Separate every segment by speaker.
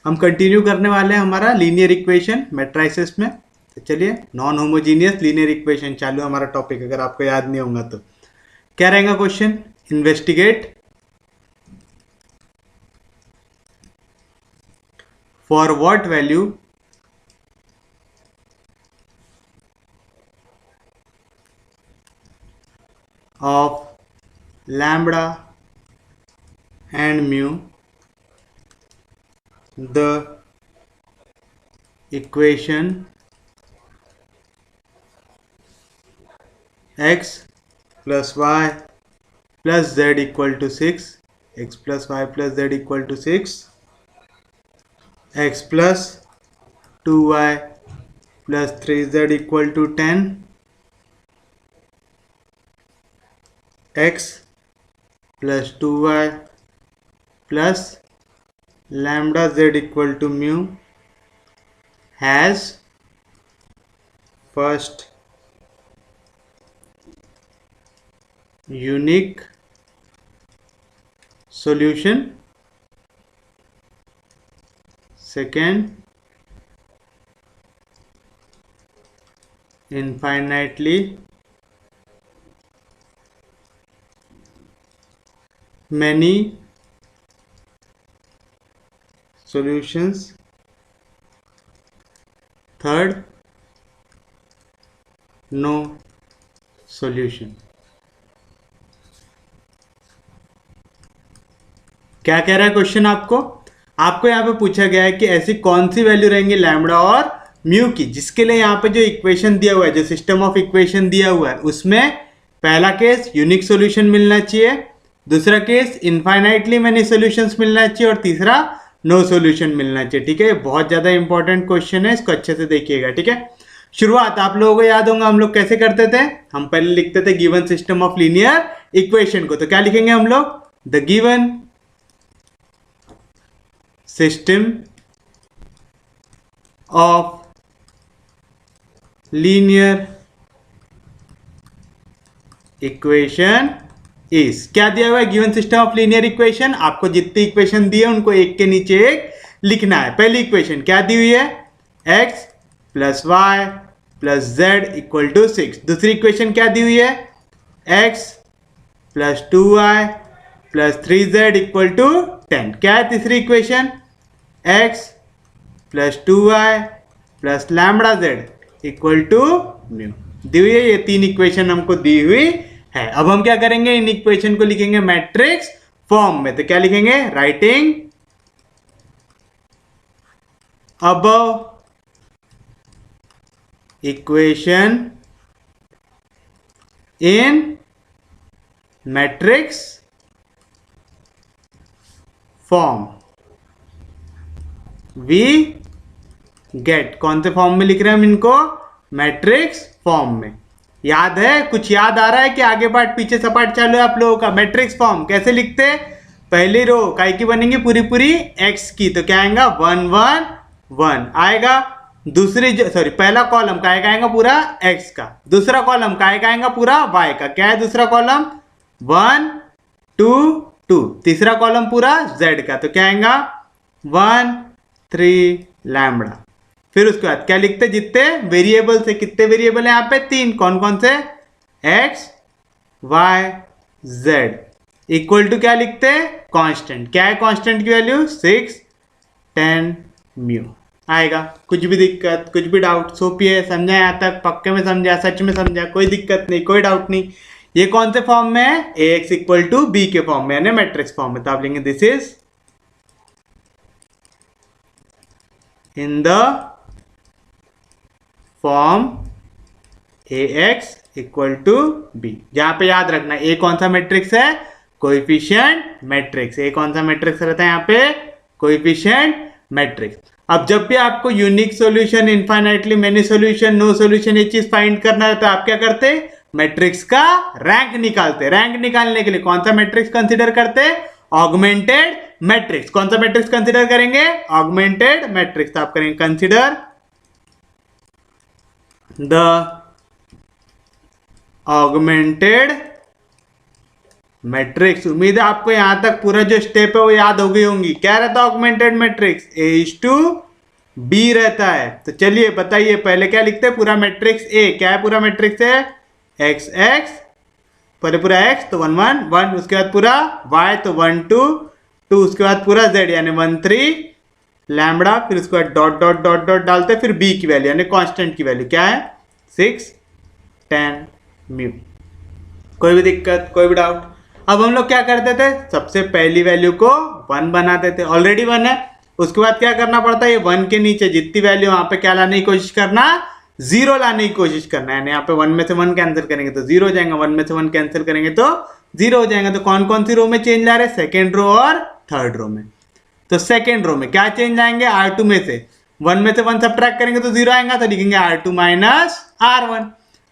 Speaker 1: हम कंटिन्यू करने वाले हैं हमारा लीनियर इक्वेशन मैट्रिसेस में। तो चलिए, नॉन होमोजीनियस लीनियर इक्वेशन चालू है हमारा टॉपिक, अगर आपको याद नहीं होगा तो। क्या रहेगा question? Investigate for what value of lambda and mu the equation x plus y plus z equal to 6, x plus y plus z equal to 6, x plus 2y plus 3z equal to 10, x plus 2y plus lambda z equal to mu has first unique solution, second infinitely many solutions, third no solution। क्या कह रहा है question? आपको यहाँ पे पूछा गया है कि ऐसी कौन सी वैल्यू रहेंगी लैम्बडा और म्यू की, जिसके लिए यहाँ पे जो इक्वेशन दिया हुआ है, जो सिस्टम ऑफ इक्वेशन दिया हुआ है, उसमें पहला केस यूनिक सॉल्यूशन मिलना चाहिए, दूसरा केस इनफाइनाइटली मेनी सॉल्यूशंस मिलना चाहिए, और तीसरा नो सॉल्यूशन मिलना चाहिए। ठीक है, बहुत ज्यादा इंपॉर्टेंट क्वेश्चन है, इसको अच्छे से देखिएगा। ठीक है, शुरुआत आप लोगों को याद होगा हम लोग कैसे करते थे। हम पहले लिखते थे given system of linear equation को, तो क्या लिखेंगे हम लोग? The given system of linear equation is, क्या दिया हुआ है? Given system of linear equation. आपको जितनी इक्वेशन दी है उनको एक के नीचे एक लिखना है। पहली इक्वेशन क्या दी हुई है? x plus y plus z equal to 6। दूसरी इक्वेशन क्या दी हुई है? x plus 2y plus 3z equal to 10। क्या है तीसरी equation? x plus 2y plus lambda z equal to mu. दी हुई है, ये तीन इक्वेशन हमको दी हुई है। अब हम क्या करेंगे? इन इक्वेशन को लिखेंगे मैट्रिक्स फॉर्म में। तो क्या लिखेंगे? Writing above equation in matrix form we get. कौन से फॉर्म में लिख रहे हैं हम इनको? मैट्रिक्स फॉर्म में। याद है? कुछ याद आ रहा है कि आगे पार्ट पीछे सपाट चालू है आप लोगों का? मैट्रिक्स फॉर्म कैसे लिखते हैं? पहली रो काय की बनेंगी? पूरी पूरी एक्स की। तो क्या आएगा? 1 1 1 आएगा। दूसरी पहला कॉलम काय का आएगा? पूरा एक्स का। दूसरा कॉलम काय का आएगा? पूरा वाई का। क्या है दूसरा कॉलम? 1 2 2। तीसरा कॉलम पूरा जेड का। तो क्या आएगा? 1 3 लैम्बडा। फिर उसके बाद क्या लिखते? जितने वेरिएबल से, कितने वेरिएबल है यहाँ पे? 3। कौन कौन से? x y z equal to क्या लिखते? कांस्टेंट। क्या है कांस्टेंट की वैल्यू? 6 10 म्यू आएगा। कुछ भी दिक्कत, कुछ भी डाउट? सोपी है, समझा यहाँ तक? पक्के में समझा? सच में समझा? कोई दिक्कत नहीं, कोई डाउट नहीं। ये कौन से फॉर्म में है? ax इक्वल टू b के फॉर्म में, यानी मैट्रिक्स फॉर्म में। तो आप लेंगे this is in the form ax equal to b। जहां पे याद रखना a कौन सा मैट्रिक्स है? Coefficient matrix. a कौन सा मैट्रिक्स रहता है यहाँ पे? Coefficient matrix. अब जब भी आपको unique solution, infinitely many solution, no solution, ये चीज फाइंड करना है, तो आप क्या करते? मैट्रिक्स का रैंक निकालते। रैंक निकालने के लिए कौन सा मैट्रिक्स कंसीडर करते? Augmented matrix. कौन सा मैट्रिक्स कंसीडर करेंगे? Augmented matrix. आप करेंगे कंसीडर द ऑगमेंटेड मैट्रिक्स। उम्मीद है आपको यहां तक पूरा जो स्टेप है वो याद हो गई होंगी। क्या रहता है ऑगमेंटेड मैट्रिक्स? A:B रहता है। तो चलिए बताइए पहले क्या लिखते हैं पूरा मैट्रिक्स A। क्या है पूरा मैट्रिक्स है? XX, पहले पूरा X तो 1 1 1, उसके बाद पूरा Y तो 1 2 2, उसके बाद पूरा Z यानी 1 3 लैम्बडा, फिर उसके बाद डॉट डॉट डॉट डॉट डालते हैं, फिर B की वैल्यू यानी कांस्टेंट की वैल्यू क्या है? 6 10 म्यू। कोई भी दिक्कत, कोई भी डाउट? अब हम लोग क्या करते थे, सबसे पहली वैल्यू को 1 बनाते थे। ऑलरेडी 1 है। उसके बाद क्या करना पड़ता है? ये 1 के नीचे जितनी वैल्यू वहां पे क्या लाने की कोशिश करना? 0 लाने की कोशिश करना है। यहाँ पे 1 में से 1 कैंसिल करेंगे तो 0 हो जाएगा, 1 में से 1 कैंसिल करेंगे तो 0 हो जाएगा। तो कौन कौन सी रो में चेंज ला रहे हैं? सेकेंड रो और थर्ड रो में। तो सेकेंड रो में क्या चेंज लाएंगे? R2 में से 1 में से 1 सब्ट्रैक्ट करेंगे तो 0 आएगा, तो लिखेंगे R2 माइनस R1।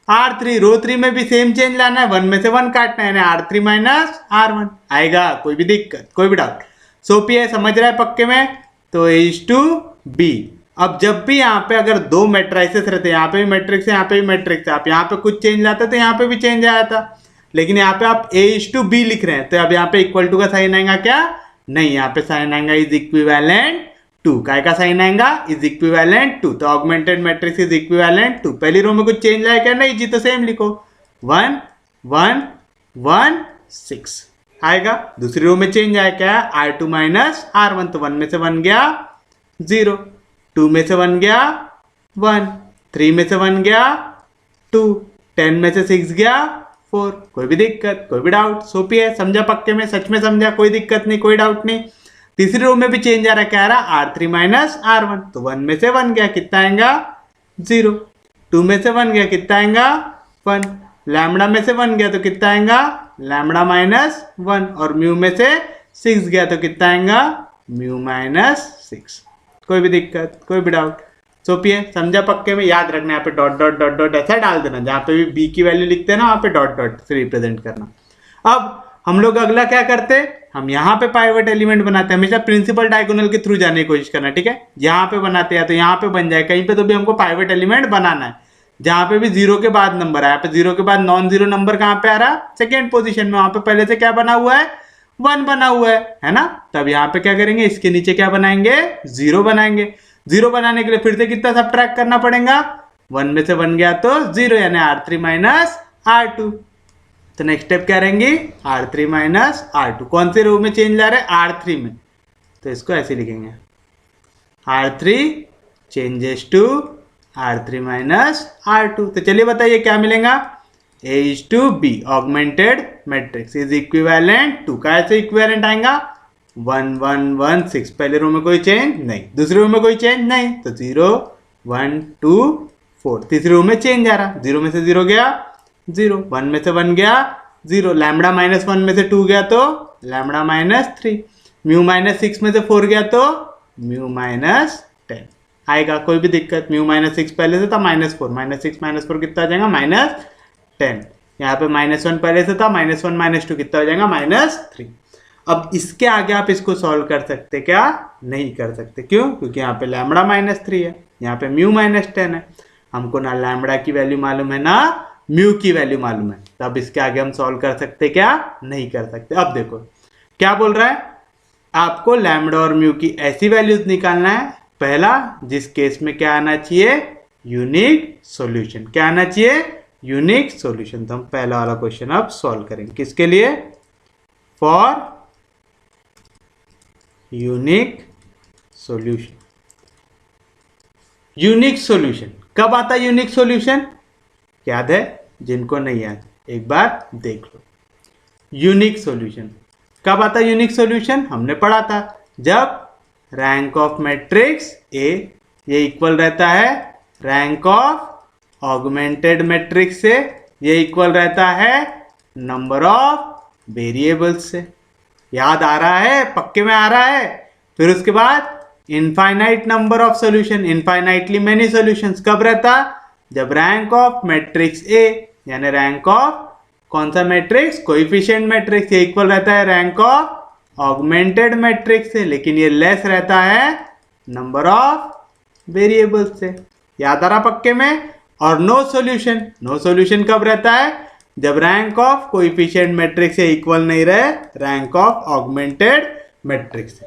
Speaker 1: R3 रो 3 में भी सेम चेंज लाना है, 1 में से 1 काटना है, R3 माइनस R1 आएगा। कोई भी दिक्कत, कोई भी डाउट? सोपी है, समझ रहा है पक्के में? तो A:B। अब जब भी यहाँ पे अगर दो मैट्रिसेस रहते हैं, यहाँ पे भी मैट्रिक्स है, यहाँ पे भी मैट्रिक्स है, आप यहाँ पे कुछ चेंज लाते तो यहाँ पे भी चेंज आया था, लेकिन यहाँ पे आप A:B लिख रहे हैं तो अब यहाँ पे इक्वल टू का साइन आएगा क्या? नहीं, यहाँ पे साइन आएगा इज इक्विवेलेंट टू। काय का साइन आएगा? Is equivalent to. तो augmented matrix is equivalent to. पहली रो में कुछ चेंज आया क्या? नहीं जी, तो सेम लिखो 1 1 1 6 आएगा। दूसरी रो में चेंज आया क्या? R2 minus R1। तो 1 में से 1 गया 0, 2 में से 1 गया 1, 3 में से 1 गया 2, 10 में से 6 गया 4। कोई भी दिक्कत, कोई भी डाउट? सोपी है, समझा पक्के में? सच में समझा? कोई दिक्कत नहीं, कोई डाउट नहीं? तीसरी रो में भी चेंज आ रहा है, क्या आ रहा? R3 minus R1। तो 1 में से 1 गया, कितना आएगा? 0, 2 में से 1 गया, कितना आएगा? 1, लैम्बडा में से 1 गया तो कितना आएगा? लैम्बडा माइनस 1, और म्यू में से 6 गया तो कितना आएगा? Mu minus 6। कोई भी दिक्कत, कोई भी डाउट? सोपिए, समझा पक्के में? याद रखना यहाँ पे डॉट डॉट डॉट डॉट ऐसा डाल देना, जहाँ पे भी बी की वैल्यू लिखते हैं ना वहाँ पे डॉट डॉट से रिप्रेजेंट करना। अब हम लोग अगला क्या करते हैं, हम यहाँ पे पाइवट एलिमेंट बनाते हैं। हमेशा प्रिंसिपल डायगोनल के थ्रू जाने की कोशिश करना, ठीक है? यहाँ पे बनाते हैं तो यहाँ पे बन जाए, कहीं पे तो भी हमको पाइवट एलिमेंट बनाना है जहाँ पे भी 0 के बाद नंबर आया। पे 0 के बाद नॉन जीरो नंबर कहाँ पे आ रहा? सेकेंड पोजीशन में। वहां पे पहले से क्या बना हुआ है? 1 बना हुआ है ना? तब यहाँ पे क्या करेंगे, इसके नीचे क्या बनाएंगे? 0 बनाएंगे। 0 बनाने के लिए फिर से कितना सब्ट्रैक्ट करना पड़ेगा? 1 में से 1 गया तो 0 यानी R3 माइनस R2। तो नेक्स्ट स्टेप क्या रहेंगे? R3 minus R2। कौन से रो में चेंज ला रहे हैं? R3 में। तो इसको ऐसे लिखेंगे, R3 changes to R3 minus R2। तो चलिए बताइए क्या मिलेगा? A:B augmented matrix is equivalent to. कैसे इक्विवेलेंट आएगा? 1 1 1 6। पहले रो में कोई चेंज नहीं, दूसरे रो में कोई चेंज नहीं, तो 0 1 2 4। तीसरी रो में चेंज आ रहा, 0 में से 0 गया 0, 1 में से 1 गया 0, लैम्बडा माइनस 1 में से 2 गया तो लैम्बडा माइनस 3, म्यू माइनस 6 में से 4 गया तो म्यू माइनस 10 आएगा। कोई भी दिक्कत? म्यू माइनस 6 पहले से था -4, -6 -4 कितना आ जाएगा? -10। यहाँ पे -1 पहले से था, -1 -2 कितना हो जाएगा? -3। अब इसके आगे आप इसको सॉल्व कर सकते क्या? नहीं कर सकते। क्यों? क्योंकि यहाँ पे लैम्बडा -3 है, यहाँ पे म्यू -10 है। हमको ना लैम्बडा की वैल्यू मालूम है ना म्यू की वैल्यू मालूम है, तब इसके आगे हम सॉल्व कर सकते क्या? नहीं कर सकते। अब देखो क्या बोल रहा है, आपको लैम्बडा और म्यू की ऐसी वैल्यूज निकालना है, पहला जिस केस में क्या आना चाहिए? Unique solution. क्या आना चाहिए? Unique solution. तो हम पहला वाला क्वेश्चन अब सॉल्व करेंगे। किसके लिए? For unique solution. Unique solution कब आता है? यूनिक सॉल्यूशन याद है? जिनको नहीं याद एक बार देख लो। यूनिक सॉल्यूशन कब आता है? यूनिक सॉल्यूशन हमने पढ़ा था जब रैंक ऑफ मैट्रिक्स ए ये इक्वल रहता है रैंक ऑफ ऑगमेंटेड मैट्रिक्स से, ये इक्वल रहता है नंबर ऑफ वेरिएबल्स से। याद आ रहा है? पक्के में आ रहा है? फिर उसके बाद infinite number of solution, infinitely many solutions कब रहता? जब रैंक ऑफ मैट्रिक्स ए यानी रैंक ऑफ कौन सा मैट्रिक्स? कोएफिशिएंट मैट्रिक्स, ये इक्वल रहता है रैंक ऑफ ऑगमेंटेड मैट्रिक्स से, लेकिन ये लेस रहता है नंबर ऑफ वेरिएबल्स से। याद आ रहा पक्के में? और नो सॉल्यूशन, नो सॉल्यूशन कब रहता है? जब रैंक ऑफ कोएफिशिएंट मैट्रिक्स से इक्वल नहीं रहे रैंक ऑफ ऑगमेंटेड मैट्रिक्स से।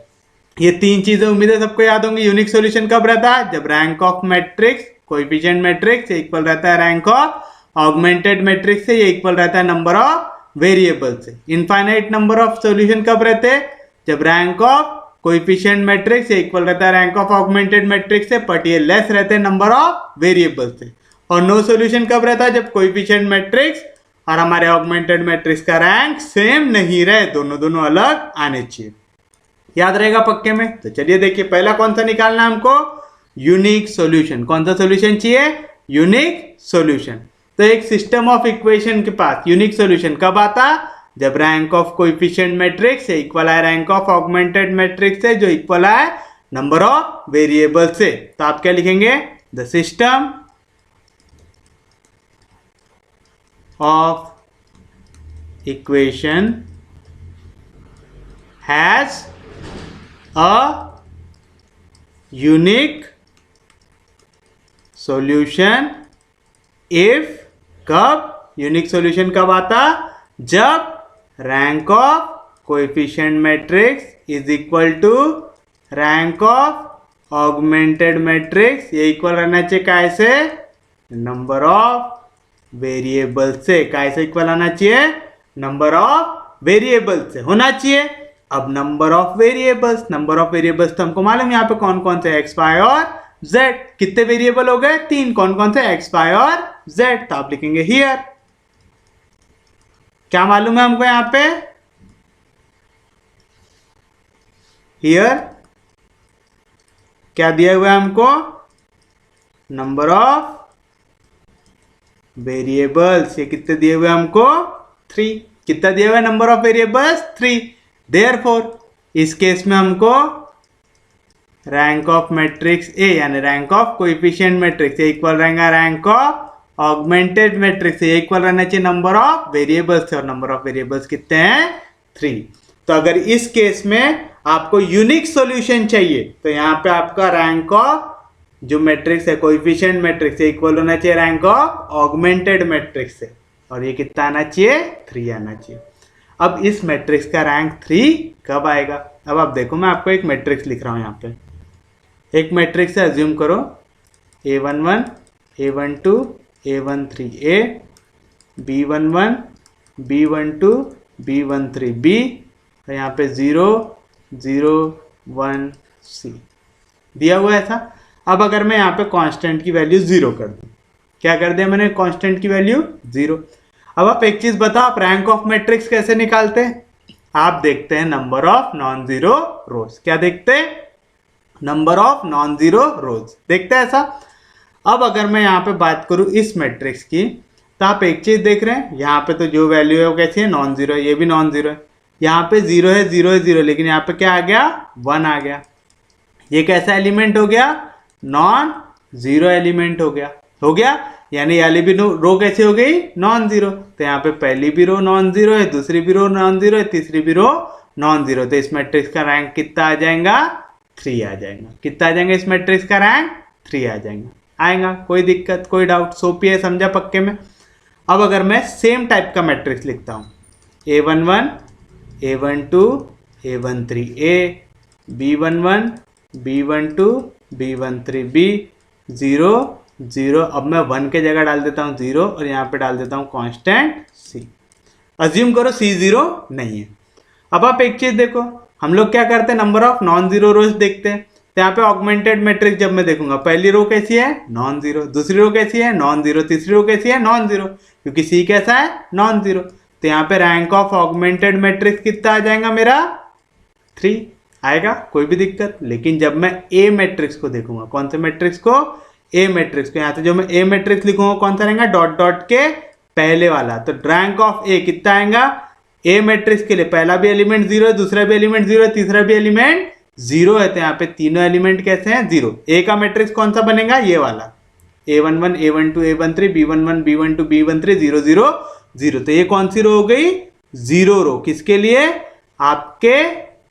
Speaker 1: ये तीन चीजें उम्मीद है सबको याद होंगी। यूनिक सॉल्यूशन कब रहता है? जब rank of matrix coefficient matrix से इक्वल रहता है रैंक ऑफ ऑगमेंटेड मैट्रिक्स से, ये इक्वल रहता है नंबर ऑफ वेरिएबल से। इनफाइनाइट नंबर ऑफ सॉल्यूशन कब रहते हैं? जब रैंक ऑफ कोएफिशिएंट मैट्रिक्स से इक्वल रहता है रैंक ऑफ ऑगमेंटेड मैट्रिक्स से, बट ये लेस रहते हैं नंबर ऑफ वेरिएबल से। और नो सॉल्यूशन कब रहता है? जब कोएफिशिएंट मैट्रिक्स और हमारे ऑगमेंटेड मैट्रिक्स का रैंक सेम नहीं रहे, दोनों अलग आने चाहिए। याद रहेगा पक्के में? तो चलिए देखिए, पहला कौन सा निकालना है हमको? Unique solution. कौन सा सॉल्यूशन चाहिए? Unique solution. तो एक सिस्टम ऑफ इक्वेशन के पास यूनिक सॉल्यूशन कब आता? जब रैंक ऑफ कोएफिशिएंट मैट्रिक्स से इक्वल है रैंक ऑफ ऑगमेंटेड मैट्रिक्स से, जो इक्वल है नंबर ऑफ वेरिएबल से। तो आप क्या लिखेंगे? The system of equation has a unique solution if, कब यूनिक सॉल्यूशन कब आता? जब rank of coefficient matrix is equal to rank of augmented matrix, ये इक्वल रहना चाहिए कैसे? नंबर ऑफ वेरिएबल से। कैसे इक्वल आना चाहिए? नंबर ऑफ वेरिएबल से होना चाहिए। अब नंबर ऑफ वेरिएबल्स तो हमको मालूम यहाँ पे कौन कौन से एक्स वाई और जेड। कितने वेरिएबल हो गए? 3। कौन कौन से? एक्स वाई और जेड। तो आप लिखेंगे हियर। क्या मालूम है हमको यहाँ पे? हियर क्या दिया हुआ है हमको? Number of variables. ये कितने दिए हुए हमको? 3। कितना दिया हुआ है नंबर ऑफ वेरिएबल्स? 3। देयरफॉर इस केस में हमको रैंक ऑफ मैट्रिक्स ए यानी rank of coefficient matrix equal रहेगा रैंक ऑफ ऑगमेंटेड मैट्रिक्स, ये इक्वल रहना चाहिए नंबर ऑफ वेरिएबल्स से। और नंबर ऑफ वेरिएबल्स कितने हैं? 3। तो अगर इस केस में आपको यूनिक सॉल्यूशन चाहिए तो यहाँ पे आपका रैंक ऑफ जो मैट्रिक्स है कोएफिशिएंट मैट्रिक्स से इक्वल होना चाहिए रैंक ऑफ ऑगमेंटेड मैट्रिक्स से। और ये कितना आना चाहिए? 3 आना चाहिए। अब इस मैट्रिक्स का रैंक 3 कब आएगा? अब आप देखो, मैं आपको एक मैट्रिक्स लिख रहा हूँ यहाँ पे। एक मैट्रिक्स है, अज्यूम करो A11, A12, A13A, B11, B12, B13B, और यहाँ पे 0, 0, 1, C दिया हुआ है ऐसा। अब अगर मैं यहाँ पे कांस्टेंट की वैल्यू 0 कर दूँ, क्या कर दिया मैंने? कांस्टेंट की वैल्यू 0। अब आप एक चीज बताओ, आप रैंक ऑफ मैट्रिक्स कैसे निकालते हैं? आप देखते हैं नंबर ऑफ नॉन जीरो रोज। क्या देखते हैं? नंबर ऑफ नॉन जीरो रोज देखते हैं ऐसा। अब अगर मैं यहाँ पे बात करूँ इस मैट्रिक्स की, तो आप एक चीज देख रहे हैं, यहाँ पे तो जो वैल्यू है वो कैसी है? नॉन जीरो है। ये भी नॉन जीरो है। यहाँ पे 0 है, 0 है, 0, लेकिन यहाँ पे क्या आ गया? 1 आ गया। ये कैसा एलिमेंट हो गया? नॉन जीरो एलिमेंट हो गया। यानी वाली भी रो कैसे हो गई? Non zero. तो यहाँ पे पहली भी रो नॉन जीरो है, दूसरी भी रो नॉन जीरो है, तीसरी भी रो नॉन जीरो। तो इस मैट्रिक्स का रैंक कितना आ जाएगा? 3 आ जाएगा। कितना आ जाएगा इस मैट्रिक्स का रैंक? 3 आ जाएगा। आएगा, कोई दिक्कत, कोई डाउट? सोपी है, समझा पक्के में? अब अगर मैं सेम टाइप का मैट्रिक्स लिखता हूँ, A11, A12, A13A, B11, B12, B13B, 0, 0। अब मैं 1 के जगह डाल देता हूँ 0 और यहाँ पे डाल देता हूँ कांस्टेंट C। अज्यूम करो C 0 नहीं है। अब आप एक चीज देखो, हम लोग क्या करते हैं? नंबर ऑफ नॉन जीरो रोज देखते हैं। तो यहाँ पे ऑगमेंटेड मैट्रिक्स जब मैं देखूंगा, पहली रो कैसी है? Non zero. दूसरी रो कैसी है? Non zero. तीसरी रो कैसी है? नॉन जीरो, क्योंकि C कैसा है? Non zero. तो यहाँ पे रैंक ऑफ ऑगमेंटेड मैट्रिक्स कितना आ जाएगा मेरा? 3 आएगा, कोई भी दिक्कत। लेकिन जब मैं ए मैट्रिक्स को देखूंगा, कौन से मैट्रिक्स को? ए मैट्रिक्स को। यहाँ से जो मैं ए मैट्रिक्स लिखूंगा कौन सा रहेगा? डॉट डॉट के पहले वाला। तो रैंक ऑफ ए कितना आएगा? ए मैट्रिक्स के लिए पहला भी एलिमेंट 0 है, दूसरा भी एलिमेंट 0 है, तीसरा भी एलिमेंट 0 है। तो यहाँ पे तीनों एलिमेंट कैसे हैं? 0। ए का मैट्रिक्स कौन सा बनेगा? ये वाला, A11, A12, A13, B11, B12, B13, 0, 0, 0। तो ये कौन सी रो हो गई? 0 रो। किसके लिए? आपके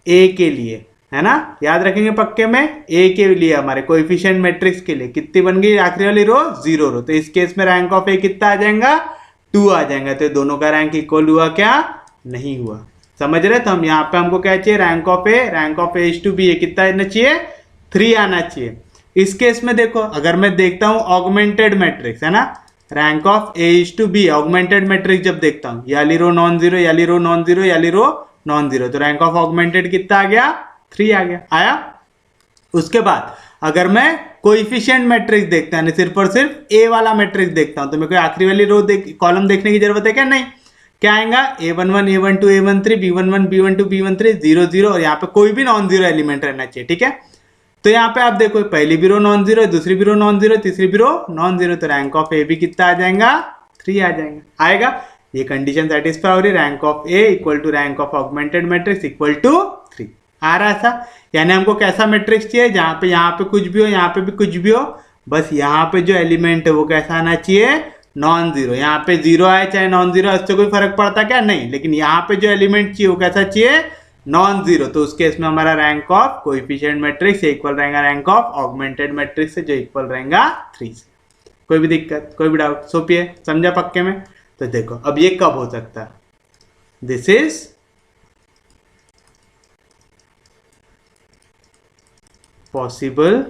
Speaker 1: ए के लिए, है ना? याद रखेंगे पक्के में, ए के लिए, हमारे कोएफिशिएंट मैट्रिक्स के लिए। कितनी बन गई आखिरी वाली रो? 0 रो। तो इस केस में रैंक ऑफ ए कितना आ जाएगा? 2 आ जाएगा, तो दोनों का रैंक इक्वल हुआ क्या? नहीं हुआ। समझ रहे? तो हम यहाँ पे हमको क्या चाहिए? Rank of A is to B, कितना आना चाहिए? 3 आना चाहिए। इस केस में देखो, अगर मैं देखता हूं ऑगमेंटेड मैट्रिक्स, है ना, rank of A is to B augmented matrix जब देखता हूं, याली रो नॉन जीरो, याली रो नॉन जीरो, याली रो नॉन जीरो, तो रैंक ऑफ ऑगमेंटेड कितना आ गया? 3 आ गया। आया? उसके बाद अगर मैं कोएफिशिएंट मैट्रिक्स देखता है, सिर्फ और सिर्फ ए वाला मैट्रिक्स देखता हूं, तो मेरे को आखिरी वाली रो कॉलम देखने की जरूरत है क्या? नहीं। क्या आएगा? a11 a12 a13 b11 b12 b13 0 0, और यहाँ पे कोई भी नॉन जीरो एलिमेंट रहना चाहिए। ठीक है, तो यहाँ पे आप देखो, पहली भी रो नॉन जीरो, दूसरी भी रो नॉन जीरो, तीसरी भी रो नॉन जीरो, तो रैंक ऑफ ए भी कितना आ जाएगा? 3 आ जाएगा। आएगा? ये कंडीशन सेटिस्फाई हो रही, rank of A equal to rank of augmented matrix equal to 3 आ रहा था। यानी हमको कैसा मैट्रिक्स चाहिए? जहां पे यहाँ पे कुछ भी हो, यहाँ पे भी कुछ भी हो, बस यहाँ पे जो एलिमेंट है वो कैसा आना चाहिए? Non zero. यहाँ पे जीरो आए चाहे नॉन जीरो, इससे कोई फर्क पड़ता क्या? नहीं। लेकिन यहाँ पे जो एलिमेंट चाहिए वो कैसा चाहिए? Non zero. तो उस केस में हमारा rank of coefficient matrix equal रहेगा रैंक ऑफ ऑगमेंटेड मैट्रिक्स से, जो इक्वल रहेगा 3 से। कोई भी दिक्कत, कोई भी डाउट? सोपी है, समझा पक्के में? तो देखो अब ये कब हो सकता है? दिस इज पॉसिबल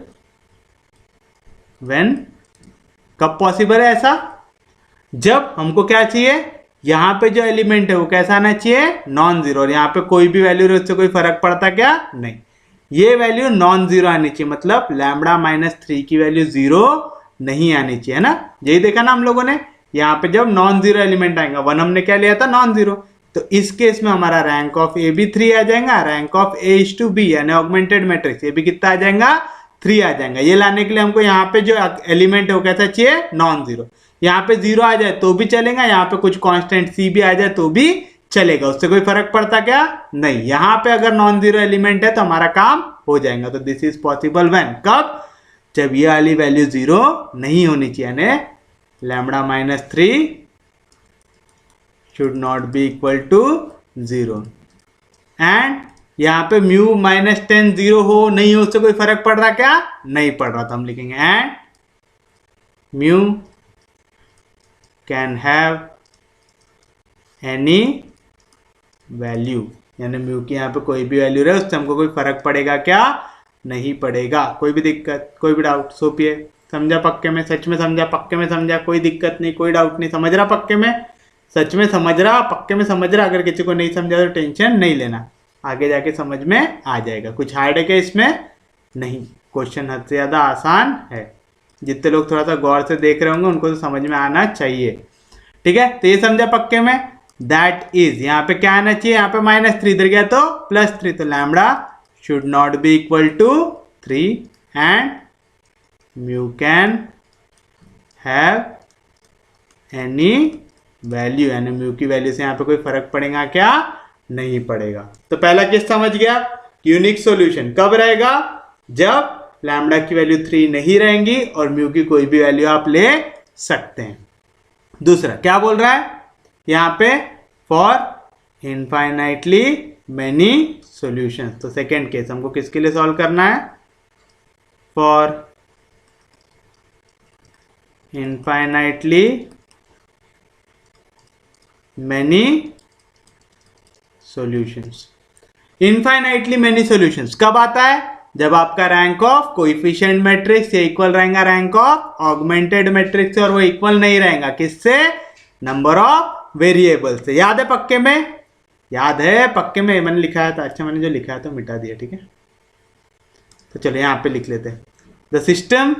Speaker 1: व्हेन, कब पॉसिबल है ऐसा? जब हमको क्या चाहिए? यहां पे जो एलिमेंट है वो कैसा आना चाहिए? नॉन जीरो, और यहां पे कोई भी वैल्यू रहे उससे कोई फर्क पड़ता क्या? नहीं। ये वैल्यू नॉन जीरो आनी चाहिए, मतलब लैम्बडा -3 की वैल्यू जीरो नहीं आनी चाहिए, है ना? यही देखा ना हम लोगों ने, यहाँ पे जब नॉन जीरो एलिमेंट आएगा, 1 हमने क्या लिया था? Non zero. तो इस केस में हमारा रैंक ऑफ ए भी 3 आ जाएगा, rank of A is to B यानी ऑगमेंटेड मैट्रिक्स ये भी कितना आ जाएगा? 3 आ जाएगा। ये लाने के लिए हमको यहाँ पे जो एलिमेंट है वो कैसा चाहिए? Non zero. यहाँ पे जीरो आ जाए तो भी चलेगा, यहाँ पे कुछ कांस्टेंट सी भी आ जाए तो भी चलेगा, उससे कोई फर्क पड़ता क्या? नहीं। यहाँ पे अगर नॉन जीरो एलिमेंट है तो हमारा काम हो जाएगा। तो दिस इज पॉसिबल व्हेन, कब? जब ये वाली वैल्यू जीरो नहीं होनी चाहिए, यानी lambda -3 should not be equal to 0, and यहाँ पे म्यू -10 0 हो नहीं हो, उससे कोई फर्क पड़ रहा क्या? नहीं पड़ रहा। तो हम लिखेंगे and mu can have any value, यानी म्यू की यहाँ पे कोई भी वैल्यू रहे उससे हमको कोई फर्क पड़ेगा क्या? नहीं पड़ेगा। कोई भी दिक्कत, कोई भी डाउट? सोपिए, समझा पक्के में? सच में समझा? पक्के में समझा? कोई दिक्कत नहीं, कोई डाउट नहीं? समझ रहा पक्के में? सच में समझ रहा? पक्के में समझ रहा? अगर किसी को नहीं समझा तो टेंशन नहीं लेना, आगे जाके समझ में आ जाएगा। कुछ हार्ड है क्या इसमें? नहीं, क्वेश्चन हद से ज़्यादा आसान है। जितने लोग थोड़ा सा गौर से देख रहे होंगे उनको तो समझ में आना चाहिए। ठीक है, तो ये समझा पक्के में? दैट इज, यहाँ पे क्या आना चाहिए? यहाँ पे -3 इधर गया तो +3, तो lambda should not be equal to 3 and mu can have any value, यानी म्यू की वैल्यू से यहाँ पे कोई फर्क पड़ेगा क्या? नहीं पड़ेगा। तो पहला केस समझ गया। यूनिक सॉल्यूशन कब रहेगा? जब लैम्बडा की वैल्यू 3 नहीं रहेंगी और म्यू की कोई भी वैल्यू आप ले सकते हैं। दूसरा क्या बोल रहा है यहाँ पे? For infinitely many solutions. तो सेकेंड केस हमको किसके लिए सॉल्व करना है? For infinitely many solutions. Infinitely many solutions कब आता है? जब आपका रैंक ऑफ कोएफिशिएंट मैट्रिक्स ये इक्वल रहेगा रैंक ऑफ ऑगमेंटेड मैट्रिक्स से, और वो इक्वल नहीं रहेगा किससे? नंबर ऑफ वेरिएबल से। याद है पक्के में? याद है पक्के में? मैंने लिखा था, अच्छा मैंने जो लिखा है तो मिटा दिया। ठीक है, तो चलो यहां पे लिख लेते हैं। The system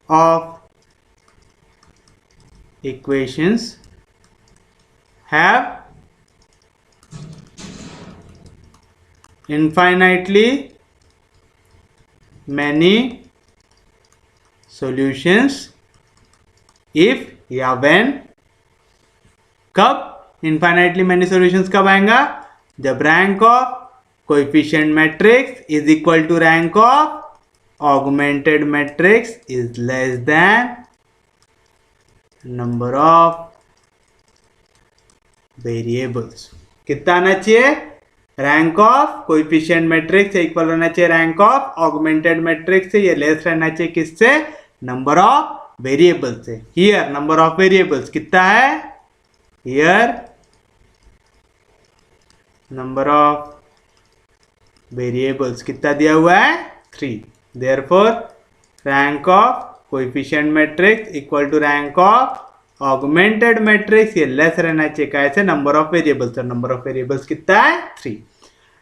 Speaker 1: of equations have infinitely many solutions if या when। कब infinitely many solutions कब आएगा? जब rank of coefficient matrix is equal to rank of augmented matrix is less than number of variables. कितना आना चाहिए? रैंक ऑफ कोएफिशिएंट मैट्रिक्स से equal रहना चाहिए रैंक ऑफ ऑगमेंटेड मैट्रिक्स से, ये लेस रहना चाहिए किससे? नंबर ऑफ वेरिएबल से। हियर नंबर ऑफ वेरिएबल्स कितना है, हियर नंबर ऑफ वेरिएबल्स कितना दिया हुआ है, 3। Therefore rank of coefficient matrix equal to rank of augmented matrix, ये लेस रहना चाहिए कैसे, नंबर ऑफ वेरिएबल्स, और नंबर ऑफ वेरिएबल्स कितना है, 3।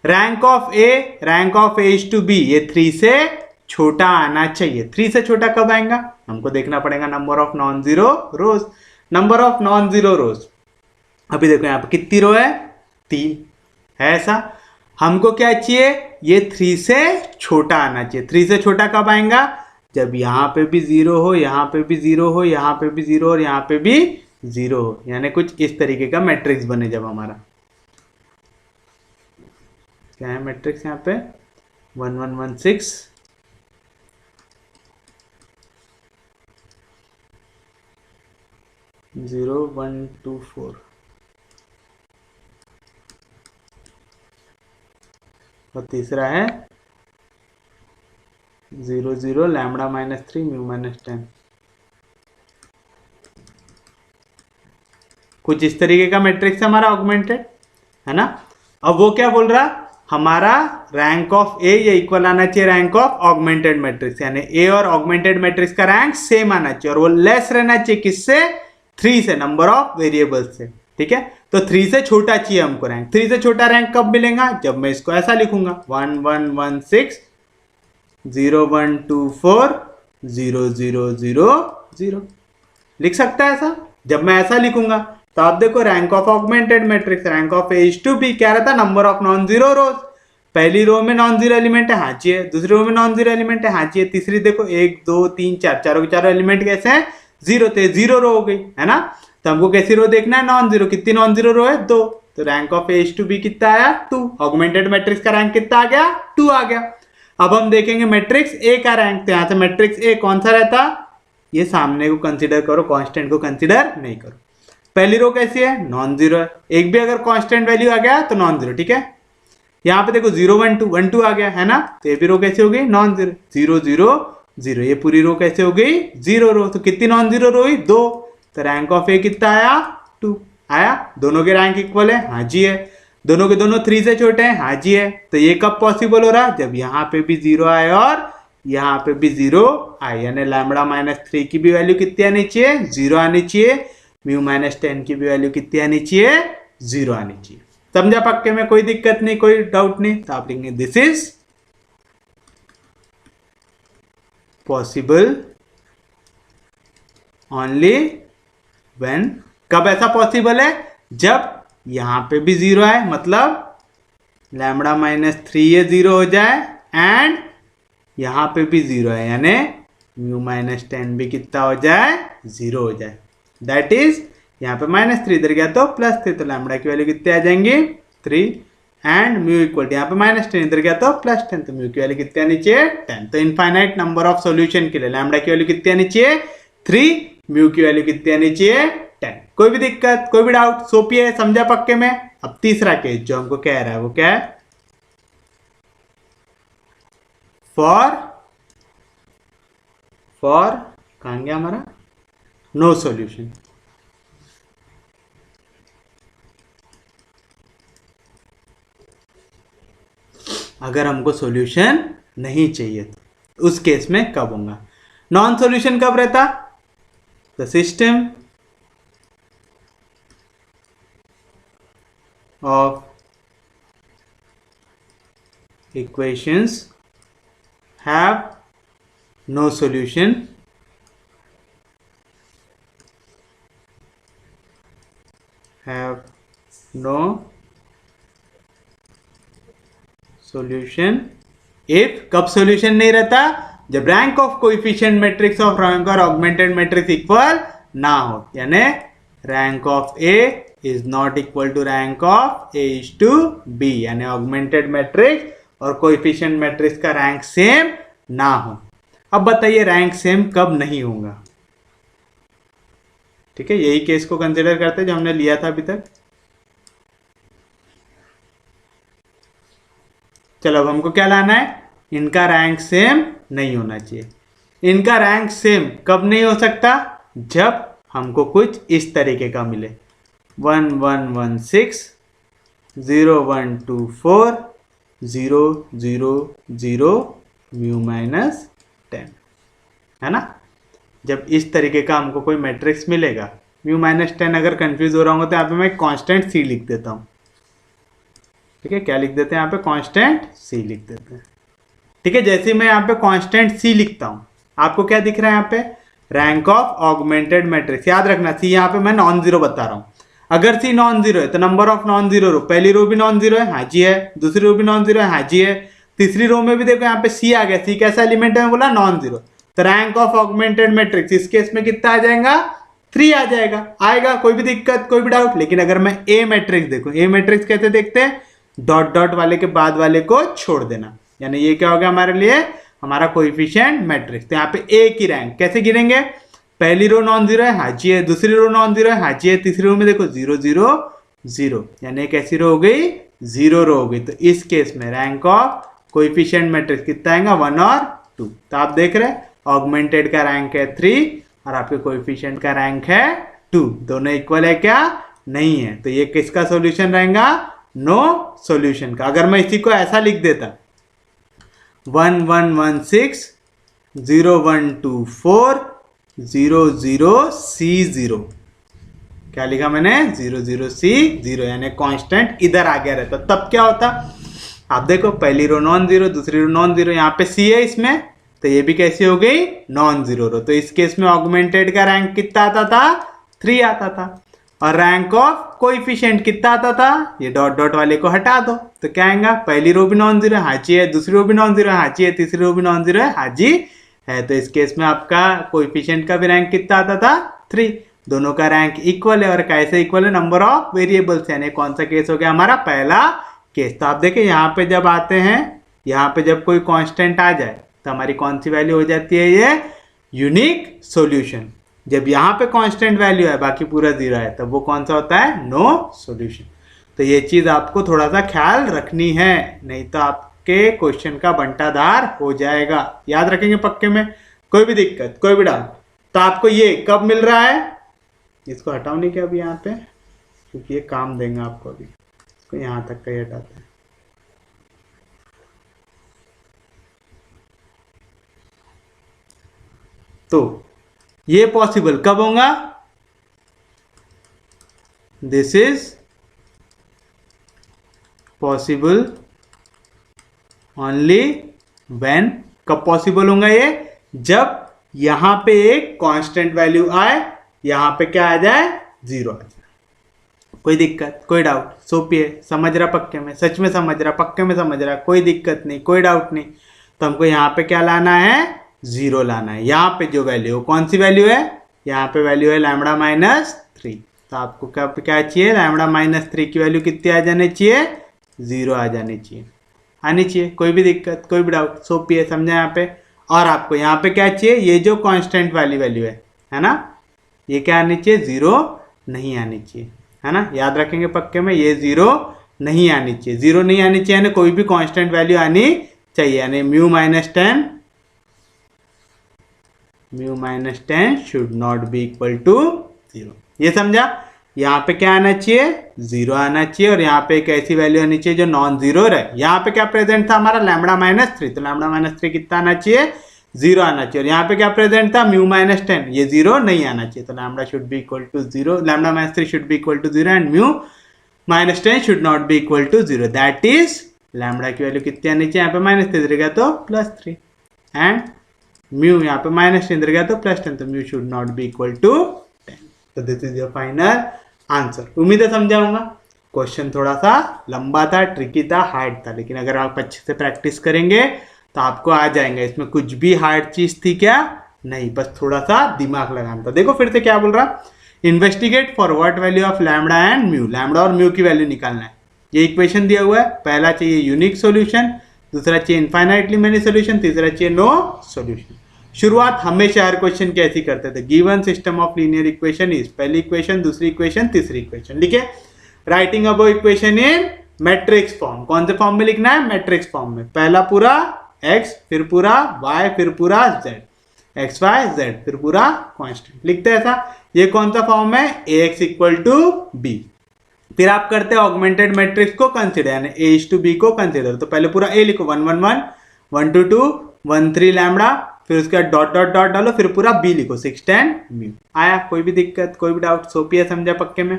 Speaker 1: Rank of A is to B, ये 3 से छोटा आना चाहिए। 3 से छोटा कब आएगा, हमको देखना पड़ेगा number of non zero rows. Number of non zero रोज, अभी देखो यहाँ पे कितनी रो है, 3 है ऐसा। हमको क्या चाहिए, ये 3 से छोटा आना चाहिए। 3 से छोटा कब आएगा, जब यहाँ पे भी 0 हो, यहाँ पे भी 0 हो, यहाँ पे भी 0 और यहाँ पे भी 0 हो, यानी कुछ इस तरीके का मैट्रिक्स बने। जब हमारा क्या है मैट्रिक्स यहाँ पे 1 1 1 6 0 1 2 4, और तीसरा है 0 0 लैम्बडा -3 म्यू -10, कुछ इस तरीके का मैट्रिक्स हमारा ऑगमेंटेड है ना। अब वो क्या बोल रहा, हमारा रैंक ऑफ ए ये इक्वल आना चाहिए रैंक ऑफ ऑगमेंटेड मैट्रिक्स, यानी ए और ऑगमेंटेड मैट्रिक्स का रैंक सेम आना चाहिए, और वो लेस रहना चाहिए किससे, 3 से, नंबर ऑफ वेरिएबल्स से। ठीक है, तो 3 से छोटा चाहिए हमको रैंक। 3 से छोटा रैंक कब मिलेगा, जब मैं इसको ऐसा लिखूंगा 1 1 1 6 0 1 2 4 0 0 0 0, लिख सकता है ऐसा। जब मैं ऐसा लिखूंगा तो आप देखो rank of augmented matrix, rank of A is to B, क्या रहता, number of non zero rows. पहली रो में नॉन जीरो एलिमेंट है, हाँ चाहिए। दूसरी रो में नॉन जीरो एलिमेंट है, हाँ चाहिए। तीसरी देखो 1 2 3 4, चारों के चारों एलिमेंट कैसे हैं, 0 थे, 0 रो हो गई है ना। तो हमको कैसी रो देखना है, नॉन जीरो। कितनी नॉन जीरो रो है, 2। तो rank of A is to B कितना आया, 2। ऑगमेंटेड मैट्रिक्स का रैंक कितना आ गया, 2 आ गया। अब हम देखेंगे मैट्रिक्स ए का रैंक, तो यहां से मैट्रिक्स ए कौन सा रहता, ये सामने को कंसीडर करो, कांस्टेंट को कंसीडर नहीं करो। पहली रो कैसी है, नॉन जीरो है, एक भी अगर कांस्टेंट वैल्यू आ गया तो नॉन जीरो। ठीक है, यहाँ पे देखो 0 1 2 1 2 आ गया है ना, तो ये भी रो कैसे हो गई, नॉन जीरो। 0 0 0, ये पूरी रो कैसे हो गई, 0 रो। तो कितनी नॉन जीरो रो हुई, 2। तो रैंक ऑफ ए कितना आया, 2 आया। दोनों के रैंक इक्वल है, हाँ जी है। दोनों के दोनों 3 से छोटे हैं, हाँ जी है। तो ये कब पॉसिबल हो रहा, जब यहाँ पे भी 0 आए और यहाँ पे भी 0 आए, यानी लैम्बडा -3 की भी वैल्यू कितनी आनी चाहिए, 0 आनी चाहिए। म्यू -10 की भी वैल्यू कितनी आनी चाहिए, 0 आनी चाहिए। समझा पक्के में, कोई दिक्कत नहीं, कोई डाउट नहीं। तो आप लिखेंगे this is possible only when, कब ऐसा पॉसिबल है, जब यहां पे भी 0 आए, मतलब लैम्बडा -3 ये 0 हो जाए, एंड यहां पे भी 0 है, यानी म्यू -10 भी कितना हो जाए, 0 हो जाए। दैट इज यहाँ पे -3 इधर गया तो +3, तो लैम्बडा की वैल्यू कितनी आ जाएंगी, 3। एंड म्यू इक्वल टू यहाँ पे -10 इधर गया तो +10, तो म्यू की वैल्यू कितनी आनी चाहिए, 10। तो इनफाइनाइट नंबर ऑफ सॉल्यूशन के लिए लैम्बडा की वैल्यू कितनी आनी चाहिए, 3, म्यू की वैल्यू कितनी आनी चाहिए, 10। कोई भी दिक्कत, कोई भी डाउट, सोपी है, समझा पक्के में। अब तीसरा केस जो हमको कह रहा है वो क्या है, फॉर कहां गया हमारा, नो सॉल्यूशन। अगर हमको सॉल्यूशन नहीं चाहिए तो उस केस में कब होगा, नॉन सॉल्यूशन कब रहता, the system of equations have no solution solution if, कब सॉल्यूशन नहीं रहता, जब rank of coefficient matrix of rank और ऑगमेंटेड मैट्रिक्स इक्वल ना हो, यानी rank of A is not equal to rank of A is to B, यानी augmented matrix और कोएफिशिएंट मैट्रिक्स का रैंक सेम ना हो। अब बताइए रैंक सेम कब नहीं होगा। ठीक है, यही केस को कंसीडर करते हैं जो हमने लिया था अभी तक। चलो अब हमको क्या लाना है, इनका रैंक सेम नहीं होना चाहिए। इनका रैंक सेम कब नहीं हो सकता? जब हमको कुछ इस तरीके का मिले 1 1 1 6 0 1 2 4 0 0 0 म्यू माइनस 10, है ना। जब इस तरीके का हमको कोई मैट्रिक्स मिलेगा म्यू माइनस 10, अगर कंफ्यूज हो रहा हूँ तो यहाँ पे मैं कांस्टेंट सी लिख देता हूँ। ठीक है, क्या लिख देते हैं यहाँ पे? कांस्टेंट सी लिख देते हैं। ठीक है, जैसे मैं यहाँ पे कांस्टेंट सी लिखता हूँ, आपको क्या दिख रहा है यहाँ पे? Rank of augmented matrix. याद रखना सी यहाँ पे मैं नॉन जीरो बता रहा हूँ। अगर सी नॉन जीरो है तो नंबर ऑफ नॉन जीरो रो, पहली रो भी नॉन जीरो है, हाँ जी है, दूसरी रो भी नॉन जीरो है, हाँ जी है, तीसरी रो में भी देखो यहाँ पे सी आ गया। सी कैसा एलिमेंट है? बोला नॉन जीरो। तो रैंक ऑफ ऑगमेंटेड मैट्रिक्स इस केस में कितना आ जाएगा? 3 आ जाएगा। आएगा, कोई भी दिक्कत, कोई भी डाउट? लेकिन अगर मैं ए मैट्रिक्स देखूं, ए मैट्रिक्स कैसे देखते हैं? डॉट डॉट वाले के बाद वाले को छोड़ देना, यानी ये क्या हो गया हमारे लिए? हमारा कोएफिशिएंट मैट्रिक्स। तो यहाँ पे ए की रैंक कैसे गिनेंगे? पहली रो नॉन जीरो है, हाँ जी है, दूसरी रो नॉन जीरो है, हाँ जी है, तीसरी रो में देखो 0 0 0, यानी कैसी रो हो गई? 0 रो हो गई। तो इस केस में रैंक ऑफ कोएफिशिएंट मैट्रिक्स कितना आएगा? 1 और 2। तो आप देख रहे हैं ऑगमेंटेड का रैंक है 3 और आपके कोएफिशिएंट का रैंक है 2। दोनों इक्वल है क्या? नहीं है। तो ये किसका सॉल्यूशन रहेगा? नो सॉल्यूशन का। अगर मैं इसी को ऐसा लिख देता 1 1 1 6 0 1 2 4 0 0 C 0, क्या लिखा मैंने? 0 0 C 0, यानी कांस्टेंट इधर आ गया रहता, तब क्या होता? आप देखो पहली रो नॉन जीरो, दूसरी रो नॉन जीरो, यहाँ पे C है इसमें, तो ये भी कैसी हो गई? नॉन जीरो रो। तो इस केस में ऑगमेंटेड का रैंक कितना आता था? 3 आता था। और रैंक ऑफ कोएफिशिएंट कितना आता था? ये डॉट डॉट वाले को हटा दो, तो क्या आएगा? पहली रो भी नॉन जीरो, हाँ जी है, दूसरी रो भी नॉन जीरो, हाँ जी है, तीसरी रो भी नॉन जीरो है, हाँ जी है। तो इस केस में आपका कोएफिशिएंट का भी रैंक कितना आता था? 3। दोनों का रैंक इक्वल है। और कैसे इक्वल है? नंबर ऑफ वेरिएबल्स, यानी कौन सा केस हो गया हमारा? पहला केस। तो आप देखिए यहाँ पे जब आते हैं, यहाँ पे जब कोई कांस्टेंट आ जाए तो हमारी कौन सी वैल्यू हो जाती है? ये यूनिक सॉल्यूशन। जब यहाँ पे कांस्टेंट वैल्यू है, बाकी पूरा 0 है, तब वो कौन सा होता है? No solution. तो ये चीज आपको थोड़ा सा ख्याल रखनी है, नहीं तो आपके क्वेश्चन का बंटाधार हो जाएगा। याद रखेंगे पक्के में? कोई भी दिक्कत, कोई भी डाउट? तो आपको ये कब मिल रहा है? इसको हटाओ नहीं क्या अभी यहाँ पे, क्योंकि ये काम देंगे आपको। अभी इसको यहाँ तक का ही हटाते हैं। तो ये पॉसिबल कब होगा? This is possible only when, कब पॉसिबल होगा ये? जब यहां पे एक कांस्टेंट वैल्यू आए, यहां पे क्या आ जाए? 0 आ जाए। कोई दिक्कत, कोई डाउट? सोपिए, समझ रहा पक्के में? सच में समझ रहा, पक्के में समझ रहा, कोई दिक्कत नहीं, कोई डाउट नहीं। तो हमको यहाँ पे क्या लाना है? 0 लाना है। यहाँ पे जो वैल्यू, कौन सी वैल्यू है? यहाँ पे वैल्यू है लैम्बडा माइनस 3। तो आपको क्या चाहिए? लैम्बडा माइनस 3 की वैल्यू कितनी आ जानी चाहिए? 0 आ जानी चाहिए, आनी चाहिए। कोई भी दिक्कत, कोई भी डाउट? सोपिए, समझा यहाँ पे? और आपको यहाँ पे क्या चाहिए? ये जो कांस्टेंट वाली वैल्यू है ना, ये क्या आनी चाहिए? 0 नहीं आनी चाहिए, है ना। याद रखेंगे पक्के में? ये 0 नहीं आनी चाहिए। 0 नहीं आनी चाहिए, यानी कोई भी कांस्टेंट वैल्यू आनी चाहिए, यानी mu minus 10 should not be equal to 0। ये समझा? यहाँ पे क्या आना चाहिए? 0 आना चाहिए। और यहाँ पे एक ऐसी वैल्यू आनी चाहिए जो नॉन जीरो रहे। यहाँ पे क्या प्रेजेंट था हमारा? Lambda minus 3। तो लैम्बडा माइनस 3 कितना आना चाहिए? 0 आना चाहिए। और यहाँ पे क्या प्रेजेंट था? म्यू माइनस 10, ये 0 नहीं आना चाहिए। तो lambda should be equal to 0, lambda minus 3 should be equal to 0 and mu minus 10 should not be equal to 0। That is lambda की वैल्यू कितनी आनी चाहिए? यहाँ पे माइनस 3 रहेगा तो +3 एंड म्यू यहाँ पे माइनस 10 रहेगा तो +10, तो mu should not be equal to 10। तो this is your final answer. उम्मीद है समझाऊंगा। क्वेश्चन थोड़ा सा लंबा था, ट्रिकी था, हार्ड था, लेकिन अगर आप अच्छे से प्रैक्टिस करेंगे तो आपको आ जाएंगे। इसमें कुछ भी हार्ड चीज थी क्या? नहीं, बस थोड़ा सा दिमाग लगाना था। देखो फिर से क्या बोल रहा, investigate for what value of lambda and mu. Lambda और म्यू की वैल्यू निकालना है। ये इक्वेशन दिया हुआ है। पहला चाहिए यूनिक सॉल्यूशन, दूसरा चाहिए इनफाइनाइटली मेनी सॉल्यूशन, तीसरा चाहिए नो सॉल्यूशन। शुरुआत हमेशा हर क्वेश्चन की ऐसी करते थे। Given system of linear equation is, पहली इक्वेशन, दूसरी इक्वेशन, तीसरी इक्वेशन लिखे। Writing above equation in matrix form. कौन से फॉर्म में लिखना है? मैट्रिक्स फॉर्म में। पहला पूरा x, फिर पूरा y, फिर पूरा z। एक्स वाई जेड, फिर पूरा कांस्टेंट लिखते हैं ऐसा। ये कौन सा फॉर्म है, ए एक्स इक्वल टू बी। फिर आप करते हैं ऑगमेंटेड मैट्रिक्स को कंसीडर, यानी ए इज टू बी को कंसीडर। तो पहले पूरा ए लिखो 1 1 1 1 2 2 1 3 लैम्बडा, फिर उसके बाद डॉट डॉट डॉट डालो, फिर पूरा बी लिखो 6 10 म्यू। आया, कोई भी दिक्कत, कोई भी डाउट, सोपी है, समझा पक्के में।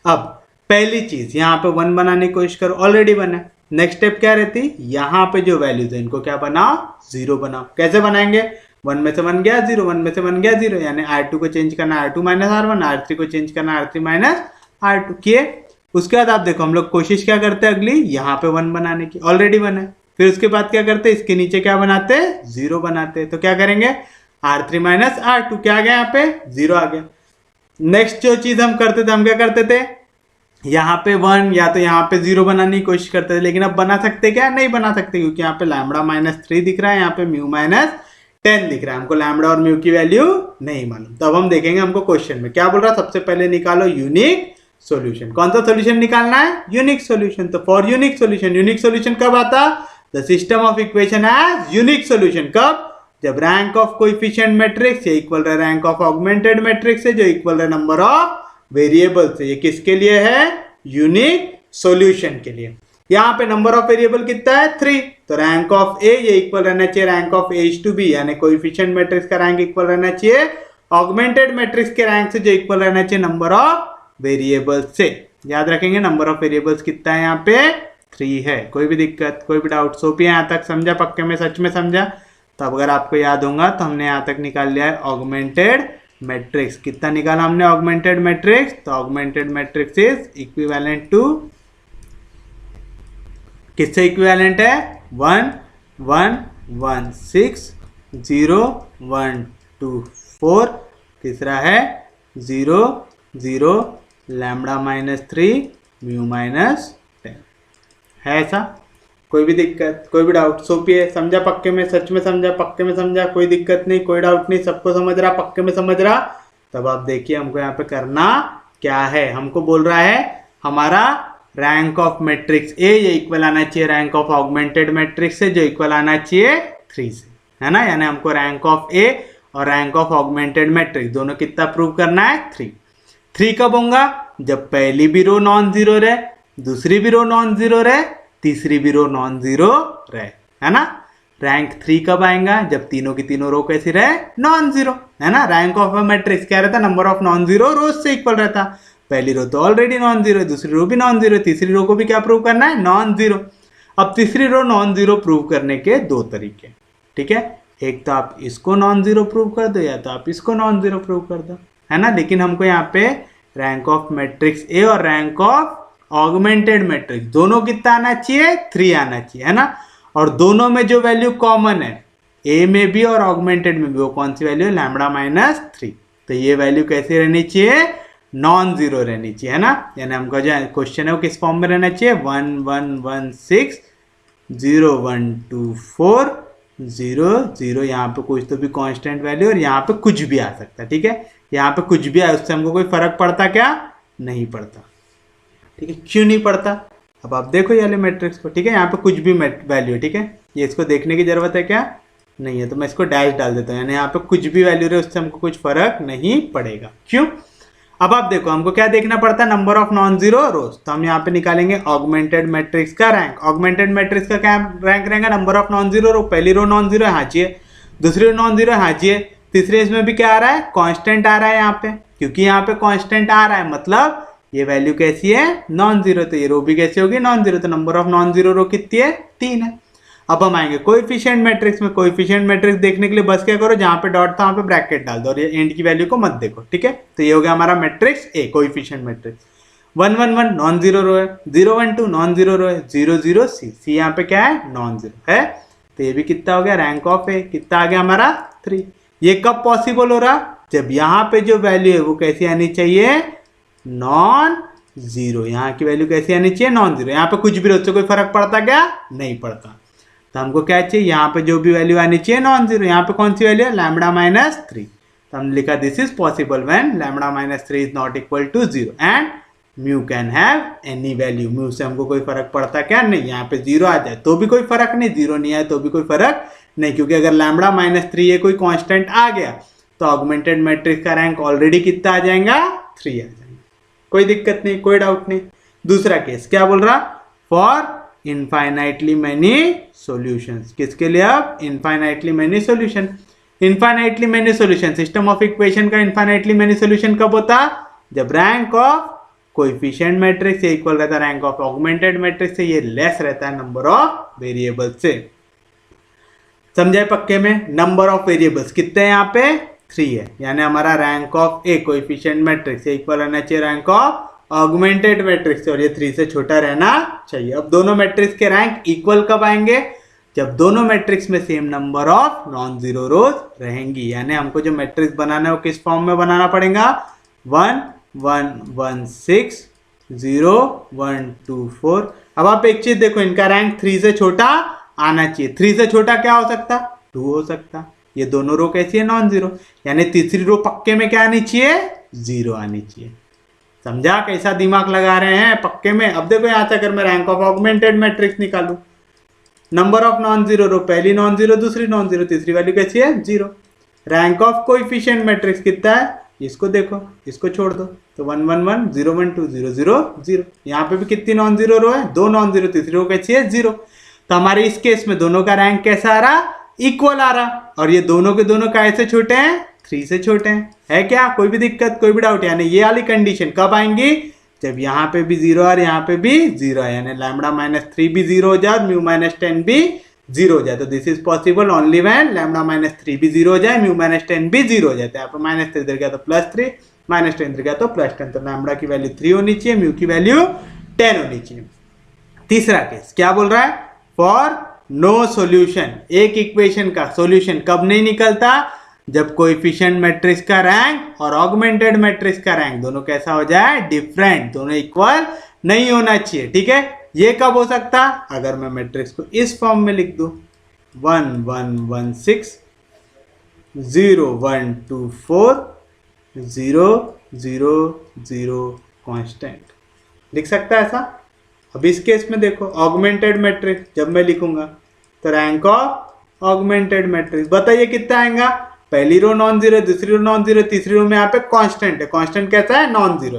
Speaker 1: अब पहली चीज यहाँ पे 1 बनाने की कोशिश करो, ऑलरेडी बना है। नेक्स्ट स्टेप क्या रहती, यहाँ पे जो वैल्यूज है इनको क्या बनाओ, 0 बनाओ। कैसे बनाएंगे, 1 में से 1 गया 0, 1 में से 1 गया 0, यानी R2 को चेंज करना R2 माइनस R1, R3 को चेंज करना R3 माइनस R2 किए। उसके बाद आप देखो हम लोग कोशिश क्या करते हैं अगली, यहाँ पे 1 बनाने की, ऑलरेडी बना है। फिर उसके बाद क्या करते हैं, इसके नीचे क्या बनाते हैं, 0 बनाते हैं। तो क्या करेंगे, R3 माइनस R2 क्या आ गया, यहाँ पे 0 आ गया। नेक्स्ट जो चीज हम करते थे, हम क्या करते थे, यहाँ पे 1 या तो यहाँ पे 0 बनाने की कोशिश करते थे, लेकिन अब बना सकते क्या, नहीं बना सकते, क्योंकि यहाँ पे लैम्बडा माइनस 3 दिख रहा है, यहाँ पे म्यू माइनस 10 दिख रहा है, हमको लैम्बडा और म्यू की वैल्यू नहीं मालूम। तो अब हम देखेंगे हमको क्वेश्चन में क्या बोल रहा है, सबसे पहले निकालो यूनिक सॉल्यूशन। कौन सा सॉल्यूशन निकालना है, यूनिक सॉल्यूशन। तो for unique solution, unique solution कब आता, the system of equation has unique solution कब, जब रैंक ऑफ कोएफिशिएंट मैट्रिक्स ये इक्वल है रैंक ऑफ ऑगमेंटेड मैट्रिक्स है जो इक्वल है नंबर ऑफ वेरिएबल्स है। ये किसके लिए है, यूनिक सॉल्यूशन के लिए। यहाँ पे नंबर ऑफ वेरिएबल कितना है, 3, तो रैंक ऑफ ए ये इक्वल रहना चाहिए rank of A to B, यानी कोएफिशिएंट मैट्रिक्स का रैंक इक्वल रहना चाहिए ऑगमेंटेड मैट्रिक्स के रैंक से जो इक्वल रहना चाहिए नंबर ऑफ वेरिएबल्स से। याद रखेंगे नंबर ऑफ वेरिएबल्स कितना है, यहाँ पे 3 है। कोई भी दिक्कत, कोई भी डाउट, सोपी यहाँ तक समझा, पक्के में सच में समझा। तो अगर आपको याद होगा तो हमने यहाँ तक निकाल लिया है ऑगमेंटेड मैट्रिक्स। कितना निकाला हमने ऑगमेंटेड मैट्रिक्स, तो augmented matrix is equivalent to, किससे इक्विवेलेंट है, 1 1 1 6 0 1 2 4, तीसरा है 0 0 लैम्बडा माइनस 3 म्यू माइनस 10 है। ऐसा कोई भी दिक्कत, कोई भी डाउट, सोपी है, समझा पक्के में, सच में समझा, पक्के में समझा, कोई दिक्कत नहीं, कोई डाउट नहीं, सबको समझ रहा, पक्के में समझ रहा। तब आप देखिए हमको यहाँ पे करना क्या है, हमको बोल रहा है हमारा रैंक ऑफ मैट्रिक्स ए ये इक्वल आना चाहिए रैंक ऑफ ऑगमेंटेड मैट्रिक्स से जो इक्वल आना चाहिए 3 से, है ना। यानी हमको रैंक ऑफ ए और रैंक ऑफ ऑगमेंटेड मैट्रिक्स दोनों कितना प्रूव करना है, 3 कब होगा, जब पहली भी रो नॉन जीरो रहे, दूसरी भी रो नॉन जीरो रहे, तीसरी भी रो नॉन जीरो रहे, है ना। रैंक 3 कब आएगा, जब तीनों की तीनों रो कैसी रहे, नॉन जीरो, है ना। रैंक ऑफ मैट्रिक्स क्या रहता, number of non zero rows से इक्वल रहता। पहली रो तो ऑलरेडी नॉन जीरो है, दूसरी रो भी नॉन जीरो, तीसरी रो को भी क्या प्रूव करना है, नॉन जीरो। अब तीसरी रो नॉन जीरो प्रूव करने के 2 तरीके, ठीक है। एक तो आप इसको नॉन जीरो प्रूव कर दो, या तो आप इसको नॉन जीरो प्रूव कर दो, है ना। लेकिन हमको यहाँ पे रैंक ऑफ मैट्रिक्स ए और रैंक ऑफ ऑगमेंटेड मैट्रिक्स दोनों कितना आना चाहिए, 3 आना चाहिए, है ना। और दोनों में जो वैल्यू कॉमन है ए में भी और ऑगमेंटेड में भी, वो कौन सी वैल्यू है, लैम्बडा माइनस 3। तो ये वैल्यू कैसी रहनी चाहिए, नॉन जीरो रहनी चाहिए, है ना। यानी हमको जो क्वेश्चन है वो किस फॉर्म में रहना चाहिए, 1 1 1 6 0 1 2 4 0 0, यहाँ पे कुछ तो भी कांस्टेंट वैल्यू और यहाँ पे कुछ भी आ सकता है, ठीक है। यहाँ पे कुछ भी आए उससे हमको कोई फर्क पड़ता क्या, नहीं पड़ता, ठीक है। क्यों नहीं पड़ता, अब आप देखो ये वाले मैट्रिक्स को, ठीक है। यहाँ पे कुछ भी वैल्यू है, ठीक है, ये इसको देखने की जरूरत है क्या, नहीं है, तो मैं इसको डैश डाल देता हूँ, यानी यहाँ पे कुछ भी वैल्यू रहे उससे हमको कुछ फर्क नहीं पड़ेगा। क्यों, अब आप देखो हमको क्या देखना पड़ता है, number of non zero rows. तो हम यहाँ पे निकालेंगे ऑगमेंटेड मैट्रिक्स का रैंक। ऑगमेंटेड मैट्रिक्स का क्या रैंक रहेगा, नंबर ऑफ नॉन जीरो रो। पहली रो नॉन जीरो है, हाँ जी, दूसरी रो नॉन जीरो है, हाँ जी, तीसरे इसमें भी क्या आ रहा है, कांस्टेंट आ रहा है यहाँ पे, क्योंकि यहाँ पे कांस्टेंट आ रहा है मतलब ये वैल्यू कैसी है, नॉन जीरो। तो ये रो भी कैसी होगी, नॉन जीरो। तो number of non zero row कितनी है, 3 है। अब हम आएंगे कोएफिशिएंट मैट्रिक्स में। कोएफिशिएंट मैट्रिक्स देखने के लिए बस क्या करो, जहां पे डॉट था वहां पे ब्रैकेट डाल दो और ये एंड की वैल्यू को मत देखो, ठीक है। तो ये हो गया हमारा matrix a, coefficient matrix. 1 1 1 non zero row है, 0 1 2 नॉन जीरो रो है, 0 0 सी, सी यहाँ पे क्या है, नॉन जीरो है। तो ये भी कितना हो गया, रैंक ऑफ ए कितना आ गया हमारा, 3। ये कब पॉसिबल हो रहा, जब यहाँ पे जो वैल्यू है वो कैसी आनी चाहिए, नॉन जीरो। यहाँ की वैल्यू कैसी आनी चाहिए, नॉन जीरो। यहाँ पे कुछ भी उससे कोई फर्क पड़ता क्या, नहीं पड़ता। तो हमको क्या चाहिए, यहाँ पे जो भी वैल्यू आनी चाहिए नॉन जीरो। यहाँ पे कौन सी वैल्यू है, लैम्बडा माइनस 3। तो हमने लिखा this is possible when lambda minus 3 is not equal to 0 and mu can have any value. Mu से हमको कोई फर्क पड़ता क्या, नहीं। यहाँ पे 0 आ जाए तो भी कोई फर्क नहीं, 0 नहीं आए तो भी कोई फर्क नहीं, क्योंकि अगर लैम्बडा -3 ये कोई कांस्टेंट आ गया तो ऑगमेंटेड मैट्रिक्स का रैंक ऑलरेडी कितना आ जाएगा, 3 आ जाएगा। कोई दिक्कत नहीं, कोई डाउट नहीं। दूसरा केस क्या बोल रहा, फॉर इनफाइनाइटली मेनी सॉल्यूशंस। किसके लिए, अब infinitely many solution. Infinitely many solution, system of equation का इनफाइनाइटली मेनी सॉल्यूशन कब होता, जब रैंक ऑफ कोएफिशिएंट मैट्रिक्स से इक्वल रहता है रैंक ऑफ ऑगमेंटेड मैट्रिक्स से, ये लेस रहता है नंबर ऑफ वेरिएबल्स से। समझाए पक्के में, नंबर ऑफ वेरिएबल्स कितने हैं यहाँ पे, 3 है, यानी हमारा rank of A coefficient matrix से इक्वल रहना चाहिए रैंक ऑफ ऑगमेंटेड मैट्रिक्स से, और ये 3 से छोटा रहना चाहिए। अब दोनों मैट्रिक्स के रैंक इक्वल कब आएंगे, जब दोनों मैट्रिक्स में same number of non zero रोज रहेंगी। यानी हमको जो मैट्रिक्स बनाना है वो किस फॉर्म में बनाना पड़ेगा, 1 1 1 6 0 1 2 4। अब आप एक चीज देखो, इनका रैंक 3 से छोटा आना चाहिए। 3 से छोटा क्या हो सकता, 2 हो सकता। ये दोनों रो कैसी है, नॉन जीरो, यानी तीसरी रो पक्के में क्या आनी चाहिए, 0 आनी चाहिए। समझा कैसा दिमाग लगा रहे हैं पक्के में। अब देखो यहाँ से अगर मैं रैंक ऑफ ऑगमेंटेड मैट्रिक्स निकालू, नंबर ऑफ नॉन जीरो रो, पहली नॉन जीरो दूसरी नॉन जीरो, तीसरी वैल्यू कैसी है, 0। रैंक ऑफ कोएफिशिएंट मैट्रिक्स कितना है, इसको देखो, इसको छोड़ दो, तो 1 1 1 0 1 2 0 0 0। यहाँ पे भी कितनी नॉन जीरो रो है, 2 नॉन जीरो, तीसरी रो कैसी है, 0। तो हमारे इस केस में दोनों का रैंक कैसा आ रहा, इक्वल आ रहा, और ये दोनों के दोनों कैसे छोटे हैं, 3 से छोटे हैं। है क्या, कोई भी दिक्कत, कोई भी डाउट, यानी ये वाली कंडीशन कब आएंगी, जब यहाँ पे भी 0 और यहाँ पे भी 0 है, यानी लैम्बडा -3 भी 0 हो जाए, म्यू -10 भी 0 हो जाए। तो this is possible only when lambda -3 भी 0 हो जाए, म्यू -10 भी 0 हो जाए। यहाँ पे -3 इधर गया तो +3, -10 इधर गया तो +10। तो लैम्बडा की वैल्यू 3 होनी चाहिए, म्यू की वैल्यू 10 होनी चाहिए। तीसरा केस क्या बोल रहा है, फॉर नो सॉल्यूशन, एक इक्वेशन का सॉल्यूशन कब नहीं निकलता, जब कोएफिशिएंट मैट्रिक्स का रैंक और ऑगमेंटेड मैट्रिक्स का रैंक दोनों कैसा हो जाए, डिफरेंट, दोनों इक्वल नहीं होना चाहिए। ठीक है, ये कब हो सकता, अगर मैं मैट्रिक्स को इस फॉर्म में लिख दूं, 1 1 1 6 0 1 2 4 0 0 0 कांस्टेंट, लिख सकता है ऐसा। अब इस केस में देखो, ऑगमेंटेड मैट्रिक्स जब मैं लिखूंगा तो रैंक ऑफ ऑगमेंटेड मैट्रिक्स, बताइए कितना आएगा, पहली रो नॉन जीरो, दूसरी रो नॉन जीरो, तीसरी रो में यहाँ पे कांस्टेंट है, कांस्टेंट कैसा है, नॉन जीरो।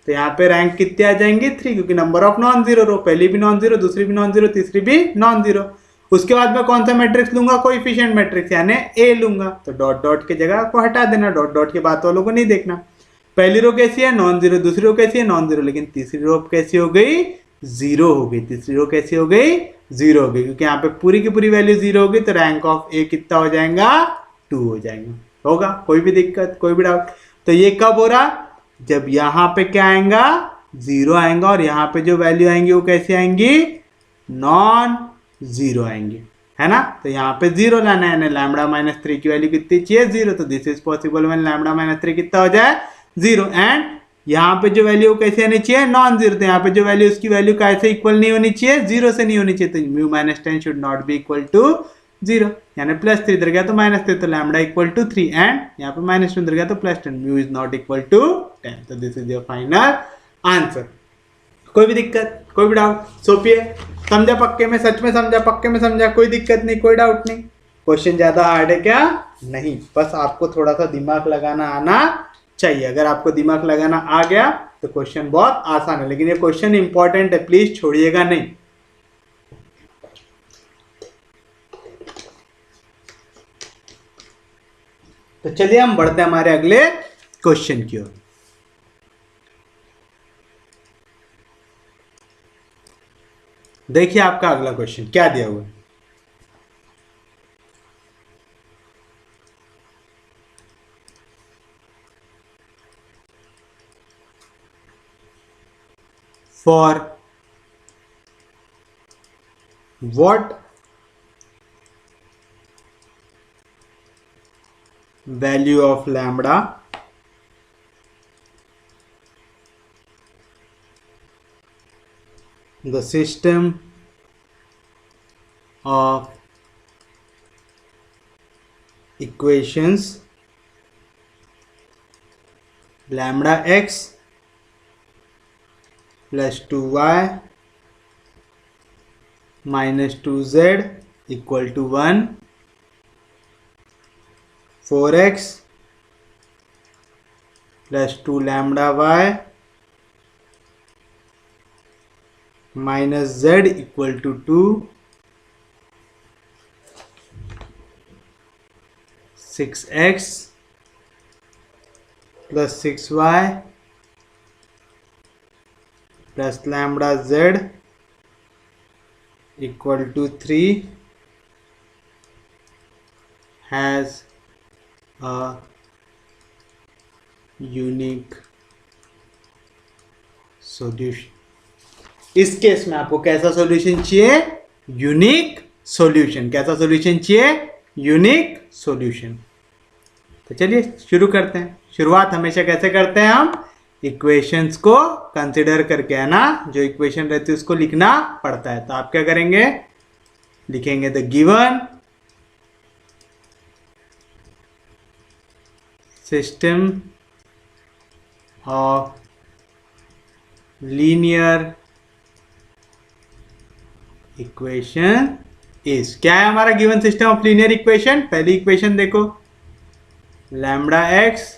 Speaker 1: तो यहाँ पे रैंक कितने आ जाएंगे, 3, क्योंकि नंबर ऑफ नॉन जीरो रो, पहली भी नॉन जीरो, दूसरी भी नॉन जीरो, तीसरी भी नॉन जीरो। उसके बाद मैं कौन सा मैट्रिक्स लूंगा, कोएफिशिएंट मैट्रिक्स, यानी ए लूंगा। तो डॉट डॉट की जगह को हटा देना, डॉट डॉट के बात वालों को नहीं देखना। पहली रो कैसी है, नॉन जीरो, दूसरी रो कैसी है, नॉन जीरो, लेकिन तीसरी रो कैसी हो गई, 0 हो गई। तीसरी रो कैसी हो गई, 0 हो गई, क्योंकि यहाँ पे पूरी की पूरी वैल्यू 0 हो गई, तो रैंक ऑफ ए कितना हो जाएगा, 2 हो जाएगा। होगा, कोई भी दिक्कत, कोई भी डाउट। तो ये कब हो रहा, जब यहाँ पे क्या आएगा, 0 आएगा, और यहाँ पे जो वैल्यू आएंगी वो कैसी आएंगी, नॉन जीरो आएंगी, है ना। तो यहाँ पे 0 लाना है, लैम्बडा -3 की वैल्यू कितनी चाहिए, 0। तो this is possible when lambda -3 कितना हो जाए, 0। एंड यहाँ पे जो वैल्यू कैसे आनी चाहिए, नॉन जीरो। तो यहाँ पे जो वैल्यू, उसकी वैल्यू कैसे इक्वल नहीं होनी चाहिए, 0 से नहीं होनी चाहिए। तो mu -10 should not be equal to 0, यानी +3 इधर गया तो -3, तो लैम्बडा इक्वल टू 3, एंड यहाँ पे -2 इधर गया तो +10, mu is not equal to 10। तो this is your final answer. कोई भी दिक्कत, कोई भी डाउट, सोपिए, समझा पक्के में, सच में समझा, पक्के में समझा, कोई दिक्कत नहीं, कोई डाउट नहीं। क्वेश्चन ज्यादा हार्ड है क्या, नहीं, बस आपको थोड़ा सा दिमाग लगाना आना चाहिए। अगर आपको दिमाग लगाना आ गया तो क्वेश्चन बहुत आसान है, लेकिन ये क्वेश्चन इंपॉर्टेंट है, प्लीज छोड़िएगा नहीं। तो चलिए हम बढ़ते हैं हमारे अगले क्वेश्चन की ओर। देखिए आपका अगला क्वेश्चन क्या दिया हुआ है, for what value of lambda the system of equations lambda x plus 2y minus 2z equal to 1 4x plus 2 lambda y minus z equal to 2, 6x plus 6y plus lambda z equal to 3 has a unique solution. इस case में आपको कैसा solution चाहिए? Unique solution. कैसा solution चाहिए? Unique solution. तो चलिए शुरू करते हैं. शुरुआत हमेशा कैसे करते हैं हम? इक्वेशंस को कंसिडर करके, है ना. जो इक्वेशन रहती है उसको लिखना पड़ता है. तो आप क्या करेंगे? लिखेंगे the given system of linear equation is. क्या है हमारा given system of linear equation? पहली इक्वेशन देखो, lambda x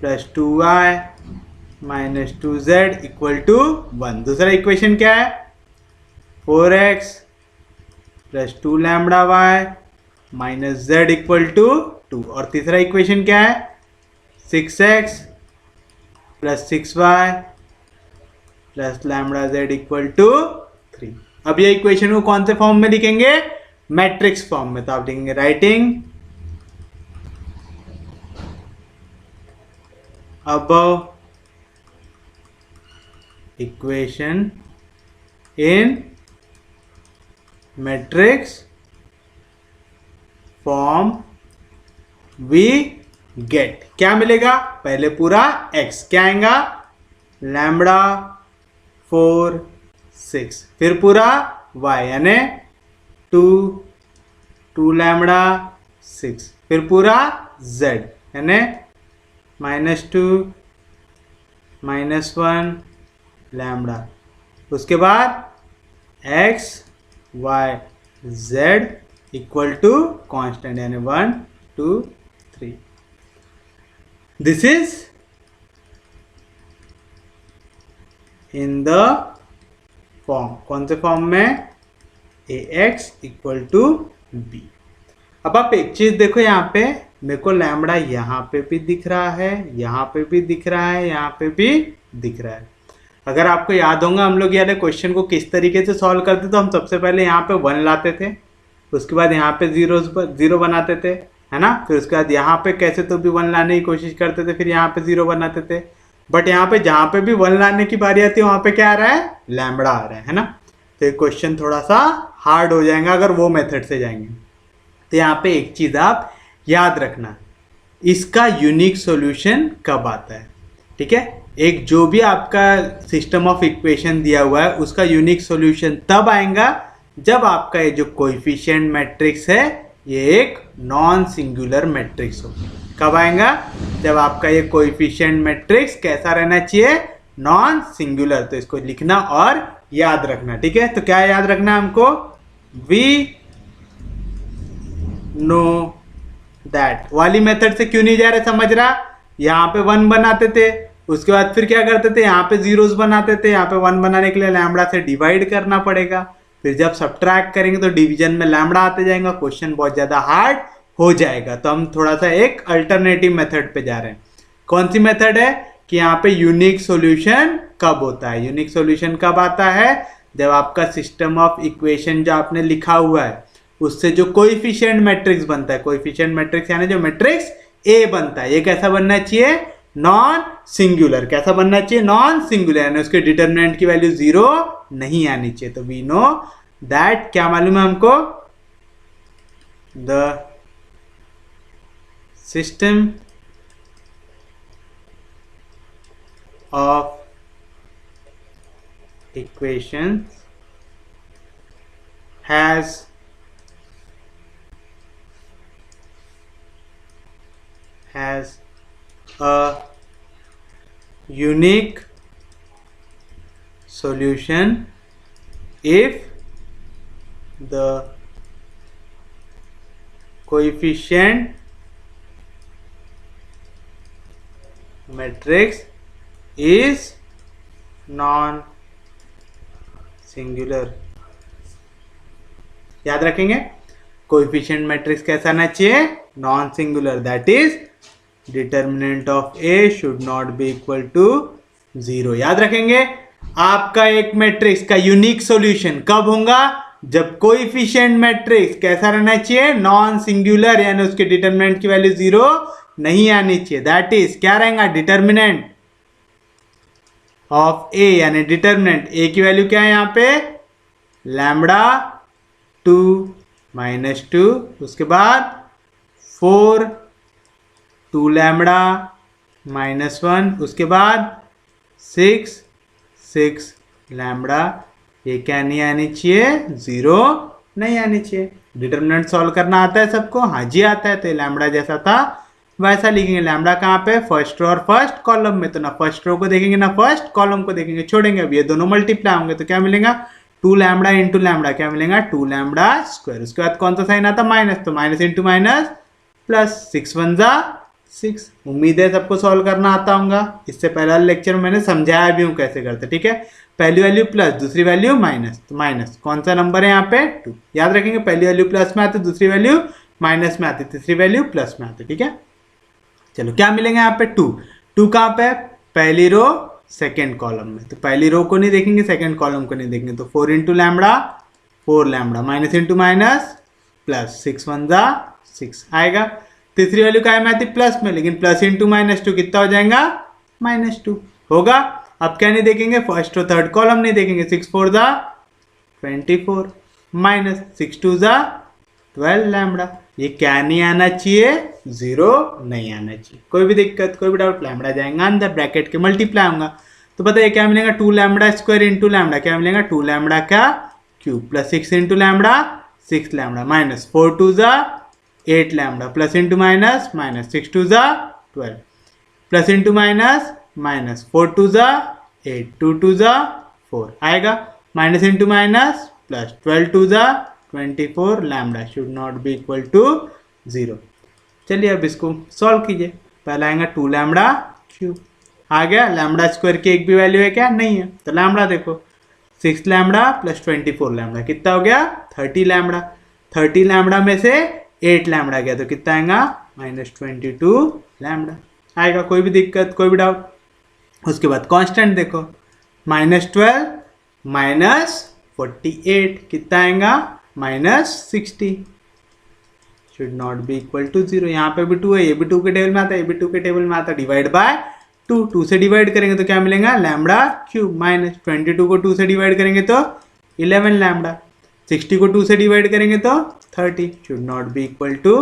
Speaker 1: plus 2y minus 2z equal to 1. दूसरा इक्वेशन क्या है? 4x plus 2 lambda y minus z equal to 2. और तीसरा इक्वेशन क्या है? 6x plus 6y plus lambda z equal to 3. अब ये इक्वेशन को कौन से फॉर्म में लिखेंगे? मैट्रिक्स फॉर्म में. तो आप लिखेंगे writing above equation in matrix form we get. क्या मिलेगा? पहले पूरा x क्या आएगा? लैम्बडा 4 6, फिर पूरा y यानी 2 लैम्बडा 6, फिर पूरा z यानी -2 -1 लैम्बडा. उसके बाद x y z equal to constant यानी 1 2 3. This is in the form. कौन से फॉर्म में? ax equal to b. अब आप एक चीज देखो, यहाँ पे मेरे को लैम्बडा यहाँ पे भी दिख रहा है, यहाँ पे भी दिख रहा है, यहाँ पे भी दिख रहा है. अगर आपको याद होगा हम लोग यार क्वेश्चन को किस तरीके से सॉल्व करते, तो हम सबसे पहले यहाँ पे 1 लाते थे, उसके बाद यहाँ पे 0 बनाते थे, है ना. फिर उसके बाद यहाँ पे कैसे तो भी 1 लाने की कोशिश करते थे, फिर यहाँ पे 0 बनाते थे. बट यहाँ पे जहाँ पे भी 1 लाने की बारी आती है वहाँ पे क्या आ रहा है? लैम्बडा आ रहा है ना. तो ये क्वेश्चन थोड़ा सा हार्ड हो जाएगा अगर वो मेथड से जाएंगे. तो यहाँ पे एक चीज़ आप याद रखना, इसका यूनिक सॉल्यूशन कब आता है. ठीक है, एक जो भी आपका सिस्टम ऑफ इक्वेशन दिया हुआ है उसका यूनिक सॉल्यूशन तब आएगा जब आपका ये जो कोएफिशिएंट मैट्रिक्स है ये एक नॉन सिंगुलर मैट्रिक्स हो. कब आएगा? जब आपका ये कोएफिशिएंट मैट्रिक्स कैसा रहना चाहिए? Non singular. तो इसको लिखना और याद रखना. ठीक है, तो क्या याद रखना हमको? वी नो दैट वाली मेथड से क्यों नहीं जा रहे, समझ रहा? यहाँ पे 1 बनाते थे, उसके बाद फिर क्या करते थे? यहाँ पे जीरोस बनाते थे. यहाँ पे 1 बनाने के लिए लैम्बडा से डिवाइड करना पड़ेगा. फिर जब सब्ट्रैक्ट करेंगे तो डिवीजन में लैम्बडा आते जाएगा, क्वेश्चन बहुत ज़्यादा हार्ड हो जाएगा. तो हम थोड़ा सा एक अल्टरनेटिव मेथड पे जा रहे हैं. कौन सी मेथड है? कि यहाँ पे यूनिक सॉल्यूशन कब होता है? यूनिक सॉल्यूशन कब आता है? जब आपका सिस्टम ऑफ इक्वेशन जो आपने लिखा हुआ है उससे जो कोएफिशिएंट मैट्रिक्स बनता है, कोएफिशिएंट मैट्रिक्स यानी जो मैट्रिक्स ए बनता है, ये कैसा बनना चाहिए? Non singular. कैसा बनना चाहिए? नॉन सिंगुलर, यानी उसके डिटरमिनेंट की वैल्यू 0 नहीं आनी चाहिए. तो वी नो दैट. क्या मालूम है हमको? The system of equations has a unique solution if the coefficient matrix is non singular. याद रखेंगे, कोएफिशिएंट मैट्रिक्स कैसा आना चाहिए, non singular, that is determinant of A should not be equal to 0। याद रखेंगे, आपका एक मैट्रिक्स का यूनिक सॉल्यूशन कब होगा, जब कोएफिशिएंट मैट्रिक्स कैसा रहना चाहिए, नॉन सिंगुलर, यानी उसके डिटर्मिनेंट की वैल्यू 0 नहीं आनी चाहिए। दैट इज क्या रहेगा, डिटर्मिनेंट ऑफ ए, यानी डिटर्मिनेंट ए की वैल्यू क्या है यहाँ पे, लैम्बडा 2 माइनस 2, उसके बाद 4 2 लैम्बडा माइनस 1, उसके बाद 6 लैम्बडा। ये क्या नहीं आनी चाहिए, 0 नहीं आनी चाहिए। डिटर्मिनेंट सॉल्व करना आता है सबको, हाँ जी आता है। तो लैम्बडा जैसा था वैसा लिखेंगे। लैम्बडा कहाँ पे, फर्स्ट रो और फर्स्ट कॉलम में, तो ना फर्स्ट रो को देखेंगे ना फर्स्ट कॉलम को देखेंगे, छोड़ेंगे। अब ये दोनों मल्टीप्लाई होंगे तो क्या मिलेगा, 2 लैम्बडा इंटू लैम्बडा, क्या मिलेगा, 2 लैम्बडा स्क्वायर। उसके बाद कौन सा साइन आता, माइनस, तो माइनस इंटू माइनस प्लस, 6 1 जा 6। उम्मीद है सबको सॉल्व करना आता होगा। इससे पहले लेक्चर में मैंने समझाया भी हूँ कैसे करते, ठीक है। पहली वैल्यू प्लस, दूसरी वैल्यू माइनस, तो माइनस कौन सा नंबर है यहाँ पे, 2। याद रखेंगे, पहली वैल्यू प्लस में आती, दूसरी वैल्यू माइनस में आती, तीसरी वैल्यू प्लस में आती, ठीक है। चलो क्या मिलेगा यहाँ पे, 2 कहाँ पे, पहली रो सेकेंड कॉलम में, तो पहली रो को नहीं देखेंगे, सेकेंड कॉलम को नहीं देखेंगे, तो 4 into lambda 4 lambda, minus into minus plus, 6 1 जा 6 आएगा। तीसरी वैल्यू क्या में आती, प्लस में, लेकिन प्लस इंटू माइनस 2 कितना हो जाएगा, -2 होगा। अब क्या नहीं देखेंगे, फर्स्ट रो थर्ड कॉलम नहीं देखेंगे, 6 4 जा 24 माइनस 6 2 जा 12 लैम्बडा। ये क्या नहीं आना चाहिए, 0 नहीं आना चाहिए। कोई भी दिक्कत, कोई भी डाउट, लैम्बडा जाएगा अंदर, ब्रैकेट के मल्टीप्लाई होगा, तो बताइए क्या मिलेगा, 2 लैम्बडा स्क्वायर इंटू लैम्बडा, क्या मिलेगा, 2 लैम्बडा का cube, plus 6 into lambda 6 lambda, minus 4 2 जा 8 lambda, plus into minus minus 6 2 जा 12, प्लस इंटू माइनस माइनस 4 2 जा 8 2 2 जा 4 आएगा, माइनस इंटू माइनस प्लस 12 2 जा 24 lambda should not be equal to 0। चलिए अब इसको सॉल्व कीजिए। पहला आएगा 2 लैम्बडा क्यूब, आ गया। लैम्बडा स्क्वायर की एक भी वैल्यू है क्या, नहीं है, तो लैम्बडा देखो, 6 लैम्बडा प्लस 24 लैम्बडा कितना हो गया, 30 लैम्बडा। 30 लैम्बडा में से 8 लैम्बडा गया तो कितना आएगा, -22 लैम्बडा आएगा। कोई भी दिक्कत, कोई भी डाउट। उसके बाद कांस्टेंट देखो, -12 -48 कितना आएगा, -60 should not be equal to 0। यहाँ पे भी 2 है, ये भी 2 के टेबल में आता है, ये भी 2 के टेबल में आता है, डिवाइड बाय 2 से डिवाइड करेंगे तो क्या मिलेगा, लैम्बडा क्यूब, माइनस 22 को 2 से डिवाइड करेंगे तो 11 लैम्बडा, 60 को 2 से डिवाइड करेंगे तो 30 should not be equal to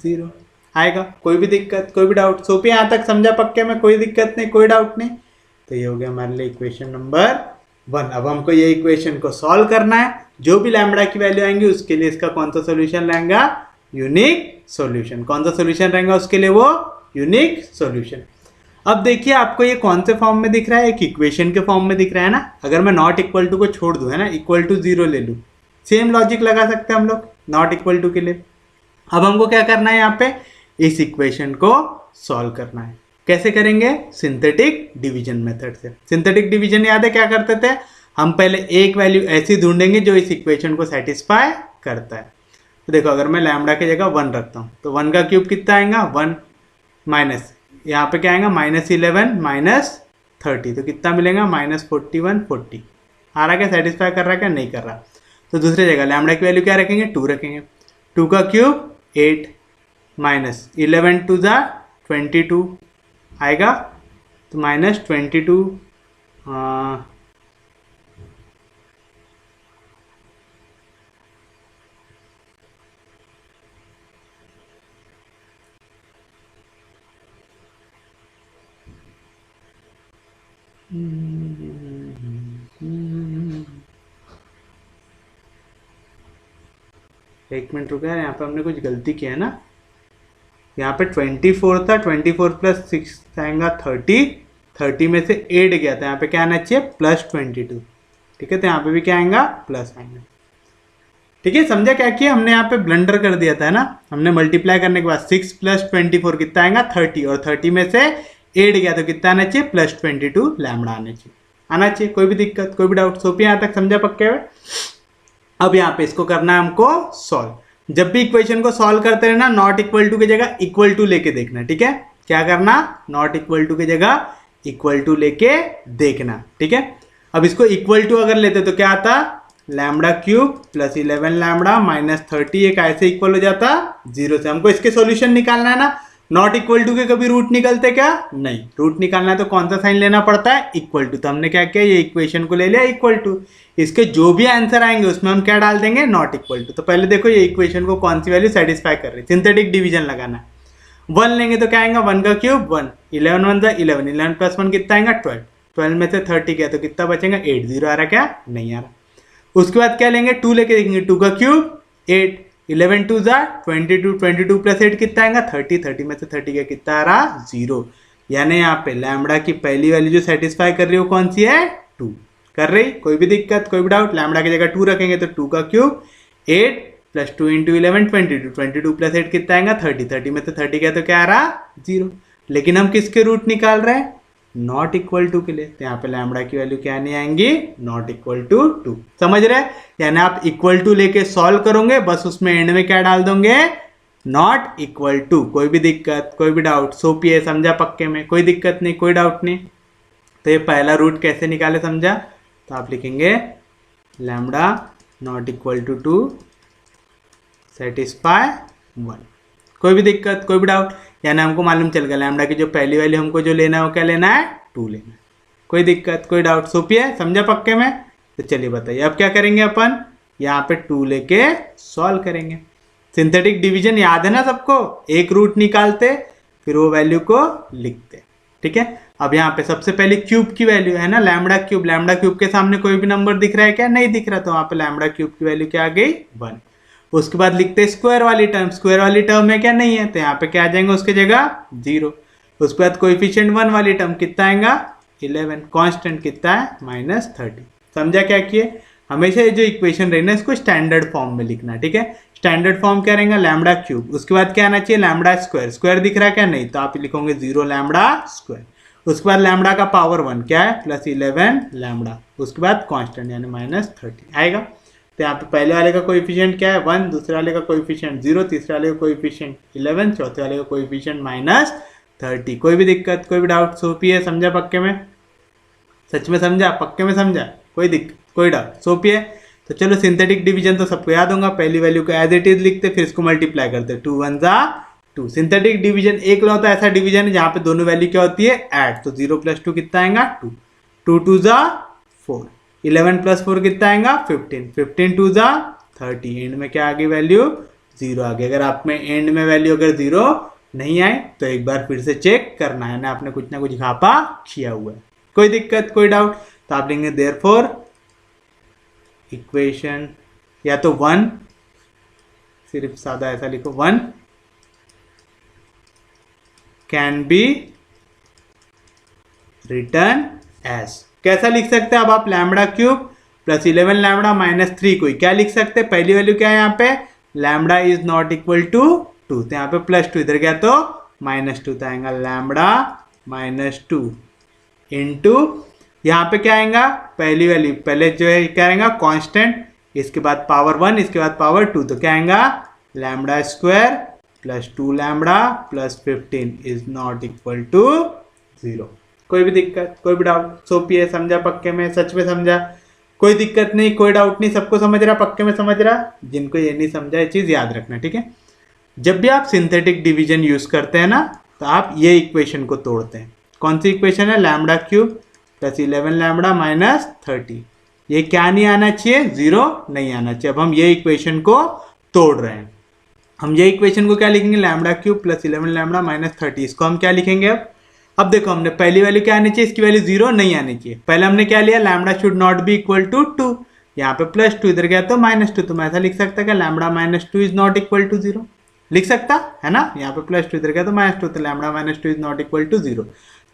Speaker 1: 0 आएगा। कोई भी दिक्कत, कोई भी डाउट, सोपी यहाँ तक समझा पक्के में, कोई दिक्कत नहीं, कोई डाउट नहीं। तो ये हो गया हमारे लिए इक्वेशन नंबर 1। अब हमको ये इक्वेशन को सॉल्व करना है। जो भी लैम्बडा की वैल्यू आएंगी उसके लिए इसका कौन सा सोल्यूशन रहेगा, यूनिक सॉल्यूशन। कौन सा सॉल्यूशन रहेगा उसके लिए, वो यूनिक सॉल्यूशन। अब देखिए आपको ये कौन से फॉर्म में दिख रहा है, एक इक्वेशन के फॉर्म में दिख रहा है ना। अगर मैं नॉट इक्वल टू को छोड़ दूं, है ना, इक्वल टू 0 ले लूं, सेम लॉजिक लगा सकते हैं हम लोग नॉट इक्वल टू के लिए। अब हमको क्या करना है, यहाँ पे इस इक्वेशन को सॉल्व करना है। कैसे करेंगे, सिंथेटिक डिवीजन मेथड से। सिंथेटिक डिवीजन याद है क्या करते थे, हम पहले एक वैल्यू ऐसी ढूंढेंगे जो इस इक्वेशन को सेटिस्फाई करता है। तो देखो अगर मैं लैम्बडा की जगह 1 रखता हूँ तो 1 का क्यूब कितना आएगा, 1 माइनस यहाँ पे क्या आएगा, -11 -30 तो कितना मिलेगा, -41 40 आ रहा क्या, सेटिस्फाई कर रहा है क्या, नहीं कर रहा। तो दूसरी जगह लैम्बडा की वैल्यू क्या रखेंगे, 2 रखेंगे। 2 का क्यूब 8 माइनस 11 2 जा 22 आएगा, तो -22 एक मिनट रुका है, यहाँ पे हमने कुछ गलती किया है ना। यहाँ पे 24 था, 24 प्लस 6 आएगा 30 में से 8 गया था, यहाँ पे क्या आना चाहिए, +22। ठीक है, तो यहाँ पे भी क्या आएगा, प्लस आएगा। ठीक है, समझा क्या किया हमने, यहाँ पे ब्लंडर कर दिया था, है ना। हमने मल्टीप्लाई करने के बाद 6 + 24 कितना आएगा, 30, और 30 में से 8 गया तो कितना आना चाहिए, +22 लैम्बडा आना चाहिए, आना चाहिए। कोई भी दिक्कत, कोई भी डाउट? सोफी यहाँ तक समझा पक्के हुए? अब यहाँ पे इसको करना है हमको सॉल्व। जब भी इक्वेशन को सॉल्व करते रहना, नॉट इक्वल टू की जगह इक्वल टू लेके देखना, ठीक है? क्या करना, नॉट इक्वल टू की जगह इक्वल टू लेके देखना, ठीक है? अब इसको इक्वल टू अगर लेते तो क्या आता, lambda cube plus 11 lambda minus 30, एक ऐसे इक्वल हो जाता 0 से। हमको इसके सॉल्यूशन निकालना है ना, नॉट इक्वल टू के कभी रूट निकलते क्या? नहीं, रूट निकालना है तो कौन सा साइन लेना पड़ता है, इक्वल टू। तो हमने क्या किया, ये इक्वेशन को ले लिया इक्वल टू। इसके जो भी आंसर आएंगे उसमें हम क्या डाल देंगे, नॉट इक्वल टू। तो पहले देखो ये इक्वेशन को कौन सी वैल्यू सेटिस्फाई कर रही है, सिंथेटिक डिवीजन लगाना है। 1 लेंगे तो क्या आएगा, 1 का क्यूब 1, 11 1 11, 11 प्लस 1 कितना आएगा 12, 12 में से 30 क्या तो कितना बचेगा 8, 0 आ रहा क्या, नहीं आ रहा। उसके बाद क्या लेंगे, 2 लेके देखेंगे, 2 का क्यूब 8, 11 2 22, 22 प्लस 8 कितना आएगा 30, 30 में से 30 का कितना आ रहा 0। यानी यहाँ पे लैम्बडा की पहली वैल्यू जो सेटिस्फाई कर रही हो कौन सी है, 2 कर रही। कोई भी दिक्कत, कोई भी डाउट? लैम्बडा की जगह 2 रखेंगे तो 2 का क्यूब 8 प्लस 2 इंटू 11 22, 22 प्लस 8 कितना आएगा 30, 30 में से 30 क्या तो क्या आ रहा 0। लेकिन हम किसके रूट निकाल रहे हैं, नॉट इक्वल टू के लिए, तो यहाँ पे लैम्बडा की वैल्यू क्या नहीं आएंगी, नॉट इक्वल टू 2। समझ रहे? यानी आप इक्वल टू लेके सॉल्व करोगे, बस उसमें एंड में क्या डाल दोगे, नॉट इक्वल टू। कोई भी दिक्कत, कोई भी डाउट? सोपी है, समझा पक्के में? कोई दिक्कत नहीं, कोई डाउट नहीं? तो ये पहला रूट कैसे निकाले समझा, तो आप लिखेंगे lambda not equal to 2 satisfy 1। कोई भी दिक्कत, कोई भी डाउट? यानी हमको मालूम चल गया लैम्बडा की जो पहली वैल्यू हमको जो लेना है वो क्या लेना है, 2 लेना है। कोई दिक्कत, कोई डाउट? सोपी है, समझा पक्के में? तो चलिए बताइए अब क्या करेंगे अपन, यहाँ पे 2 लेके सॉल्व करेंगे। सिंथेटिक डिवीजन याद है ना सबको, एक रूट निकालते फिर वो वैल्यू को लिखते, ठीक है? अब यहाँ पे सबसे पहले क्यूब की वैल्यू है ना, लैम्बडा क्यूब। लैम्बडा क्यूब के सामने कोई भी नंबर दिख रहा है क्या, नहीं दिख रहा, तो वहाँ पे लैम्बडा क्यूब की वैल्यू क्या आ गई 1। उसके बाद लिखते हैं स्क्वायर वाली टर्म, स्क्वायर वाली टर्म में क्या नहीं है तो यहाँ पे क्या आ जाएंगे उसके जगह 0। उसके बाद कोएफिशिएंट 1 वाली टर्म कितना आएगा 11, कांस्टेंट कितना है -30। समझा क्या किए, हमेशा ये जो इक्वेशन रही ना इसको स्टैंडर्ड फॉर्म में लिखना, ठीक है? स्टैंडर्ड फॉर्म क्या रहेगा, लैम्बडा क्यूब। उसके बाद क्या आना चाहिए, लैम्बडा स्क्वायर। स्क्वायर दिख रहा है क्या, नहीं, तो आप लिखोगे 0 लैम्बडा स्क्वायर। उसके बाद लैम्बडा का पावर 1 क्या है, +11 लैम्बडा। उसके बाद कांस्टेंट यानी -30 आएगा। तो यहाँ पे पहले वाले का कोएफिशिएंट क्या है 1, दूसरे वाले का कोएफिशिएंट 0, तीसरे वाले का कोएफिशिएंट 11, चौथे वाले का कोएफिशिएंट -30। कोई भी दिक्कत, कोई भी डाउट? सोपी है, समझा पक्के में? सच में समझा, पक्के में समझा? कोई दिक्कत, कोई डाउट? सोपी है। तो चलो सिंथेटिक डिवीजन तो सबको याद होगा, पहली वैल्यू को एज इट इज लिखते फिर इसको मल्टीप्लाई करते, 2 1 2। सिंथेटिक डिवीजन एक लौता ऐसा डिवीजन है जहाँ पे दोनों वैल्यू क्या होती है, ऐड। तो 0 + 2 कितना आएगा 2, 2 2 4, 11 + 4 कितना आएगा 15, 15 2 30। एंड में क्या आ गई वैल्यू 0 आ गई। अगर आप में एंड में वैल्यू अगर 0 नहीं आए तो एक बार फिर से चेक करना है ना, आपने कुछ ना कुछ घापा किया हुआ है। कोई दिक्कत, कोई डाउट? तो आप लेंगे देयरफॉर इक्वेशन या तो 1, सिर्फ सादा ऐसा लिखो 1 कैन बी रिटर्न एज। कैसा लिख सकते हैं अब आप, लैम्बडा क्यूब +11 लैम्बडा -3 को क्या लिख सकते हैं, पहली वैल्यू क्या है यहाँ पे, lambda is not equal to 2, तो यहाँ पे +2 इधर गया तो -2 तो आएगा लैम्बडा -2 इंटू यहाँ पे क्या आएगा, पहली वैल्यू पहले जो है क्या आएगा कांस्टेंट, इसके बाद पावर 1, इसके बाद पावर 2, तो क्या आएगा lambda square +2 lambda +15 is not equal to 0। कोई भी दिक्कत, कोई भी डाउट? सोपी है, समझा पक्के में? सच में समझा? कोई दिक्कत नहीं, कोई डाउट नहीं? सबको समझ रहा, पक्के में समझ रहा? जिनको ये नहीं समझा ये चीज़ याद रखना, ठीक है? जब भी आप सिंथेटिक डिवीजन यूज़ करते हैं ना तो आप ये इक्वेशन को तोड़ते हैं। कौन सी इक्वेशन है, लैम्बडा क्यूब +11 लैम्बडा -30। ये क्या नहीं आना चाहिए, 0 नहीं आना चाहिए। अब हम ये इक्वेशन को तोड़ रहे हैं। हम ये इक्वेशन को क्या लिखेंगे, लैम्बडा क्यूब +11 लैम्बडा -30, इसको हम क्या लिखेंगे अब देखो हमने पहली वैल्यू क्या आनी चाहिए, इसकी वैल्यू 0 नहीं आनी चाहिए। पहले हमने क्या लिया, lambda should not be equal to 2, यहाँ पे +2 इधर गया तो -2, तो मैं ऐसा लिख सकता क्या, lambda -2 is not equal to 0, लिख सकता है ना? यहाँ पे +2 इधर गया तो -2, तो lambda -2 is not equal to 0।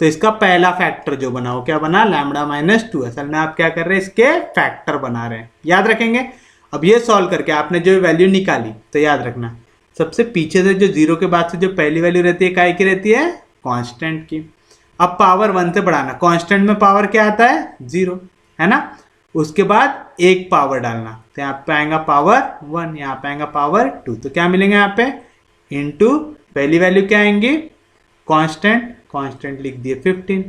Speaker 1: तो इसका पहला फैक्टर जो बना वो क्या बना, लैम्बडा -2। असल में आप क्या कर रहे हैं, इसके फैक्टर बना रहे हैं, याद रखेंगे। अब ये सॉल्व करके आपने जो वैल्यू निकाली तो याद रखना सबसे पीछे से जो 0 के बाद से जो पहली वैल्यू रहती है काय की रहती है, कांस्टेंट की। अब पावर 1 से बढ़ाना, कांस्टेंट में पावर क्या आता है 0, है ना। उसके बाद एक पावर डालना, तो यहाँ पे आएगा पावर 1, यहाँ पे आएगा पावर 2, तो क्या मिलेंगे यहाँ पे इनटू पहली वैल्यू क्या आएंगी कांस्टेंट लिख दिए 15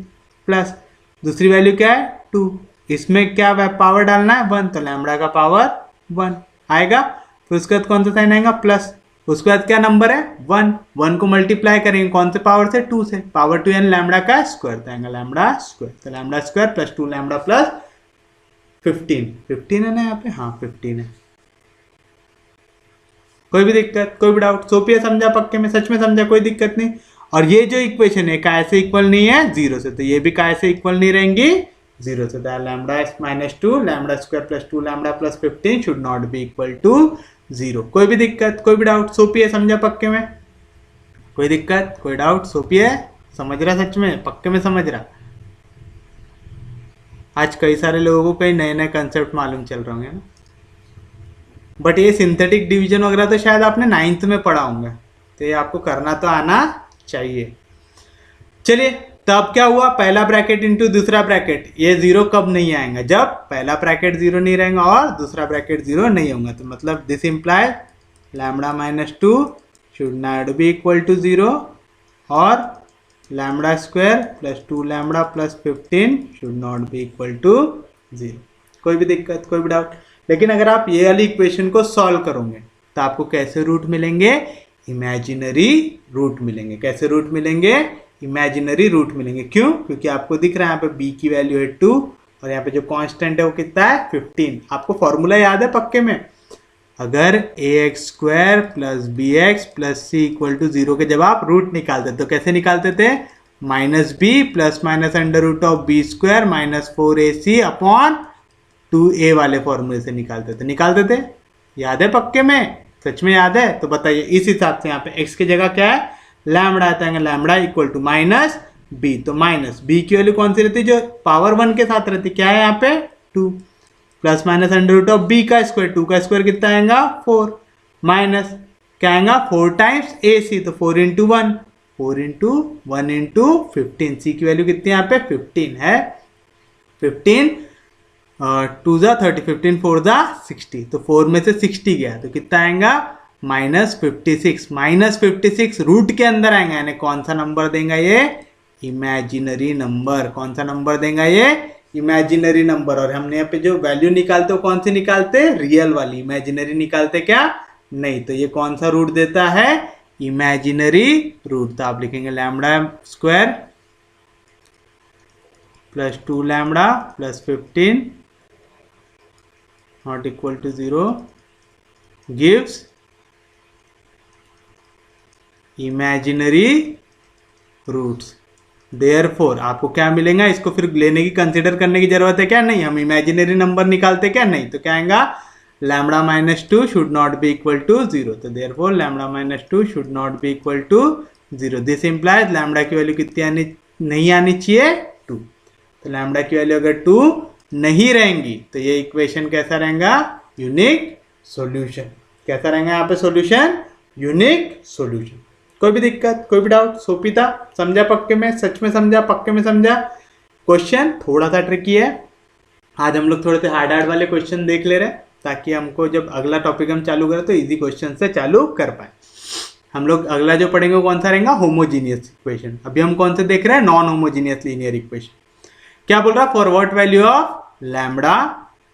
Speaker 1: प्लस दूसरी वैल्यू क्या है 2, इसमें क्या पावर डालना है 1, तो लैम्बडा का पावर 1 आएगा। फिर उसके बाद कौन सा साइन आएगा प्लस, उसके बाद क्या नंबर है 1 को मल्टीप्लाई करेंगे कौन से पावर से 2 से, पावर 2 यानी लैम्बडा का स्क्वायर, तो आएगा लैम्बडा स्क्वायर, तो lambda square plus 2 lambda plus 15 है ना यहाँ पे, हाँ 15 है। कोई भी दिक्कत, कोई भी डाउट? सोपी है, समझा पक्के में, सच में समझा, कोई दिक्कत नहीं। और ये जो इक्वेशन है काय से इक्वल नहीं है 0 से, तो ये भी काय से इक्वल नहीं रहेंगी 0 से, तो lambda minus 2 lambda square plus 2 lambda plus 15 should not be equal to 0। कोई भी दिक्कत, कोई भी डाउट? सोपी है, समझा पक्के में, कोई दिक्कत, कोई डाउट? सोपी है, समझ रहा, सच में पक्के में समझ रहा। आज कई सारे लोगों को कई नए नए कंसेप्ट मालूम चल रहे होंगे ना, बट ये सिंथेटिक डिवीजन वगैरह तो शायद आपने 9th में पढ़ा होंगे, तो ये आपको करना तो आना चाहिए। चलिए, तो अब क्या हुआ, पहला ब्रैकेट इंटू दूसरा ब्रैकेट, ये 0 कब नहीं आएगा, जब पहला ब्रैकेट 0 नहीं रहेगा और दूसरा ब्रैकेट 0 नहीं होगा, तो मतलब this implies lambda minus 2 should not be equal to 0 और lambda square plus 2 lambda plus 15 should not be equal to 0। कोई भी दिक्कत, कोई भी डाउट? लेकिन अगर आप ये वाली इक्वेशन को सॉल्व करोगे तो आपको कैसे रूट मिलेंगे, इमेजिनरी रूट मिलेंगे। कैसे रूट मिलेंगे, इमेजिनरी रूट मिलेंगे। क्यों? क्योंकि आपको दिख रहा है यहाँ पे b की वैल्यू है 2 और यहाँ पे जो कांस्टेंट है वो कितना है 15। आपको फॉर्मूला याद है पक्के में, अगर ax square plus b x plus c equal to 0 के जब आप रूट निकालते तो कैसे निकालते थे, minus b plus minus under root of b square minus 4ac upon 2a वाले फॉर्मूले से निकालते थे। याद है पक्के में, सच में याद है? तो बताइए, इस हिसाब से यहाँ पे x की जगह क्या है लैम्बडा आता है, lambda equal to minus b, तो माइनस बी की वैल्यू कौन सी रहती है, जो पावर 1 के साथ रहती, क्या है यहाँ पे 2 plus minus under root of b का स्क्वायर, 2 का स्क्वायर कितना आएगा 4 माइनस क्या आएगा 4 टाइम्स ए सी, तो 4 इंटू 1 4 इंटू 1 इंटू 15, सी की वैल्यू कितनी यहाँ पे 15 है, 15 2 जा 30 15 4 जा 60, तो 4 में से 60 गया तो कितना आएगा -56, -56 रूट के अंदर आएगा, यानी कौन सा नंबर देगा ये, इमेजिनरी नंबर। कौन सा नंबर देगा ये, इमेजिनरी नंबर। और हमने यहाँ पे जो वैल्यू निकालते हो कौन सी निकालते, रियल वाली, इमेजिनरी निकालते क्या नहीं, तो ये कौन सा रूट देता है, इमेजिनरी रूट। तो आप लिखेंगे lambda square plus 2 lambda plus 15 not equal to 0 gives imaginary roots. Therefore आपको क्या मिलेगा, इसको फिर लेने की कंसीडर करने की जरूरत है क्या, नहीं, हम इमेजिनरी नंबर निकालते क्या नहीं, तो क्या आएगा lambda minus 2 should not be equal to 0, तो therefore lambda minus 2 should not be equal to 0। This implies lambda की वैल्यू कितनी नहीं आनी चाहिए 2, तो लैम्बडा की वैल्यू अगर 2 नहीं रहेंगी तो ये इक्वेशन कैसा रहेगा, यूनिक सॉल्यूशन। कैसा रहेगा यहाँ पे सॉल्यूशन, यूनिक सॉल्यूशन। कोई भी दिक्कत, कोई भी डाउट? सोपीता, समझा पक्के में, सच में समझा, पक्के में समझा। क्वेश्चन थोड़ा सा ट्रिकी है, आज हम लोग थोड़े से हार्ड वाले क्वेश्चन देख ले रहे हैं ताकि हमको जब अगला टॉपिक हम चालू करें तो इजी क्वेश्चन से चालू कर पाए। हम लोग अगला जो पढ़ेंगे वो कौन सा रहेगा, होमोजीनियस इक्वेशन। अभी हम कौन से देख रहे हैं, नॉन होमोजीनियस लीनियर इक्वेशन। क्या बोल रहा है, for what value of lambda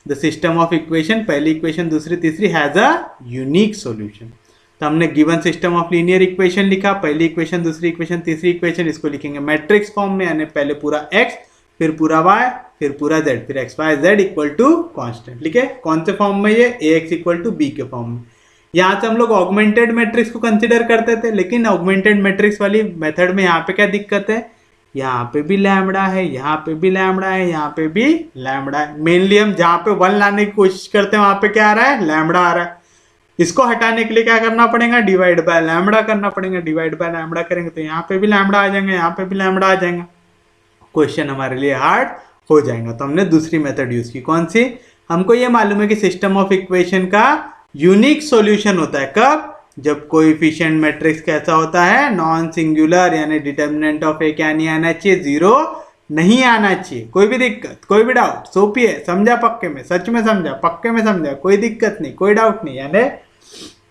Speaker 1: the system of equation, पहली इक्वेशन दूसरी तीसरी हैज अ यूनिक सॉल्यूशन। तो हमने given system of linear equation लिखा, पहली इक्वेशन दूसरी इक्वेशन तीसरी इक्वेशन, इसको लिखेंगे मैट्रिक्स फॉर्म में, यानी पहले पूरा x फिर पूरा y फिर पूरा z फिर x y z equal to constant लिखे। कौन से फॉर्म में, ये ax इक्वल टू b के फॉर्म में। यहाँ से हम लोग ऑगमेंटेड मैट्रिक्स को कंसिडर करते थे, लेकिन ऑगमेंटेड मैट्रिक्स वाली मेथड में यहाँ पे क्या दिक्कत है, यहाँ पे भी लैम्बडा है, यहाँ पे भी लैम्बडा है, यहाँ पे भी लैम्बडा है। मेनली हम जहाँ पे 1 लाने की कोशिश करते हैं वहां पे क्या आ रहा है, लैम्बडा आ रहा है। इसको हटाने के लिए क्या करना पड़ेगा, डिवाइड बाय लैम्बडा करना पड़ेगा। डिवाइड बाय लैम्बडा करेंगे तो यहाँ पे भी लैम्बडा आ जाएंगे, यहाँ पे भी लैम्बडा आ जाएगा, क्वेश्चन हमारे लिए हार्ड हो जाएगा। तो हमने दूसरी मेथड यूज की, कौन सी, हमको ये मालूम है कि सिस्टम ऑफ इक्वेशन का यूनिक सॉल्यूशन होता है कब, जब कोएफिशिएंट मैट्रिक्स कैसा होता है, नॉन सिंगुलर, यानी डिटर्मिनेंट ऑफ ए क्या नहीं आना चाहिए, जीरो नहीं आना चाहिए। कोई भी दिक्कत, कोई भी डाउट? सोपी है, समझा पक्के में? सच में समझा, पक्के में समझा, कोई दिक्कत नहीं, कोई डाउट नहीं। यानी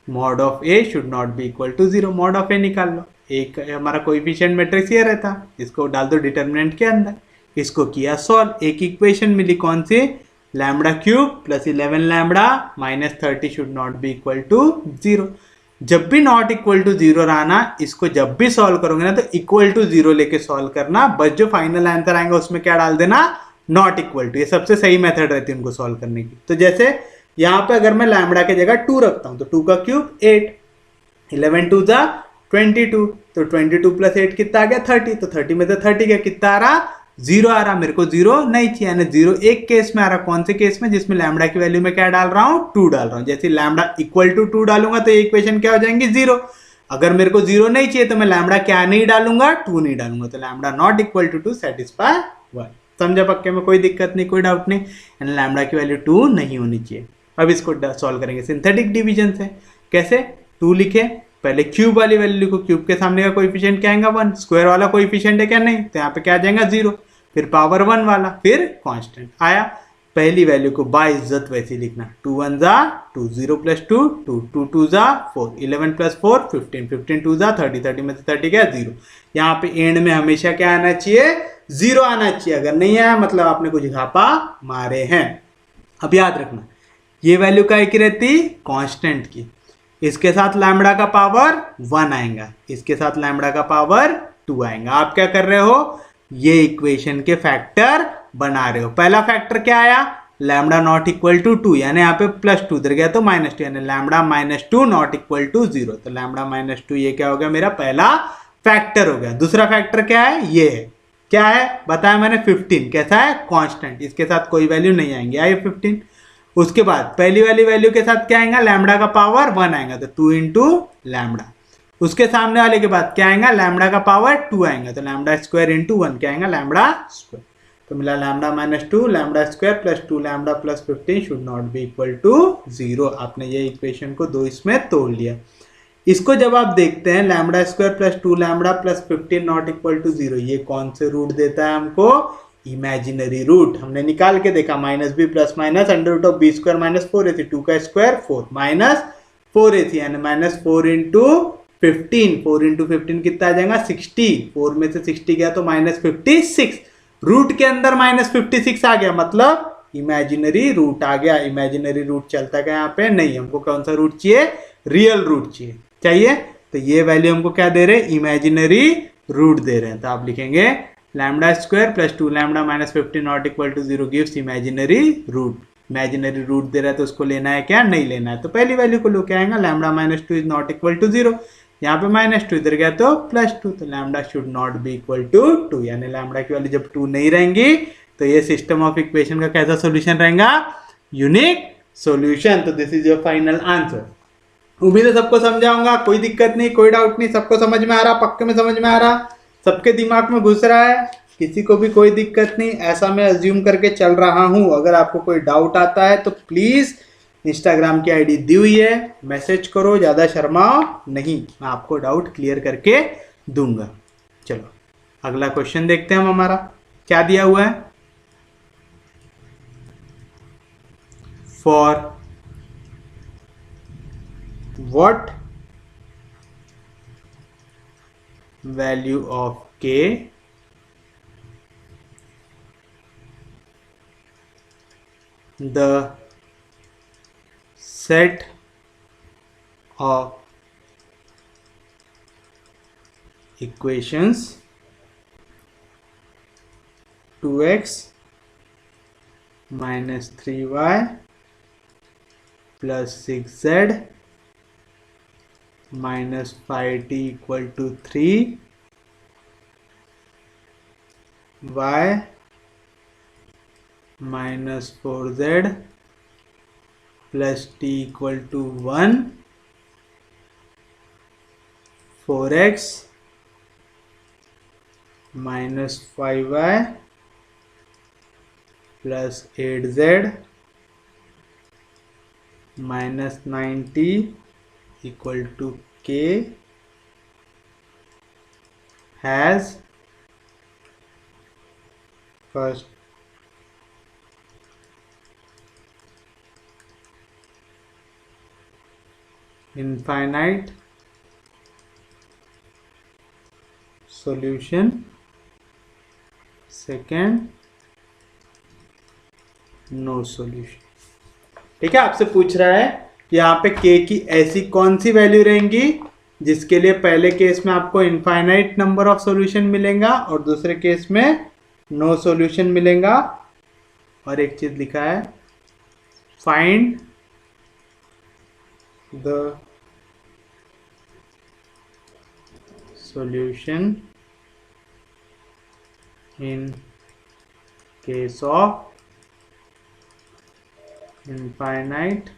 Speaker 1: mod of A should not be equal to zero. Mod of a निकाल लो, एक हमारा कोएफिशिएंट मैट्रिक्स ये रहता, इसको डाल दो डिटर्मिनेंट के अंदर, इसको किया सॉल्व, एक इक्वेशन मिली, कौन सी? Lambda cube plus 11 lambda minus 30 should not be equal to zero. जब भी नॉट इक्वल टू जीरो रहना, इसको जब भी सॉल्व करोगे ना तो इक्वल टू जीरो लेके सॉल्व करना, बस जो फाइनल आंसर आएंगे उसमें क्या डाल देना, नॉट इक्वल टू। ये सबसे सही मेथड रहती है उनको सॉल्व करने की। तो जैसे यहाँ पे अगर मैं लैम्बडा की जगह 2 रखता हूँ तो 2 का क्यूब 8, 11 2 जा 22, तो 22 प्लस 8 कितना आ गया, 30। तो 30 में से 30 का कितना आ रहा, जीरो आ रहा। मेरे को जीरो नहीं चाहिए, यानी जीरो एक केस में आ रहा। कौन से केस में? जिसमें लैम्बडा की वैल्यू में क्या डाल रहा हूँ, 2 डाल रहा हूँ। जैसे लैम्बडा इक्वल टू 2 डालूंगा तो ये इक्वेशन क्या हो जाएंगी, जीरो। अगर मेरे को जीरो नहीं चाहिए तो मैं लैम्बडा क्या नहीं डालूंगा, 2 नहीं डालूंगा, तो lambda not equal to 2 satisfy 1। समझा पक्के में? कोई दिक्कत नहीं, कोई डाउट नहीं। यानी लैम्बडा की वैल्यू 2 नहीं होनी चाहिए। अब इसको सॉल्व करेंगे सिंथेटिक डिवीजन से। कैसे? 2 लिखे, पहले क्यूब वाली वैल्यू को, क्यूब के सामने का कोएफिशिएंट क्या आएगा, 1। स्क्वायर वाला कोएफिशिएंट है क्या, नहीं, तो यहाँ पे क्या आ जाएगा, 0। फिर पावर 1 वाला, फिर कांस्टेंट आया। पहली वैल्यू को बाइज्जत वैसे लिखना, 2 1 जा 2, 0 प्लस 2 2, 2 2 जा 4, 11 प्लस 4 15, 15 2 जा 30, 30 में से 30 क्या, 0। यहाँ पे एंड में हमेशा क्या आना चाहिए, 0 आना चाहिए। अगर नहीं आया मतलब आपने कुछ घापा मारे हैं। अब याद रखना, ये वैल्यू क्या की रहती, कांस्टेंट की। इसके साथ लैम्बडा का पावर 1 आएगा, इसके साथ लैम्बडा का पावर 2 आएगा। आप क्या कर रहे हो, ये इक्वेशन के फैक्टर बना रहे हो। पहला फैक्टर क्या आया, लैम्बडा नॉट इक्वल टू 2, यानी यहाँ पे +2 इधर गया तो -2, यानी लैम्बडा -2 नॉट इक्वल टू 0। तो लैम्बडा -2 ये क्या हो गया, मेरा पहला फैक्टर हो गया। दूसरा फैक्टर क्या है, ये है, क्या है बताया मैंने, 15। कैसा है, कांस्टेंट, इसके साथ कोई वैल्यू नहीं आएंगे, आए 15। उसके बाद पहली वाली वैल्यू के साथ क्या आएगा, लैम्बडा का पावर 1 आएगा, तो 2 इंटू लैम्बडा। उसके सामने वाले के बाद क्या आएगा, लैम्बडा का पावर 2 आएगा, तो लैम्बडा स्क्वायर इंटू 1 क्या आएगा, लैम्बडा स्क्वायर। तो मिला lambda -2 lambda square plus 2 lambda plus 15 should not be equal to 0। आपने ये इक्वेशन को 2 इसमें तोड़ लिया। इसको जब आप देखते हैं, lambda square plus 2 lambda plus 15 not equal to 0, ये कौन से रूट देता है हमको, इमेजिनरी रूट। हमने निकाल के देखा, -b plus minus √b square minus 4ac, 2 का स्क्वायर 4 माइनस 4ac, यानी -4 इंटू 15, 4 इंटू 15 कितना आ जाएगा, 60। 4 में से 60 गया तो -56, रूट के अंदर -56 आ गया, मतलब इमेजिनरी रूट आ गया। इमेजिनरी रूट चलता है यहाँ पे नहीं, हमको कौन सा रूट चाहिए, रियल रूट चाहिए। तो ये वैल्यू हमको क्या दे रहे हैं, इमेजिनरी रूट दे रहे हैं। तो आप लिखेंगे lambda square plus 2 lambda minus 15 not equal to 0 gives imaginary root. Imaginary root दे रहा है तो उसको लेना है क्या, नहीं लेना है। तो पहली वैल्यू को लो, क्या आएगा, lambda -2 is not equal to 0। यहाँ पे -2 इधर गया तो +2, तो lambda should not be equal to 2, यानी लैम्बडा की वैल्यू जब 2 नहीं रहेंगी तो ये सिस्टम ऑफ इक्वेशन का कैसा सोल्यूशन रहेगा, यूनिक सोल्यूशन। तो this is your final answer. उम्मीद है सबको समझाऊंगा, कोई दिक्कत नहीं, कोई डाउट नहीं, सबको समझ में आ रहा, पक्के में समझ में आ रहा, सबके दिमाग में घुस रहा है, किसी को भी कोई दिक्कत नहीं, ऐसा मैं अज्यूम करके चल रहा हूं। अगर आपको कोई डाउट आता है तो प्लीज़ इंस्टाग्राम की आईडी दी हुई है, मैसेज करो, ज़्यादा शर्माओ नहीं, मैं आपको डाउट क्लियर करके दूंगा। चलो अगला क्वेश्चन देखते हैं हम, हमारा क्या दिया हुआ है, for what value of k the set of equations 2x minus 3y plus 6z minus 5t equal to 3, y minus 4z plus t equal to 1, 4x minus 5y plus 8z minus 9t equal to k has first infinite solution, second no solution। ठीक है, आपसे पूछ रहा है कि यहाँ पे k की ऐसी कौन सी वैल्यू रहेंगी जिसके लिए पहले केस में आपको इनफाइनाइट नंबर ऑफ सॉल्यूशन मिलेगा और दूसरे केस में नो सॉल्यूशन मिलेगा। और एक चीज लिखा है, find the solution in case of infinite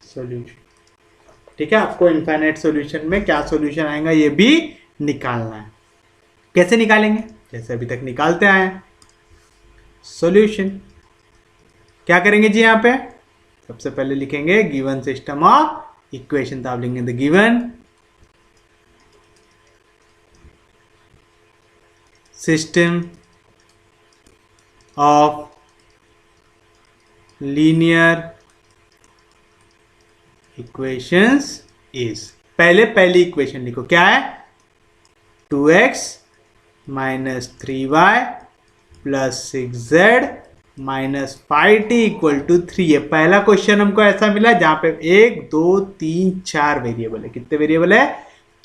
Speaker 1: solution। ठीक है, आपको इनफाइनाइट सॉल्यूशन में क्या सॉल्यूशन आएगा ये भी निकालना है। कैसे निकालेंगे? जैसे अभी तक निकालते आए हैं। सॉल्यूशन क्या करेंगे जी? यहाँ पे सबसे पहले लिखेंगे गिवन सिस्टम ऑफ इक्वेशन। तो आप लिखेंगे the given system of linear equations is, पहली इक्वेशन लिखो, क्या है? 2x minus 3y plus 6z minus 5t equal to 3 है। पहला क्वेश्चन हमको ऐसा मिला जहां पे 1 2 3 4 वेरिएबल है। कितने वेरिएबल है?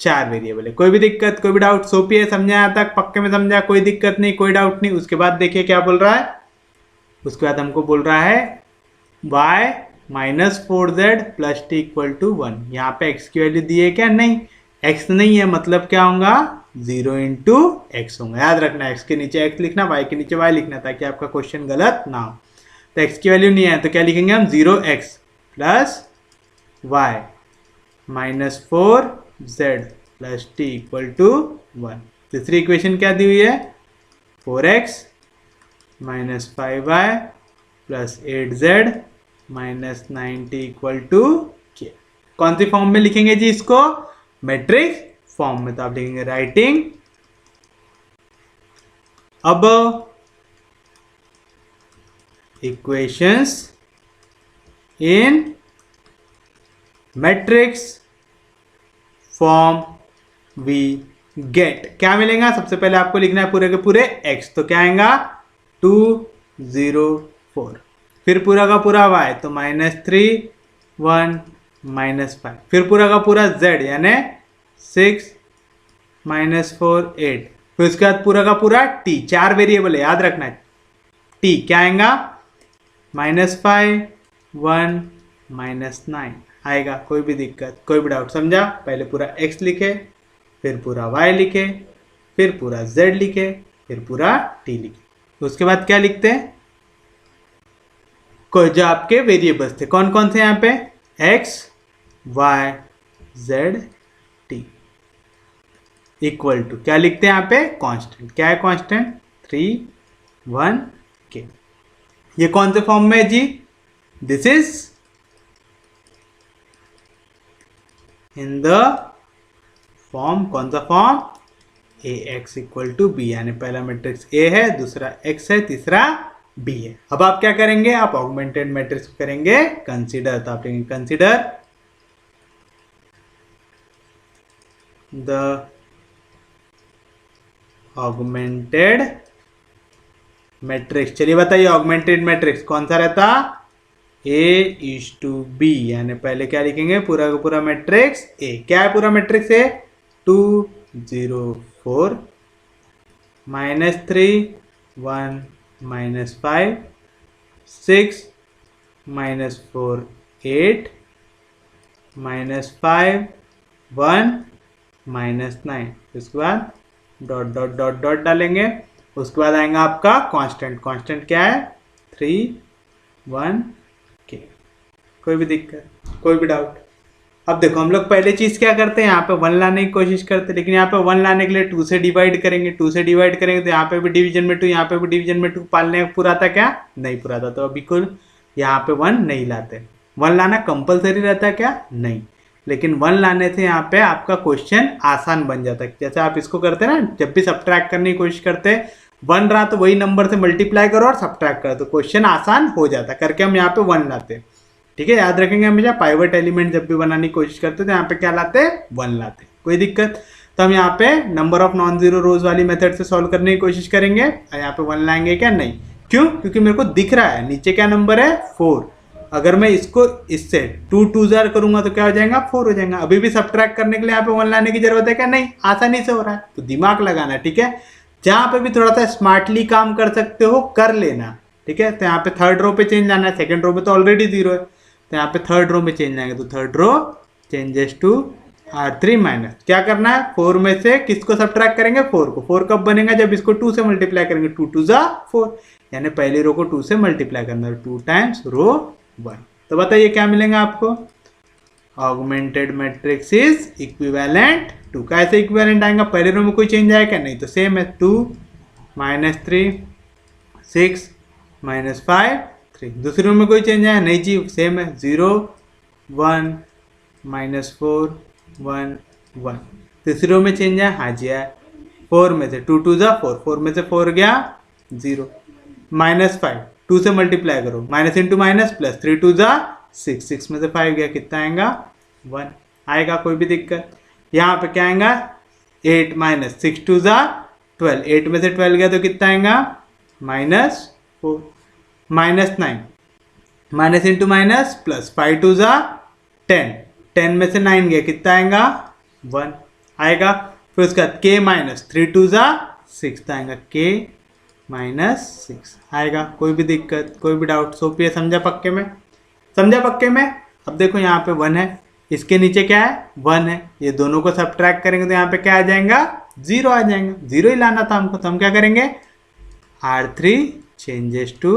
Speaker 1: 4 वेरिएबल है। कोई भी दिक्कत, कोई भी डाउट? सोपी है, समझा यहाँ तक? पक्के में समझा? कोई दिक्कत नहीं, कोई डाउट नहीं। उसके बाद देखिए क्या बोल रहा है। उसके बाद हमको बोल रहा है y minus 4z plus t equal to 1। यहाँ पे x की वैल्यू दी है क्या? नहीं, x नहीं है, मतलब क्या होगा? 0 इंटू एक्स होगा। याद रखना, x के नीचे x लिखना, y के नीचे y लिखना, ताकि आपका क्वेश्चन गलत ना हो। तो x की वैल्यू नहीं है तो क्या लिखेंगे हम? 0x plus y minus 4z plus t equal to 1। तीसरी इक्वेशन क्या दी हुई है? 4x minus 5y plus 8z minus 9t equal to k। कौन सी फॉर्म में लिखेंगे जी इसको? मैट्रिक्स फॉर्म में। तो आप लिखेंगे राइटिंग अब equations in matrix form we get. क्या मिलेगा? सबसे पहले आपको लिखना है पूरे के पूरे x, तो क्या आएगा? 2 0 4। फिर पूरा का पूरा y, तो -3 1 -5। फिर पूरा का पूरा z यानी 6 -4 8। फिर उसके बाद पूरा का पूरा t, 4 वेरिएबल है, याद रखना है। t क्या आएगा? -5 1 -9 आएगा। कोई भी दिक्कत, कोई भी डाउट? समझा? पहले पूरा x लिखे, फिर पूरा y लिखे, फिर पूरा z लिखे, फिर पूरा t लिखे। उसके बाद क्या लिखते हैं? कोई जो आपके वेरिएबल्स थे, कौन कौन से यहाँ पे? x y z t equal to क्या लिखते हैं यहाँ पे? कांस्टेंट। क्या है कांस्टेंट? 3 1 k। ये कौन से फॉर्म में है जी? This is in the form, कौन सा form? ax equal to b, यानी पहला मैट्रिक्स a है, दूसरा x है, तीसरा b है। अब आप क्या करेंगे? आप ऑगमेंटेड मैट्रिक्स करेंगे कंसीडर। तो आप लेंगे कंसीडर द ऑगमेंटेड मैट्रिक्स। चलिए बताइए, ऑगमेंटेड मैट्रिक्स कौन सा रहता? A:B, यानी पहले क्या लिखेंगे? पूरा का पूरा मैट्रिक्स A। क्या है पूरा मैट्रिक्स A? 2 0 4 -3 1 -5 6 -4 8 -5 1 -9। उसके बाद डॉट डॉट डॉट डॉट डालेंगे। उसके बाद आएगा आपका कांस्टेंट। कांस्टेंट क्या है? 3 1 k। कोई भी दिक्कत, कोई भी डाउट? अब देखो, हम लोग पहले चीज क्या करते हैं? यहाँ पे 1 लाने की कोशिश करते हैं, लेकिन यहाँ पे 1 लाने के लिए 2 से डिवाइड करेंगे। 2 से डिवाइड करेंगे तो यहाँ पे भी डिवीजन में 2, यहाँ पे भी डिवीजन में 2। पालने पूरा था क्या? नहीं पूरा था, तो बिल्कुल यहाँ पे 1 नहीं लाते। वन लाना कंपलसरी रहता है क्या? नहीं, लेकिन वन लाने से यहाँ पे आपका क्वेश्चन आसान बन जाता है। जैसे आप इसको करते हैं ना, जब भी सब्ट्रैक्ट करने की कोशिश करते हैं, वन रहा तो वही नंबर से मल्टीप्लाई करो और सब्ट्रैक्ट करो, तो क्वेश्चन आसान हो जाता है। करके हम यहाँ पे वन लाते हैं, ठीक है, याद रखेंगे हमेशा। पाइवट एलिमेंट जब भी बनाने की कोशिश करते हैं तो यहाँ पे क्या लाते हैं? वन लाते हैं। कोई दिक्कत? तो हम यहाँ पे नंबर ऑफ नॉन जीरो रोज वाली मेथड से सॉल्व करने की कोशिश करेंगे और यहाँ पे वन लाएंगे क्या? नहीं। क्यों? क्योंकि मेरे को दिख रहा है नीचे क्या नंबर है? 4। अगर मैं इसको इससे 2 2 जार करूंगा तो क्या हो जाएगा? 4 हो जाएगा। अभी भी सब्ट्रैक्ट करने के लिए यहाँ पे वन लाने की जरूरत है क्या? नहीं, आसानी से हो रहा है। तो दिमाग लगाना, ठीक है। जहाँ पे भी थोड़ा सा स्मार्टली काम कर सकते हो कर लेना, ठीक है। तो यहाँ पे थर्ड रो पे चेंज आना है, सेकंड रो पे तो ऑलरेडी 0 है, तो यहाँ पे थर्ड रो में चेंज आएंगे। तो third row changes to R3 minus, क्या करना है? 4 में से किसको सब्ट्रैक्ट करेंगे? 4 को। 4 कब बनेगा? जब इसको 2 से मल्टीप्लाई करेंगे। 2 2 जा 4, यानी पहली रो को 2 से मल्टीप्लाई करना है। 2 टाइम्स रो 1। तो बताइए क्या मिलेगा आपको? Augmented matrix is equivalent to. कैसे इक्विवेलेंट आएगा? पहले रो में कोई चेंज आया क्या? नहीं, तो सेम है। 2 -3 6 -5 3। दूसरी रो में कोई चेंज आया? नहीं जी, सेम है। 0 1 -4 1 1। तीसरी रो में चेंज आया? हाँ जी आया। 4 में से 2 2 जा 4, 4 में से 4 गया 0। -5 2 से मल्टीप्लाई करो, माइनस इंटू माइनस प्लस, 3 2 जा 6, 6 में से 5 गया, कितना आएगा? 1 आएगा। कोई भी दिक्कत? यहाँ पे क्या आएगा? 8 माइनस 6 2 जा 12, 8 में से 12 गया तो कितना आएगा? -4। -9 माइनस इंटू माइनस प्लस, 5 2 जा 10, 10 में से 9 गया, कितना आएगा? 1 आएगा। फिर उसके बाद k माइनस 3 2 जा 6 आएगा, k -6 आएगा। कोई भी दिक्कत, कोई भी डाउट? सोपी है, समझा पक्के में? समझा पक्के में? अब देखो यहाँ पे 1 है, इसके नीचे क्या है? 1 है। ये दोनों को सब्ट्रैक्ट करेंगे तो यहाँ पे क्या आ जाएगा? 0 आ जाएगा। 0 ही लाना था हमको, तो हम क्या करेंगे? R3 changes to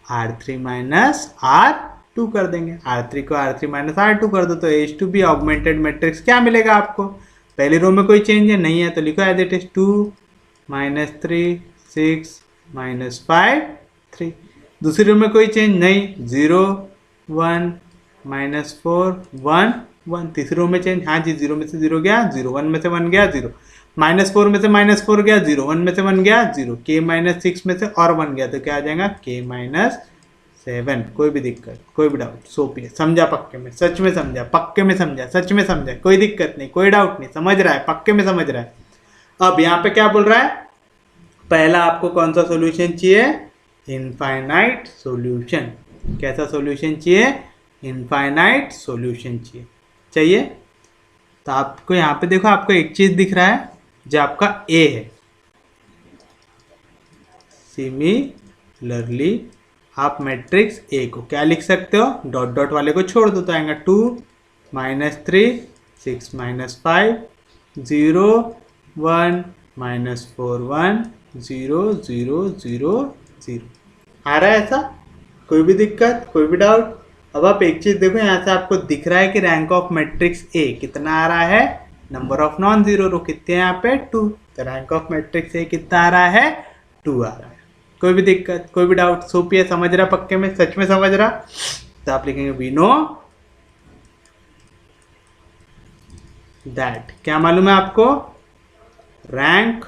Speaker 1: R3 minus R2 कर देंगे। R3 को R3 माइनस R2 कर दो तो H2B ऑगमेंटेड मैट्रिक्स क्या मिलेगा आपको? पहली रो में कोई चेंज है नहीं है तो लिखो एज इट इज 2 -3 6 -5 3। दूसरी रो में कोई चेंज नहीं, 0 1 -4 1 1। तीसरी रो में चेंज, हाँ जी, 0 में से 0 गया 0, 1 में से 1 गया 0, -4 में से -4 गया 0, 1 में से 1 गया 0, k -6 में से और 1 गया तो क्या आ जाएगा? k -7। कोई भी दिक्कत, कोई भी डाउट? सोपी है, समझा पक्के में? सच में समझा? पक्के में समझा? सच में समझा? कोई दिक्कत नहीं, कोई डाउट नहीं? समझ रहा है? पक्के में समझ रहा है? अब यहाँ पे क्या बोल रहा है? पहला आपको कौन सा सॉल्यूशन चाहिए? Infinite solution. कैसा सॉल्यूशन चाहिए? इनफाइनाइट सॉल्यूशन चाहिए। तो आपको यहाँ पे देखो, आपको एक चीज दिख रहा है जो आपका A है। सिमिलरली आप मैट्रिक्स A को क्या लिख सकते हो? डॉट डॉट वाले को छोड़ दो तो आएगा 2 -3 6 -5 0 1 -4 1 0 0 0 0। आ रहा है ऐसा? कोई भी दिक्कत, कोई भी डाउट? अब आप एक चीज देखो, यहाँ से आपको दिख रहा है कि रैंक ऑफ मैट्रिक्स A कितना आ रहा है? नंबर ऑफ नॉन जीरो रो कितने हैं यहाँ पे? 2। तो रैंक ऑफ मैट्रिक्स A कितना आ रहा है? 2 आ रहा है। कोई भी दिक्कत, कोई भी डाउट? सोपी है, समझ रहा? पक्के में? सच में समझ रहा? तो आप लिखेंगे वी नो दैट, क्या मालूम है आपको? रैंक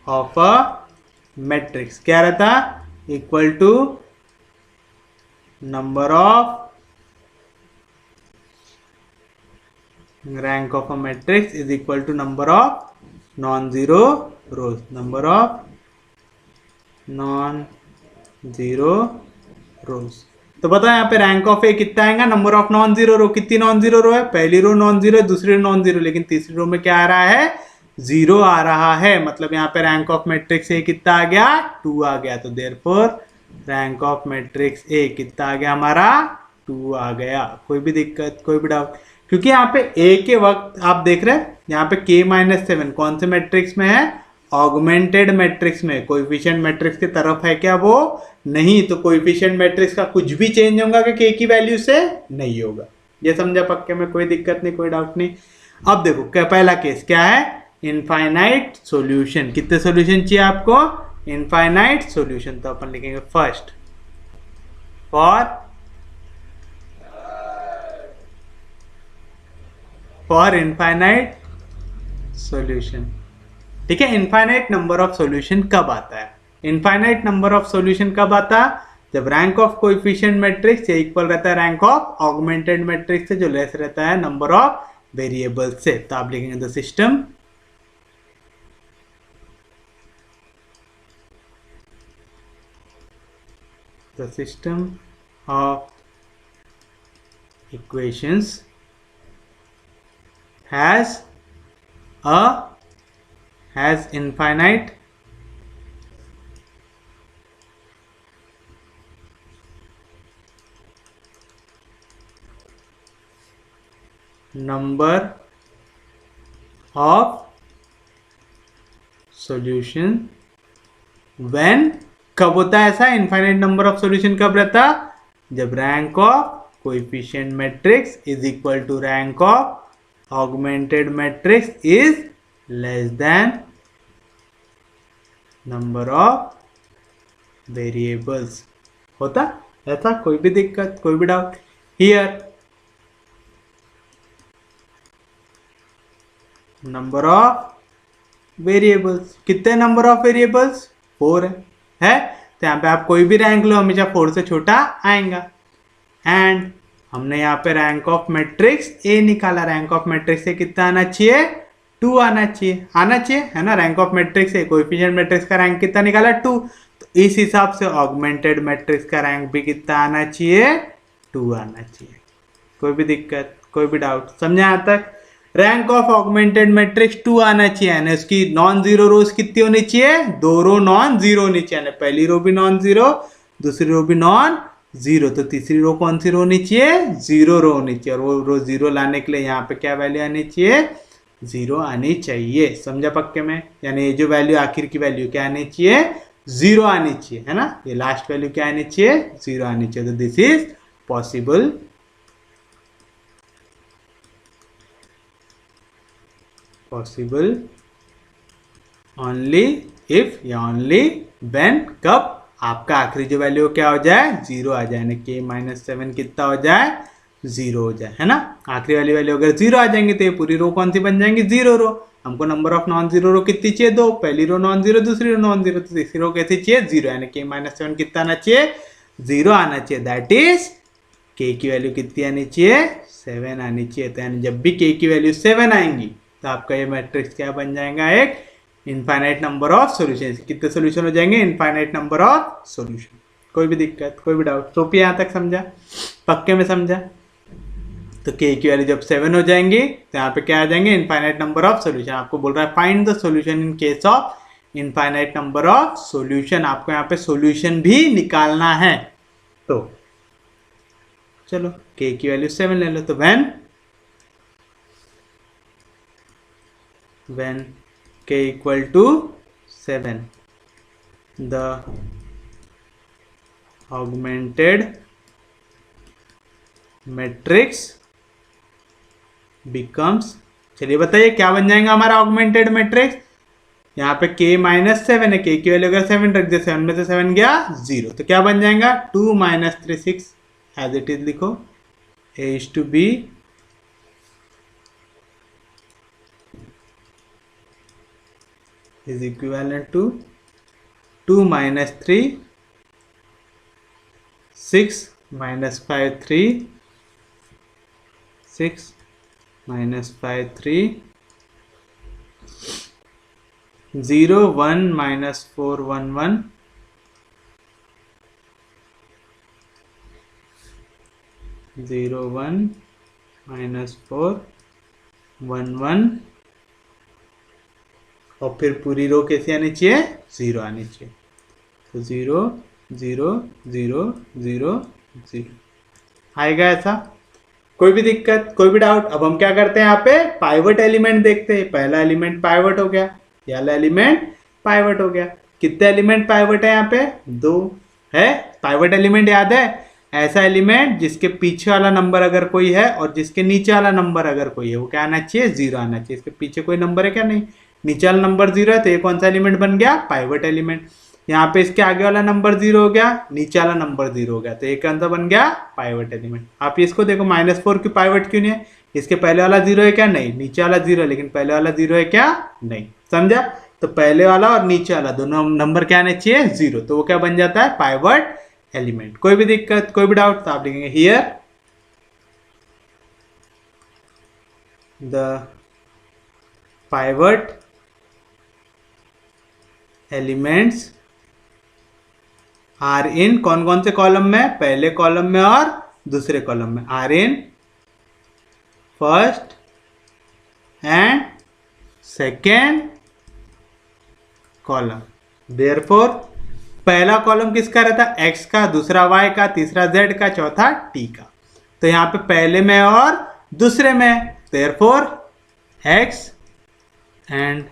Speaker 1: ऑफ अ मैट्रिक्स क्या रहता? Equal to number of, rank of a matrix is equal to number of non zero rows. Number of non zero rows. तो बताओ यहाँ पे रैंक ऑफ ए कितना आएगा? Number of non zero row. कितनी non zero row है? पहली रो non zero है, दूसरी रो नॉन जीरो, लेकिन तीसरी रो में क्या आ रहा है? 0 आ रहा है। मतलब यहाँ पे रैंक ऑफ मैट्रिक्स ए कितना आ गया? 2 आ गया। तो therefore rank of matrix A कितना आ गया हमारा? 2 आ गया। कोई भी दिक्कत, कोई भी डाउट? क्योंकि यहाँ पे ए के वक्त आप देख रहे हैं यहाँ पे k-7 कौन से मैट्रिक्स में है? ऑगमेंटेड मैट्रिक्स में। कोएफिशिएंट मैट्रिक्स की तरफ है क्या वो? नहीं। तो कोएफिशिएंट मैट्रिक्स का कुछ भी चेंज होगा कि k की वैल्यू से? नहीं होगा। ये समझा पक्के में? कोई दिक्कत नहीं, कोई डाउट नहीं? अब देखो क्या पहला केस क्या है? Infinite solution. कितने सॉल्यूशन चाहिए आपको? Infinite solution. तो अपन लिखेंगे first for for infinite solution. ठीक है, इनफाइनाइट नंबर ऑफ सॉल्यूशन कब आता है? इनफाइनाइट नंबर ऑफ सॉल्यूशन कब आता है? जब रैंक ऑफ कोएफिशिएंट मैट्रिक्स ये इक्वल रहता है रैंक ऑफ ऑगमेंटेड मैट्रिक्स से, जो लेस रहता है नंबर ऑफ वेरिएबल्स से। तो आप लिखेंगे the system of equations has infinite number of solution when, कब होता है ऐसा? इनफाइनाइट नंबर ऑफ सॉल्यूशन कब रहता? जब rank of coefficient matrix is equal to rank of augmented matrix is less than number of variables. होता ऐसा? कोई भी दिक्कत, कोई भी doubt? Here number of variables, कितने नंबर ऑफ वेरिएबल्स? 4 है। तो यहाँ पे आप कोई भी रैंक लो, हमेशा 4 से छोटा आएगा। एंड हमने यहाँ पे रैंक ऑफ मैट्रिक्स ए निकाला, रैंक ऑफ मैट्रिक्स से कितना आना चाहिए? 2 आना चाहिए, आना चाहिए, है ना। रैंक ऑफ मैट्रिक्स से कोएफिशिएंट मैट्रिक्स का रैंक कितना निकाला? 2। तो इस हिसाब से ऑगमेंटेड मैट्रिक्स का रैंक भी कितना आना चाहिए? 2 आना चाहिए। कोई भी दिक्कत, कोई भी डाउट? समझे यहाँ तक? रैंक ऑफ ऑगमेंटेड मैट्रिक्स 2 आना चाहिए, यानी उसकी नॉन जीरो रोज कितनी होनी चाहिए? 2 रो नॉन जीरो होनी चाहिए, यानी पहली रो भी नॉन जीरो, दूसरी रो भी नॉन जीरो। तो तीसरी रो कौन सी रो होनी चाहिए? 0 रो होनी चाहिए। और वो रो 0 लाने के लिए यहाँ पे क्या वैल्यू आनी चाहिए? 0 आनी चाहिए। समझा पक्के में? यानी ये जो वैल्यू आखिर की वैल्यू क्या आनी चाहिए? 0 आनी चाहिए, है ना। ये लास्ट वैल्यू क्या आनी चाहिए? 0 आनी चाहिए। तो this is possible only if या ओनली व्हेन, कब? आपका आखिरी जो वैल्यू क्या हो जाए? 0 आ जाए, यानी k-7 कितना हो जाए? 0 हो जाए, है ना। आखिरी वाली वैल्यू अगर 0 आ जाएंगे तो ये पूरी रो कौन सी बन जाएंगी? 0 रो। हमको number of non zero row कितनी चाहिए? 2। पहली रो नॉन जीरो, दूसरी रो नॉन जीरो, तो तीसरी रो कैसी चाहिए? 0, यानी k-7 कितना आना चाहिए? 0 आना चाहिए। दैट इज k की वैल्यू कितनी आनी चाहिए? 7 आनी चाहिए। तो यानी जब भी k की वैल्यू 7 आएंगी तो आपका ये मैट्रिक्स क्या बन जाएगा? एक इनफाइनाइट नंबर ऑफ सॉल्यूशन। कितने सॉल्यूशन हो जाएंगे? Infinite number of solution. कोई भी दिक्कत, कोई भी डाउट? सोफी यहाँ तक समझा? पक्के में समझा? तो k की वैल्यू जब 7 हो जाएंगी तो यहाँ पे क्या आ जाएंगे? Infinite number of solution. आपको बोल रहा है find the solution in case of infinite number of solution. आपको यहाँ पे सॉल्यूशन भी निकालना है। तो चलो k की वैल्यू 7 ले लो। तो when k equal to 7, the augmented matrix becomes, चलिए बताइए क्या बन जाएगा हमारा ऑगमेंटेड मैट्रिक्स? यहाँ पे k-7 है, k की वैल्यू अगर 7 रख दे, 7 में से 7 गया 0, तो क्या बन जाएगा? 2 - 3 6 एज इट इज लिखो। a is to b is equivalent to 2 - 3 6 - 5 3 6 - 5 3 0 1 - 4 1 1 0 1 - 4 1 1। और फिर पूरी रो कैसी आनी चाहिए? 0 आनी चाहिए। तो 0 0 0 0 0 आएगा ऐसा? कोई भी दिक्कत, कोई भी डाउट? अब हम क्या करते हैं, यहाँ पे पाइवट एलिमेंट देखते हैं। पहला एलिमेंट पाइवट हो गया, ये वाला एलिमेंट पाइवट हो गया। कितने एलिमेंट पाइवट है यहाँ पे? 2 है। पाइवट एलिमेंट याद है? ऐसा एलिमेंट जिसके पीछे वाला नंबर अगर कोई है और जिसके नीचे वाला नंबर अगर कोई है, वो क्या आना चाहिए? 0 आना चाहिए। इसके पीछे कोई नंबर है क्या? नहीं। नीचे वाला नंबर 0 है, तो ये कौन सा एलिमेंट बन गया? Pivot element. यहाँ पे इसके आगे वाला नंबर 0 हो गया, नीचे वाला नंबर 0 हो गया, तो एक आंसर बन गया पाइवट एलिमेंट। आप इसको देखो -4 की पाइवट क्यों नहीं है, इसके पहले वाला 0 है क्या, नहीं, नीचे वाला 0 है लेकिन पहले वाला 0 है क्या, नहीं, समझा। तो पहले वाला और नीचे वाला दोनों नंबर क्या आने चाहिए, 0, तो वो क्या बन जाता है, पाइवट एलिमेंट। कोई भी दिक्कत, कोई भी डाउट, तो आप लिखेंगे here the pivot elements are in, कौन कौन से कॉलम में, पहले कॉलम में और दूसरे कॉलम में, are in first and second column. Therefore पहला कॉलम किसका रहता है, x का, दूसरा y का, तीसरा z का, चौथा t का। तो यहां पे पहले में और दूसरे में, therefore x and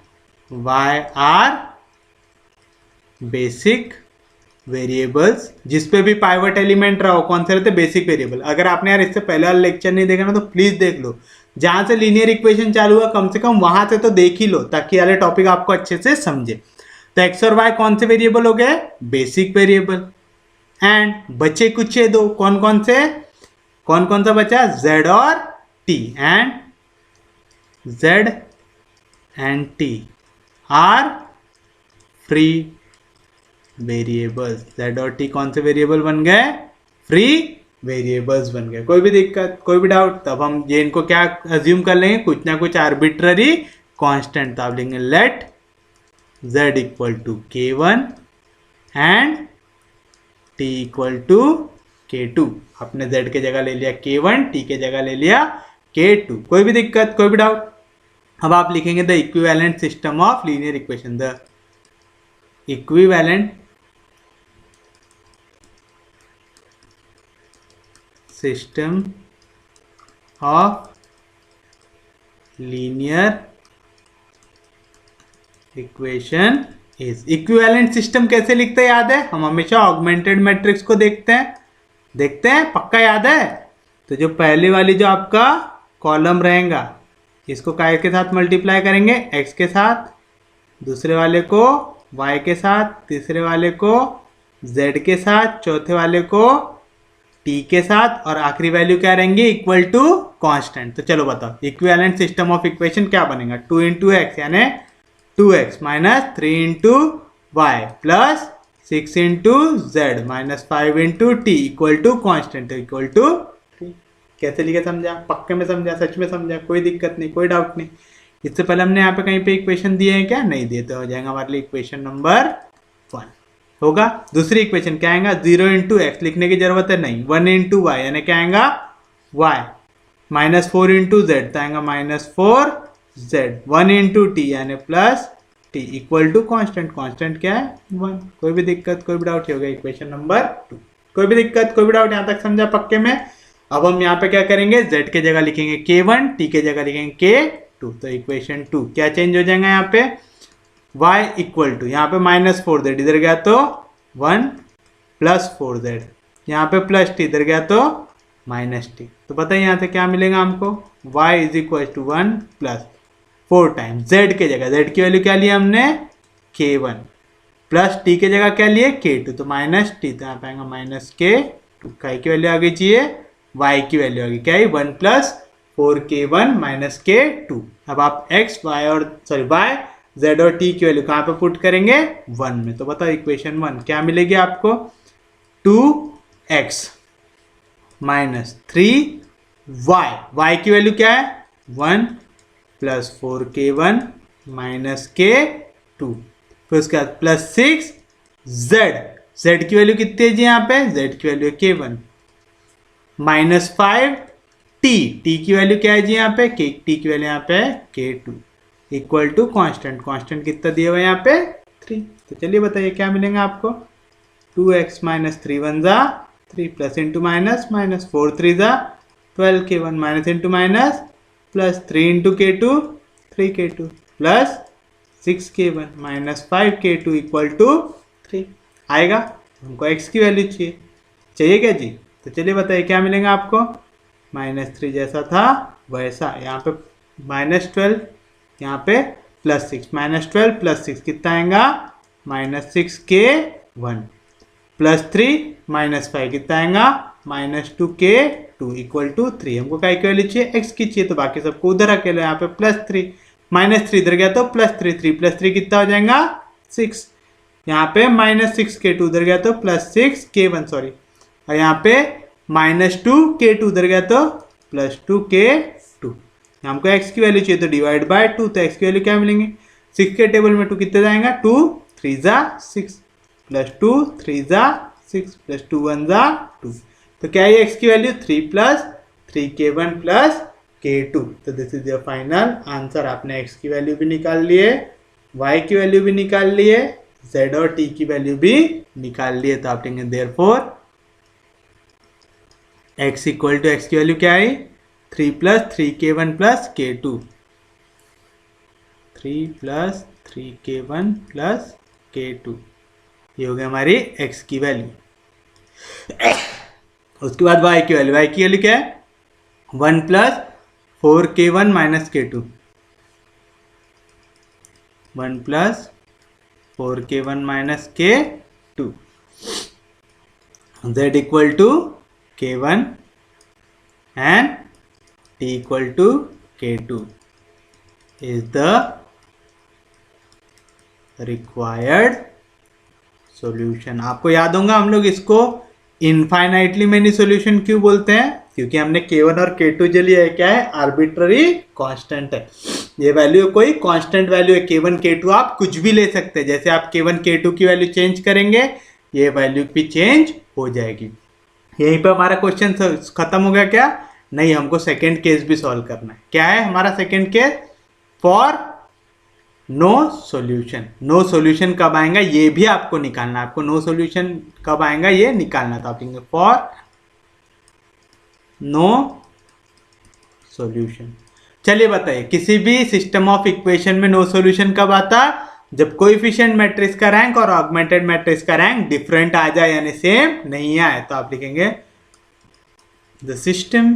Speaker 1: y are basic variables. जिसपे भी पाइवट एलिमेंट रहा हो, कौन से रहते, बेसिक वेरिएबल। अगर आपने यार इससे पहले वाला लेक्चर नहीं देखा ना तो प्लीज देख लो, जहां से लीनियर इक्वेशन चालू हुआ कम से कम वहां से तो देख ही लो, ताकि वाले टॉपिक आपको अच्छे से समझे। तो एक्स और वाई कौन से वेरिएबल हो गए, बेसिक वेरिएबल। एंड बचे कुछ दो, कौन कौन से, कौन कौन सा बचा, जेड और T. And Z and T R free variables. Z और टी कौन से वेरिएबल बन गए, फ्री वेरिएबल्स बन गए। कोई भी दिक्कत, कोई भी डाउट, तब हम ये इनको क्या अज्यूम कर लेंगे, कुछ ना कुछ आर्बिट्ररी कांस्टेंट। तो आप लेंगे let z equal to k1 and t equal to k2। आपने z के जगह ले लिया k1, t के जगह ले लिया k2। कोई भी दिक्कत, कोई भी डाउट। अब आप लिखेंगे the equivalent system of linear equation, the equivalent system of linear equation is. Equivalent system कैसे लिखते हैं याद है, हम हमेशा ऑगमेंटेड मैट्रिक्स को देखते हैं, पक्का याद है। तो जो पहले वाली जो आपका कॉलम रहेगा, इसको काय के साथ मल्टीप्लाई करेंगे, x के साथ, दूसरे वाले को y के साथ, तीसरे वाले को z के साथ, चौथे वाले को t के साथ, और आखिरी वैल्यू क्या रहेंगे, इक्वल टू कांस्टेंट। तो चलो बताओ इक्विवेलेंट सिस्टम ऑफ इक्वेशन क्या बनेगा, 2 इंटू एक्स यानी 2x minus 3 into y plus 6 into z minus 5 into t equal to constant equal to 3। कैसे लिखे समझा, पक्के में समझा, सच में समझा, कोई दिक्कत नहीं, कोई डाउट नहीं। इससे पहले हमने यहाँ पे कहीं पे इक्वेशन दिए हैं क्या, नहीं दिए, तो हो जाएगा हमारे लिए इक्वेशन नंबर 1 होगा। दूसरी इक्वेशन क्या आएगा, 0 इंटू एक्स लिखने की जरूरत है नहीं, 1 इंटू वाई यानी क्या आएगा y माइनस 4 इंटू जेड, तो आएगा माइनस 4 z, 1 इंटू टी यानी plus t equal to constant, constant क्या है 1। कोई भी दिक्कत, कोई भी डाउट, हो गया इक्वेशन नंबर 2। कोई भी दिक्कत, कोई भी डाउट, यहाँ तक समझा पक्के में। अब हम यहाँ पे क्या करेंगे, z के जगह लिखेंगे k1, t के जगह लिखेंगे k2। तो इक्वेशन 2 क्या चेंज हो जाएगा यहाँ पे, y इक्वल टू, यहाँ पे माइनस 4z इधर गया तो 1 प्लस 4z, यहाँ पे प्लस टी इधर गया तो माइनस टी। तो बताइए यहाँ से क्या मिलेगा हमको, y is equal to 1 plus 4 times z के जगह, z की वैल्यू क्या लिया हमने k1 प्लस t के जगह क्या लिए k2, तो माइनस टी, तो यहाँ पे आएगा माइनस k2। काय की वैल्यू आ गई चाहिए, y की वैल्यू आ गई क्या है 1 प्लस 4k1 माइनस k2। अब आप x y और y z और t की वैल्यू कहाँ पे पुट करेंगे 1 में। तो बताओ इक्वेशन 1 क्या मिलेगी आपको, 2x माइनस 3y, y की वैल्यू क्या है 1 प्लस 4k1 माइनस k2, फिर उसके बाद प्लस 6z, z की वैल्यू कितनी है जी यहाँ पे, z की वैल्यू है k1 माइनस 5t, t की वैल्यू क्या है जी यहाँ पे, t की वैल्यू यहाँ पे है k2 equal to constant, constant कितना दिया हुआ है यहाँ पे 3। तो चलिए बताइए क्या मिलेगा आपको, 2x माइनस 3 1 जा 3 प्लस इंटू माइनस माइनस 4 3 जा 12k1 minus into minus plus 3 into k2 3k2 plus 6k1 minus 5k2 equal to 3 आएगा। हमको x की वैल्यू चाहिए क्या जी, तो चलिए बताइए क्या मिलेगा आपको, -3 जैसा था वैसा, यहाँ पे -12, यहाँ पे +6, -12 + 6 कितना आएगा -6k1 +3 -5 कितना आएगा -2k2 इक्वल टू 3। हमको क्या की वैल्यू चाहिए, x की चाहिए, तो बाकी सबको उधर अकेले यहाँ पे +3 -3 इधर गया तो +3 3 + 3 कितना हो जाएगा 6। यहाँ पे -6k2 उधर गया तो +6k1 सॉरी, और यहाँ पे -2k2 उधर गया तो +2k2। हमको x की वैल्यू चाहिए तो डिवाइड बाय 2, तो x की वैल्यू क्या मिलेंगे 6 के टेबल में 2 कितने जाएगा 2 3 जा 6 +2 3 जा 6 +2 1 जा 2, तो क्या है x की वैल्यू 3 + 3k1 + k2। तो this is your final answer. आपने x की वैल्यू भी निकाल लिए, y की वैल्यू भी निकाल लिए, z और t की वैल्यू भी निकाल लिए। तो आप लेंगे therefore x equal to x की वैल्यू क्या आई 3 + 3k1 + k2, 3 + 3k1 + k2, ये हो गया हमारी x की वैल्यू। उसके बाद y की वैल्यू क्या है 1 + 4k1 - k2, 1 + 4k1 - k2, z equal to k1 and t equal to k2 is the required solution। आपको याद होगा हम लोग इसको इनफाइनाइटली मेनी सॉल्यूशन क्यों बोलते हैं, क्योंकि हमने k1 और k2 जो लिया है क्या है आर्बिट्ररी कांस्टेंट है। ये वैल्यू कोई कांस्टेंट वैल्यू है, k1 k2 आप कुछ भी ले सकते हैं। जैसे आप k1 k2 की वैल्यू चेंज करेंगे ये वैल्यू भी चेंज हो जाएगी। यहीं पे हमारा क्वेश्चन खत्म हो गया क्या, नहीं, हमको सेकेंड केस भी सॉल्व करना है। क्या है हमारा second case, for no solution. No solution कब आएगा ये भी आपको निकालना है, आपको नो सॉल्यूशन कब आएगा ये निकालना था। आप लिखेंगे फॉर नो सॉल्यूशन। चलिए बताइए किसी भी सिस्टम ऑफ इक्वेशन में नो सॉल्यूशन कब आता, जब कोएफिशिएंट मैट्रिक्स का रैंक और ऑगमेंटेड मैट्रिक्स का रैंक डिफरेंट आ जाए यानी सेम नहीं आए। तो आप लिखेंगे the system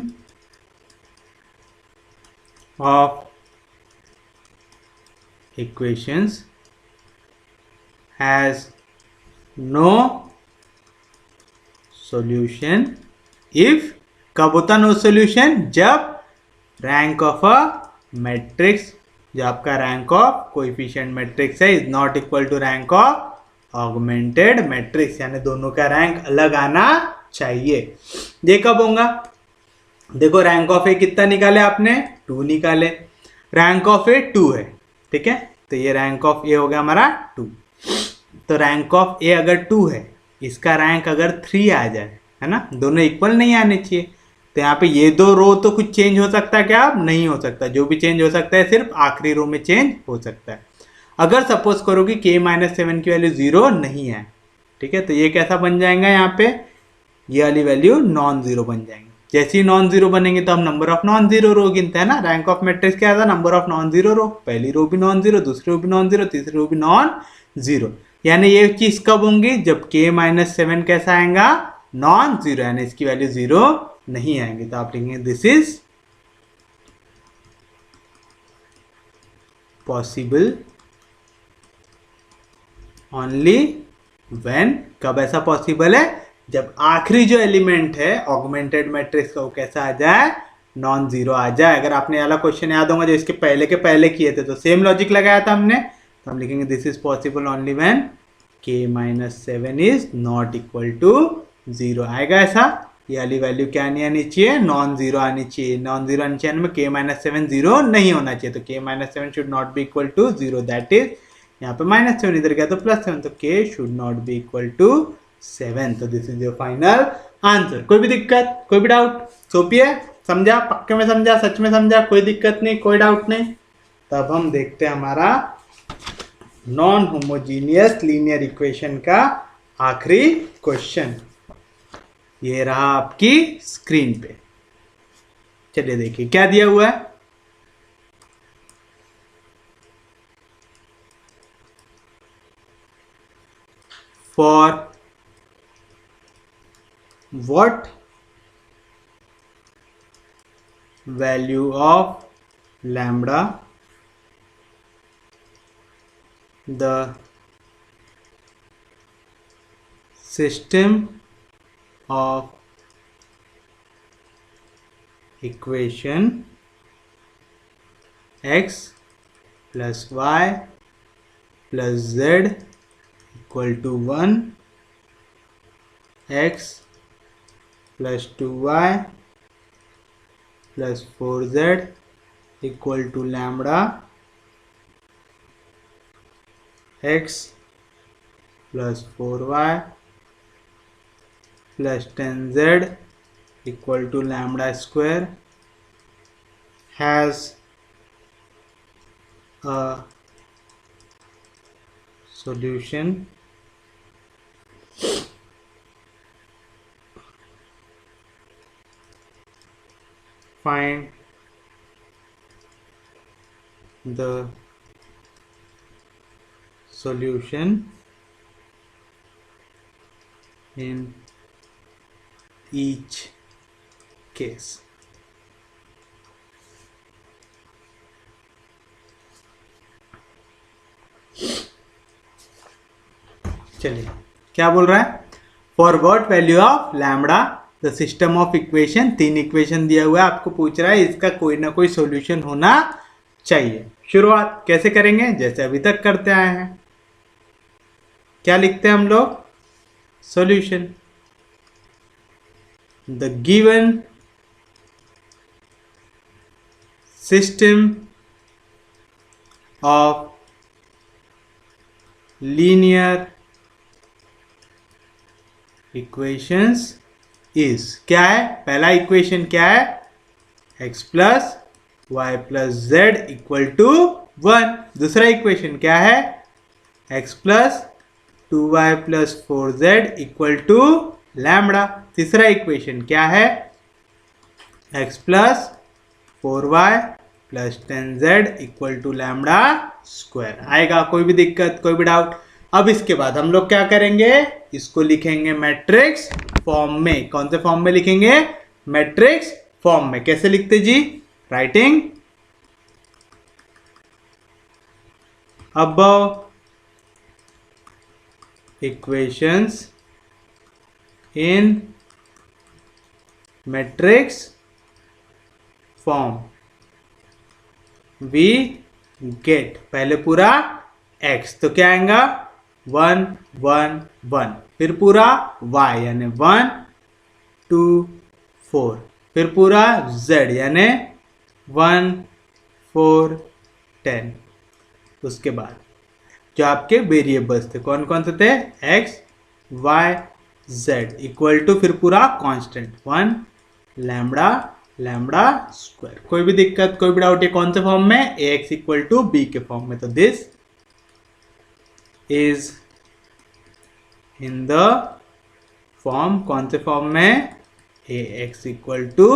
Speaker 1: of equations has no solution if, कब होता नो सॉल्यूशन, जब रैंक ऑफ अ मैट्रिक्स, जो आपका रैंक ऑफ कोएफिशिएंट मैट्रिक्स है is not equal to rank of augmented matrix, यानी दोनों का रैंक अलग आना चाहिए। ये कब होगा, देखो रैंक ऑफ ए कितना निकाले आपने 2 निकाले, रैंक ऑफ ए 2 है, ठीक है, तो ये रैंक ऑफ ए हो गया हमारा 2। तो रैंक ऑफ ए अगर 2 है, इसका रैंक अगर 3 आ जाए, है ना, दोनों इक्वल नहीं आने चाहिए, तो यहाँ पे ये दो रो तो कुछ चेंज हो सकता है क्या, अब नहीं हो सकता, जो भी चेंज हो सकता है सिर्फ आखिरी रो में चेंज हो सकता है। अगर सपोज करो कि k-7 की वैल्यू 0 नहीं है, ठीक है, तो ये कैसा बन जाएगा, यहाँ पे ये वाली वैल्यू नॉन जीरो बन जाएंगे। जैसे ही नॉन जीरो बनेंगे तो हम नंबर ऑफ नॉन जीरो रो गिनते हैं ना, रैंक ऑफ मैट्रिक्स क्या था, नंबर ऑफ नॉन जीरो रो, पहली रो भी नॉन जीरो, दूसरी रो भी नॉन जीरो, तीसरी रो भी नॉन जीरो। यानी ये चीज कब होंगी, जब k-7 कैसा आएगा, नॉन जीरो, यानी इसकी वैल्यू 0 नहीं आएंगे। तो आप लिखेंगे this is possible only when, कब ऐसा पॉसिबल है, जब आखिरी जो एलिमेंट है ऑगमेंटेड मैट्रिक्स का वो कैसा आ जाए, नॉन जीरो आ जाए। अगर आपने वाला क्वेश्चन याद होगा जो इसके पहले के पहले किए थे, तो सेम लॉजिक लगाया था हमने, तो हम लिखेंगे this is possible only when k-7 is not equal to 0 आएगा ऐसा। ये वाली वैल्यू क्या नहीं आनी चाहिए, नॉन जीरो आनी चाहिए, नॉन जीरो आनी चाहिए में k-7 0 नहीं होना चाहिए, तो k-7 should not be equal to 0, that is यहाँ पे -7 इधर गया तो +7, तो k should not be equal to 7। तो this is your final answer. कोई भी दिक्कत, कोई भी डाउट, सोपी है, समझा, पक्के में समझा, सच में समझा, कोई दिक्कत नहीं, कोई डाउट नहीं। तब हम देखते हैं हमारा नॉन होमोजीनियस लीनियर इक्वेशन का आखिरी क्वेश्चन। ये रहा आपकी स्क्रीन पे, चलिए देखिए क्या दिया हुआ है। For what value of lambda the system of equation x plus y plus z equal to 1, x plus 2y plus 4z equal to lambda, x plus 4y plus 10z equal to lambda square has a solution find the solution in each case. चलिए क्या बोल रहा है, for what value of lambda the system of equation, 3 equation दिया हुआ है, आपको पूछ रहा है इसका कोई ना कोई सॉल्यूशन होना चाहिए। शुरुआत कैसे करेंगे, जैसे अभी तक करते आए हैं। क्या लिखते हैं हम लोग, solution, the given system of linear equations is, क्या है, पहला इक्वेशन क्या है, x plus y plus z equal to 1। दूसरा इक्वेशन क्या है, x plus 2y plus 4z equal to lambda. तीसरा इक्वेशन क्या है, x plus 4y plus 10z equal to lambda square. आएगा, कोई भी दिक्कत, कोई भी डाउट। अब इसके बाद हम लोग क्या करेंगे, इसको लिखेंगे मैट्रिक्स फॉर्म में। कौन से फॉर्म में लिखेंगे, मैट्रिक्स फॉर्म में। कैसे लिखते जी, writing above equations in matrix form we get, पहले पूरा x तो क्या आएगा 1 1 1, फिर पूरा y यानी 1 2 4, फिर पूरा z यानी 1 4 10। उसके बाद जो आपके वेरिएबल्स थे कौन कौन से थे, x y z equal to फिर पूरा कांस्टेंट 1 लैम्बडा लैम्बडा स्क्वायर। कोई भी दिक्कत, कोई भी डाउट, ये कौन से फॉर्म में, ax इक्वल टू b के फॉर्म में। तो this is in the form, कौन से फॉर्म में, ax इक्वल टू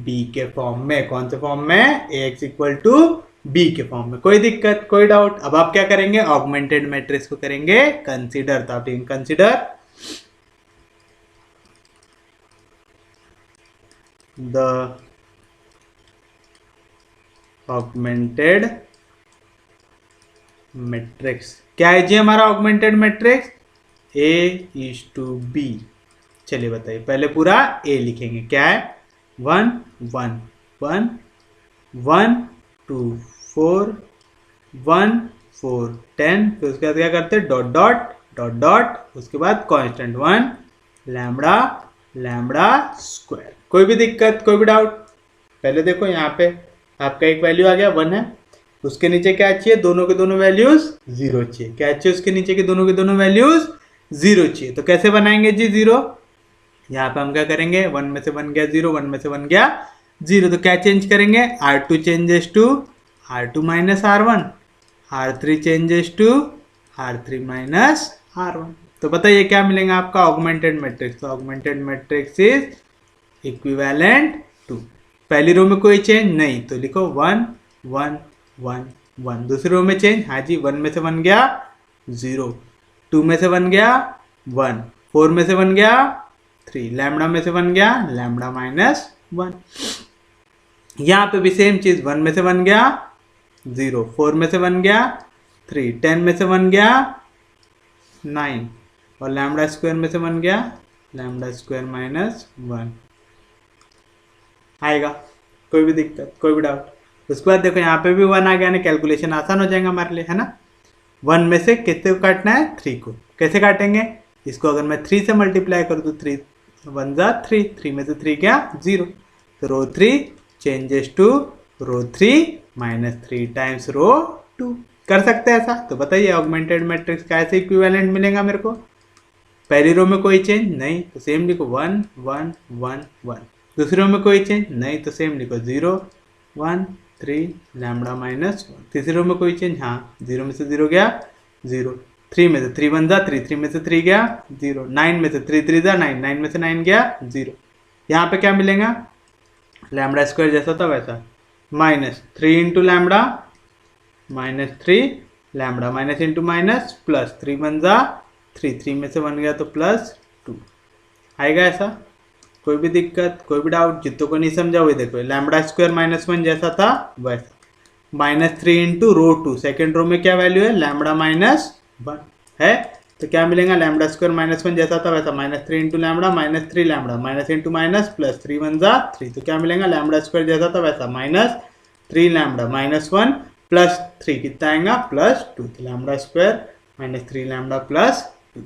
Speaker 1: b के फॉर्म में। कौन से फॉर्म में, ax इक्वल टू b के फॉर्म में। कोई दिक्कत, कोई डाउट। अब आप क्या करेंगे, ऑगमेंटेड मैट्रिक्स को करेंगे कंसीडर। तो आप कंसीडर द ऑगमेंटेड मैट्रिक्स। क्या है जी हमारा ऑगमेंटेड मैट्रिक्स, a:b। चलिए बताइए, पहले पूरा a लिखेंगे, क्या है 1 1 1 1 2 4 1 4 10, फिर उसके बाद क्या करते हैं, डॉट डॉट डॉट डॉट, उसके बाद कांस्टेंट 1 लैम्बडा लैम्बडा स्क्वायर। कोई भी दिक्कत, कोई भी डाउट। पहले देखो यहाँ पे आपका एक वैल्यू आ गया 1 है, उसके नीचे क्या चाहिए, दोनों के दोनों वैल्यूज 0 चाहिए। क्या चाहिए, उसके नीचे के दोनों वैल्यूज 0 चाहिए। तो कैसे बनाएंगे जी 0, यहाँ पे हम क्या करेंगे, 1 में से 1 गया 0, 1 में से 1 गया 0, तो क्या चेंज करेंगे, R2 changes to R2 minus R1, R3 changes to R3 minus R1। तो बताइए क्या मिलेगा आपका, ऑगमेंटेड मैट्रिक्स। तो augmented matrix is equivalent to, पहली रो में कोई चेंज नहीं तो लिखो 1 1 1 1। दूसरी रो में चेंज, हाँ जी, 1 में से 1 गया 0, 2 में से 1 गया 1, 4 में से 1 गया 3, लैम्बडा में से 1 गया लैम्बडा माइनस 1। यहाँ पे भी सेम चीज, 1 में से 1 गया 0, 4 में से 1 गया 3, 10 में से 1 गया 9, और लैम्डा स्क्वायर में से बन गया लैम्डा स्क्वायर माइनस 1 आएगा। कोई भी दिक्कत, कोई भी डाउट? उसके बाद देखो यहाँ पे भी 1 आ गया, ना कैलकुलेशन आसान हो जाएगा हमारे लिए, है ना। 1 में से कितने को काटना है? 3 को। कैसे काटेंगे इसको? अगर मैं 3 से मल्टीप्लाई कर दूँ, 3 1 जा 3, 3 में से 3 क्या? 0। तो row 3 changes to row 3 minus 3 times row 2। कर सकते हैं ऐसा? तो बताइए ऑगमेंटेड मैट्रिक्स का ऐसे इक्विवेलेंट मिलेगा मेरे को। पहली रो में कोई चेंज नहीं तो सेम लिखो 1 1 1 1। दूसरी रो में कोई चेंज नहीं तो सेम लिखो 0 1 3 लैम्डा माइनस 1। तीसरी रो में कोई चेंज, हाँ 0 में से 0 गया 0, 3 में से 3 1 जा 3, 3 में से 3 गया 0, 9 में से 3 3 जा 9, 9 में से 9 गया 0। यहाँ पे क्या मिलेगा? लैम्डा स्क्वायर जैसा था वैसा, minus 3 into lambda minus 3 lambda minus into minus plus 3 1 जा 3, 3 में से 1 गया तो प्लस 2 आएगा ऐसा। कोई भी दिक्कत, कोई भी डाउट? जितों को नहीं समझा हुए देखो, लैम्डा स्क्वायर माइनस 1 जैसा था वैसा, minus 3 into row 2, second row में क्या वैल्यू है? लैम्डा माइनस 1 है, तो क्या मिलेगा? लैम्डा स्क्वायर माइनस 1 जैसा था वैसा, minus 3 into lambda minus 3 lambda minus into minus plus 3 1 जा 3, तो क्या मिलेगा? लैम्डा स्क्वायर जैसा था वैसा, माइनस 3 लैम्डा माइनस 1 प्लस 3 कितना आएगा? प्लस 2, तो lambda square minus 3 lambda plus 2।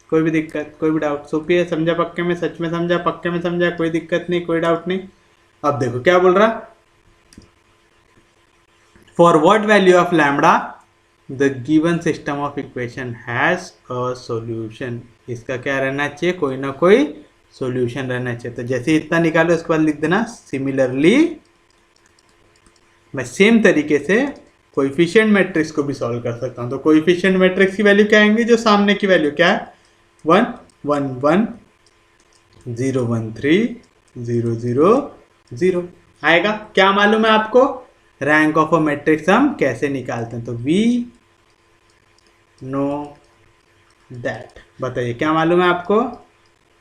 Speaker 1: कोई भी दिक्कत, कोई भी डाउट? सोपी है, समझा पक्के में? सच में समझा? पक्के में समझा? कोई दिक्कत नहीं, कोई डाउट नहीं? अब देखो क्या बोल रहा, for what value of lambda the given system of equation has a solution. इसका क्या रहना चाहिए? कोई ना कोई सॉल्यूशन रहना चाहिए। तो जैसे इतना निकालो उसके बाद लिख देना सिमिलरली, मैं सेम तरीके से कोएफिशिएंट मैट्रिक्स को भी सॉल्व कर सकता हूं। तो कोएफिशिएंट मैट्रिक्स की वैल्यू क्या आएंगे? जो सामने की वैल्यू क्या है? 1 1 1 0 1 3 0 0 0 आएगा। क्या मालूम है आपको? रैंक ऑफ अ मैट्रिक्स हम कैसे निकालते हैं? तो वी नो दैट। बताइए क्या मालूम है आपको?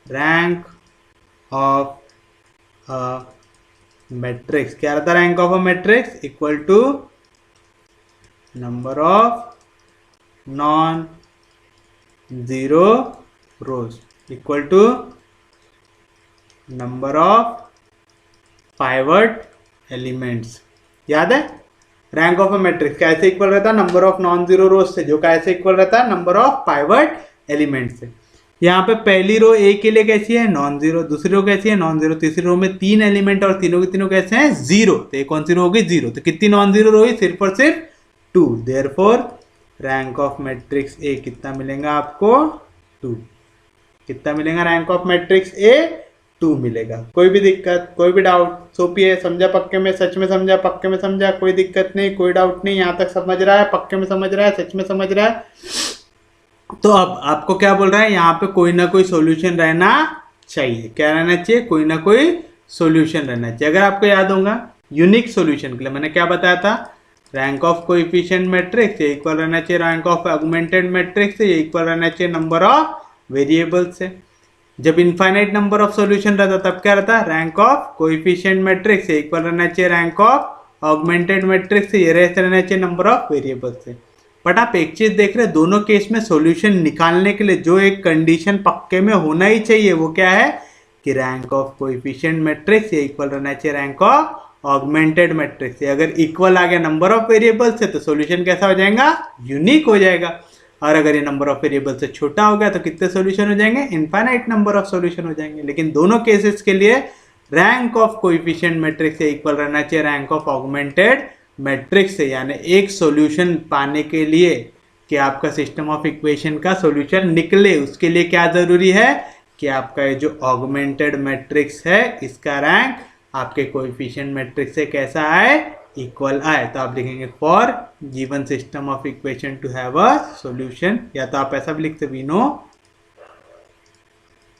Speaker 1: रैंक ऑफ अ मैट्रिक्स क्या रहता है? Rank of a matrix equal to number of non zero rows equal to number of pivot elements. याद है? रैंक ऑफ अ मैट्रिक्स कैसे इक्वल रहता है? Number of non zero rows से, जो कैसे इक्वल रहता है? नंबर ऑफ पाइवट एलिमेंट से। यहाँ पे पहली रो ए के लिए कैसी है? Non zero. दूसरी रो कैसी है? Non zero. तीसरी रो में 3 एलिमेंट और तीनों के तीनों कैसे हैं? जीरो। तो कौन सी रो होगी? जीरो। तो कितनी नॉन जीरो रो हुई? सिर्फ और सिर्फ 2। Therefore rank of matrix A कितना मिलेगा आपको? 2। कितना मिलेगा रैंक ऑफ मैट्रिक्स ए? 2 मिलेगा। कोई भी दिक्कत, कोई भी डाउट? सोपी है, समझा पक्के में? सच में समझा? पक्के में समझा? कोई दिक्कत नहीं, कोई डाउट नहीं? यहाँ तक समझ रहा है? पक्के में समझ रहा है? सच में समझ रहा है? तो अब आपको क्या बोल रहा है? यहाँ पे कोई ना कोई सॉल्यूशन रहना चाहिए। क्या रहना चाहिए? कोई ना कोई सॉल्यूशन रहना चाहिए। अगर आपको याद होगा यूनिक सॉल्यूशन के लिए मैंने क्या बताया था? रैंक ऑफ कोएफिशिएंट मैट्रिक्स ये इक्वल रहना चाहिए रैंक ऑफ ऑगमेंटेड मैट्रिक्स से, ये इक्वल रहना चाहिए नंबर ऑफ वेरिएबल्स से। जब इनफाइनाइट नंबर ऑफ सॉल्यूशन रहता तब क्या रहता? रैंक ऑफ कोएफिशिएंट मैट्रिक्स से इक्वल रहना चाहिए रैंक ऑफ ऑगमेंटेड मैट्रिक्स से, ये रहना चाहिए नंबर ऑफ वेरिएबल्स से। बट आप एक चीज देख रहे हैं, दोनों केस में सॉल्यूशन निकालने के लिए जो एक कंडीशन पक्के में होना ही चाहिए वो क्या है? कि रैंक ऑफ कोएफिशिएंट मैट्रिक्स ये इक्वल रहना चाहिए रैंक ऑफ ऑगमेंटेड मैट्रिक्स से। अगर इक्वल आ गया नंबर ऑफ वेरिएबल से तो सॉल्यूशन कैसा हो जाएगा? यूनिक हो जाएगा। और अगर ये नंबर ऑफ वेरिएबल से छोटा हो गया तो कितने सॉल्यूशन हो जाएंगे? इनफाइनाइट नंबर ऑफ सॉल्यूशन हो जाएंगे। लेकिन दोनों केसेस के लिए रैंक ऑफ कोएफिशिएंट मैट्रिक्स से इक्वल रहना चाहिए रैंक ऑफ ऑगमेंटेड मैट्रिक्स से। यानी एक सॉल्यूशन पाने के लिए कि आपका सिस्टम ऑफ इक्वेशन का सॉल्यूशन निकले, उसके लिए क्या जरूरी है? कि आपका ये जो ऑगमेंटेड मैट्रिक्स है इसका रैंक आपके कोएफिशिएंट मैट्रिक्स से कैसा आए? इक्वल आए। तो आप लिखेंगे for given system of equation to have a solution, या तो आप ऐसा भी लिखते we know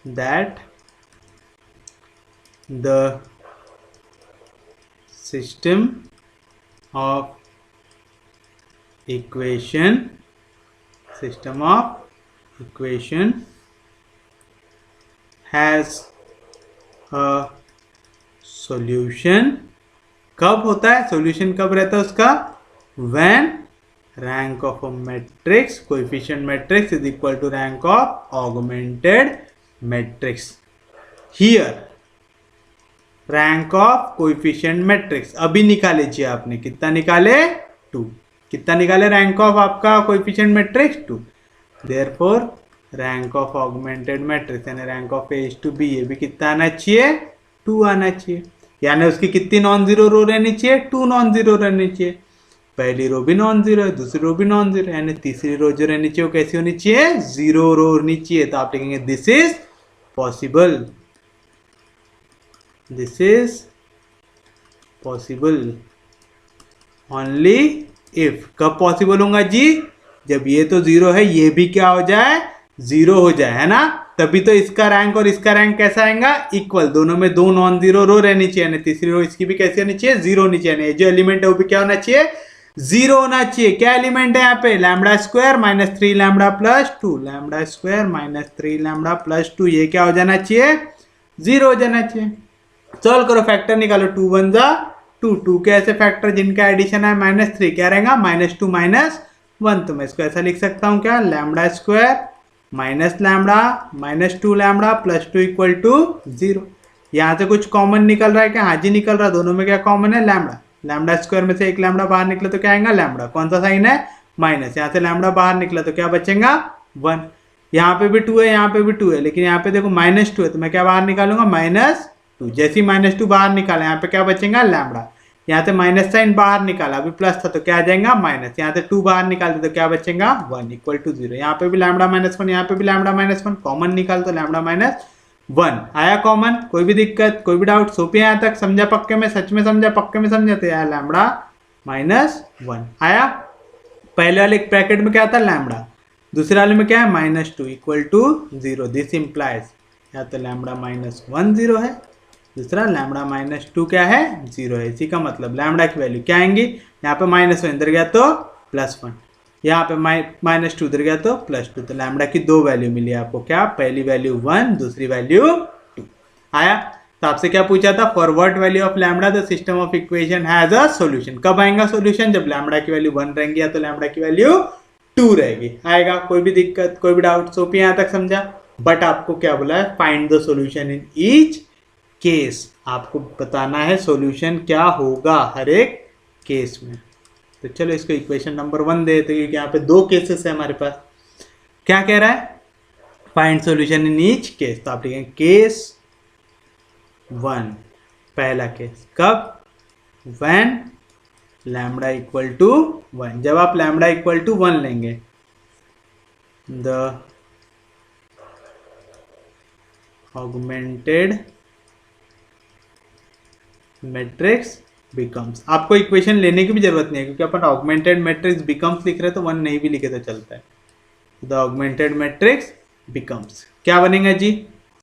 Speaker 1: that the system of equation has a solution। कब होता है सॉल्यूशन? कब रहता है उसका? when rank of a matrix coefficient matrix is equal to rank of augmented matrix. Here rank of coefficient matrix अभी निकाले आपने, कितना निकाले 2, कितना निकाले रैंक ऑफ आपका coefficient matrix 2। Therefore rank of augmented matrix यानी rank of A to B, ये भी कितना आना चाहिए 2 आना चाहिए। यानी उसकी कितनी नॉन जीरो रो रहनी चाहिए 2 नॉन जीरो रहनी चाहिए। पहली रो भी नॉन जीरो है, दूसरी रो भी नॉन जीरो, यानी तीसरी रो जो रहनी चाहिए वो कैसी होनी चाहिए 0 रो होनी चाहिए। तो आप लिखेंगे this is possible, this is possible only if. कब पॉसिबल होगा जी, जब ये तो 0 है ये भी क्या हो जाए 0 हो जाए, है ना, तभी तो इसका रैंक और इसका रैंक कैसा आएगा इक्वल, दोनों में 2 नॉन जीरो रो रहनी चाहिए, यानी तीसरी रो इसकी भी कैसी होनी चाहिए 0 होनी चाहिए। जो एलिमेंट है वो भी क्या होना चाहिए 0 होना चाहिए। क्या एलिमेंट है यहाँ पे lambda square minus 3 lambda plus 2, lambda square minus 3 lambda plus 2, ये क्या हो जाना चाहिए 0 हो जाना चाहिए। सॉल्व करो, फैक्टर निकालो, 2 1 जा 2, 2 के ऐसे फैक्टर जिनका एडिशन है -3 क्या रहेगा -2 -1। तो मैं इसको ऐसा लिख सकता हूँ क्या lambda square minus lambda -2 lambda plus 2 equal to 0। यहाँ से कुछ कॉमन निकल रहा है क्या, हाँ जी निकल रहा है, दोनों में क्या कॉमन है लैम्बडा, लैम्बडा स्क्वायर में से एक लैम्बडा बाहर निकला तो क्या आएगा लैम्बडा, कौन सा साइन है माइनस, यहाँ से लैम्बडा बाहर निकला तो क्या बचेगा 1। यहाँ पे भी 2 है, यहाँ पे भी 2 है, लेकिन यहाँ पे देखो -2 है तो मैं क्या बाहर निकालूंगा -2। जैसे ही -2 बाहर निकाला यहाँ पे क्या बचेगा लैम्बडा, यहाँ से माइनस साइन बाहर निकाला, अभी प्लस था तो क्या आ जाएगा माइनस, यहाँ से 2 बाहर निकालते तो क्या बचेगा 1 इक्वल टू 0। यहाँ पे भी लैम्बडा -1, यहाँ पे भी लैम्बडा -1, कॉमन निकाल तो लैम्बडा -1 आया कॉमन। कोई भी दिक्कत कोई भी डाउट, सोपी यहाँ तक समझा पक्के में, सच में समझा पक्के में समझा, तो यार लैम्बडा -1 आया। पहले वाले ब्रैकेट में क्या था लैम्बडा, दूसरे वाले में क्या है -2 इक्वल टू 0। दिस इंप्लाइज या तो लैम्बडा -1 0 है, दूसरा लैम्बडा -2 क्या है 0 है। इसी का मतलब लैम्बडा की वैल्यू क्या आएंगी, यहाँ पे -1 इधर गया तो +1, यहाँ पे -2 इधर गया तो +2, तो लैम्बडा की 2 वैल्यू मिली आपको, क्या पहली वैल्यू 1 दूसरी वैल्यू 2 आया। तो आपसे क्या पूछा था, for what value of lambda the system of equation has a solution. कब आएगा सॉल्यूशन, जब लैम्बडा की वैल्यू 1 रहेंगी या तो लैम्बडा की वैल्यू 2 रहेगी, आएगा। कोई भी दिक्कत कोई भी डाउट, सोपी यहाँ तक समझा। बट आपको क्या बोला है, find the solution in each case, आपको बताना है सॉल्यूशन क्या होगा हर एक केस में। तो चलो इसको इक्वेशन नंबर 1 दे देते, क्योंकि यहाँ पे 2 केसेस है हमारे पास। क्या कह रहा है, find solution in each case, तो आप लिखेंगे केस 1, पहला केस कब, व्हेन लैम्बडा इक्वल टू 1, जब आप लैम्बडा इक्वल टू 1 लेंगे, द ऑगमेंटेड मैट्रिक्स बिकम्स। आपको इक्वेशन लेने की भी जरूरत नहीं है, क्योंकि अपन ऑगमेंटेड मैट्रिक्स बिकम्स लिख रहे हैं तो 1 नहीं भी लिखे तो चलता है। द ऑगमेंटेड मैट्रिक्स बिकम्स क्या बनेगा जी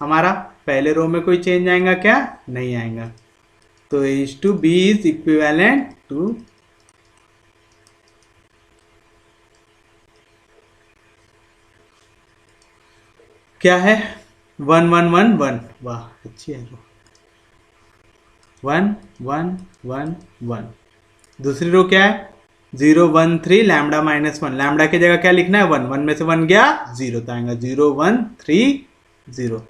Speaker 1: हमारा, पहले रो में कोई चेंज आएगा क्या, नहीं आएगा, तो h to b is equivalent to क्या है 1 1 1 1, वाह अच्छी है रो, 1 1 1 1। दूसरी रो क्या है 0 1 3 लैम्बडा -1, लैम्बडा की जगह क्या लिखना है 1, 1 में से 1 गया 0, तो आएगा 0 1 3 0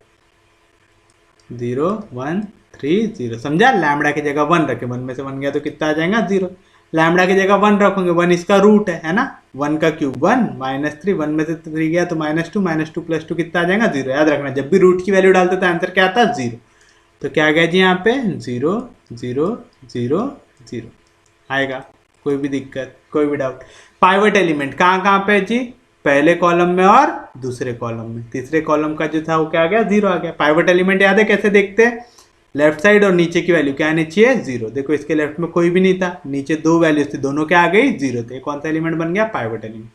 Speaker 1: 0 1 3 0, समझा। लैम्बडा की जगह 1 रखे, 1 में से 1 गया तो कितना आ जाएगा 0। लैम्बडा की जगह 1 रखोगे, 1 इसका रूट है ना, 1 का क्यूब 1 -3, 1 में से 3 गया तो -2 प्लस 2 कितना आ जाएगा 0। याद रखना जब भी रूट की वैल्यू डालते तो आंसर क्या आता 0, तो क्या आ गया जी यहाँ पे 0 0 0 0 आएगा। कोई भी दिक्कत कोई भी डाउट। पाइवट एलिमेंट कहाँ कहाँ पे जी, पहले कॉलम में और दूसरे कॉलम में, तीसरे कॉलम का जो था वो क्या आ गया 0 आ गया। पाइवट एलिमेंट याद है कैसे देखते हैं, लेफ्ट साइड और नीचे की वैल्यू क्या आनी चाहिए 0। देखो इसके लेफ्ट में कोई भी नहीं था, नीचे 2 वैल्यूज थी, दोनों क्या आ गई 0, तो कौन सा एलिमेंट बन गया पाइवट एलिमेंट।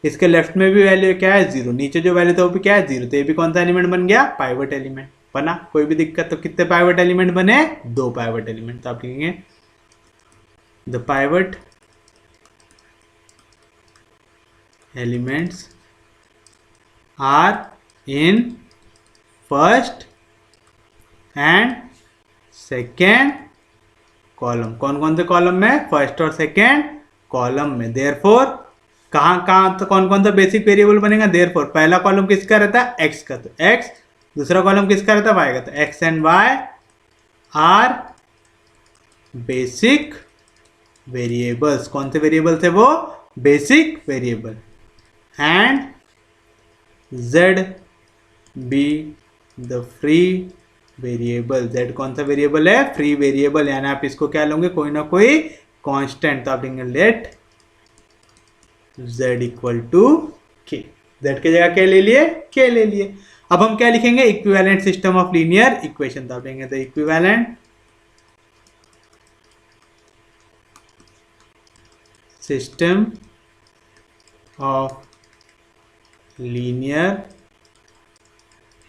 Speaker 1: इसके लेफ्ट में भी वैल्यू क्या है 0, नीचे जो वैल्यू था वो भी क्या है 0, तो ये भी कौन सा एलिमेंट बन गया पाइवट एलिमेंट बना। कोई भी दिक्कत, तो कितने पाइवट एलिमेंट बने 2 पाइवट एलिमेंट, तो आप लिखेंगे the pivot elements are in first and second column. कौन कौन से कॉलम में, फर्स्ट और सेकेंड कॉलम में। देयरफॉर कहाँ कहाँ तो कौन कौन सा बेसिक वेरिएबल बनेगा, देयरफॉर पहला कॉलम किसका रहता है, एक्स का, तो एक्स, दूसरा कॉलम किसका रहता है, वाई का, तो x and y are basic variables. कौन से वेरिएबल्स है वो, basic variable. And z be the free variable, z कौन सा वेरिएबल है, फ्री वेरिएबल, यानी आप इसको क्या लोगे, कोई ना कोई कांस्टेंट, तो आप लेंगे लेट z इक्वल टू के, z की जगह क्या ले लिए, k ले लिए। अब हम क्या लिखेंगे, equivalent system of linear equation, तो आप लेंगे the equivalent system of linear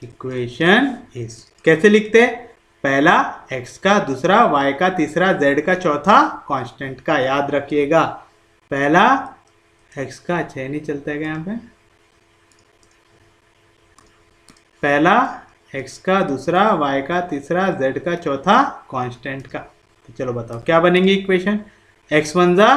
Speaker 1: equation is, कैसे लिखते हैं, पहला x का, दूसरा y का, तीसरा z का, चौथा कांस्टेंट का, याद रखिएगा। पहला x का, अच्छा नहीं चलता है क्या यहाँ पे, पहला x का, दूसरा y का, तीसरा z का, चौथा कांस्टेंट का। तो चलो बताओ क्या बनेंगी इक्वेशन, x वन जा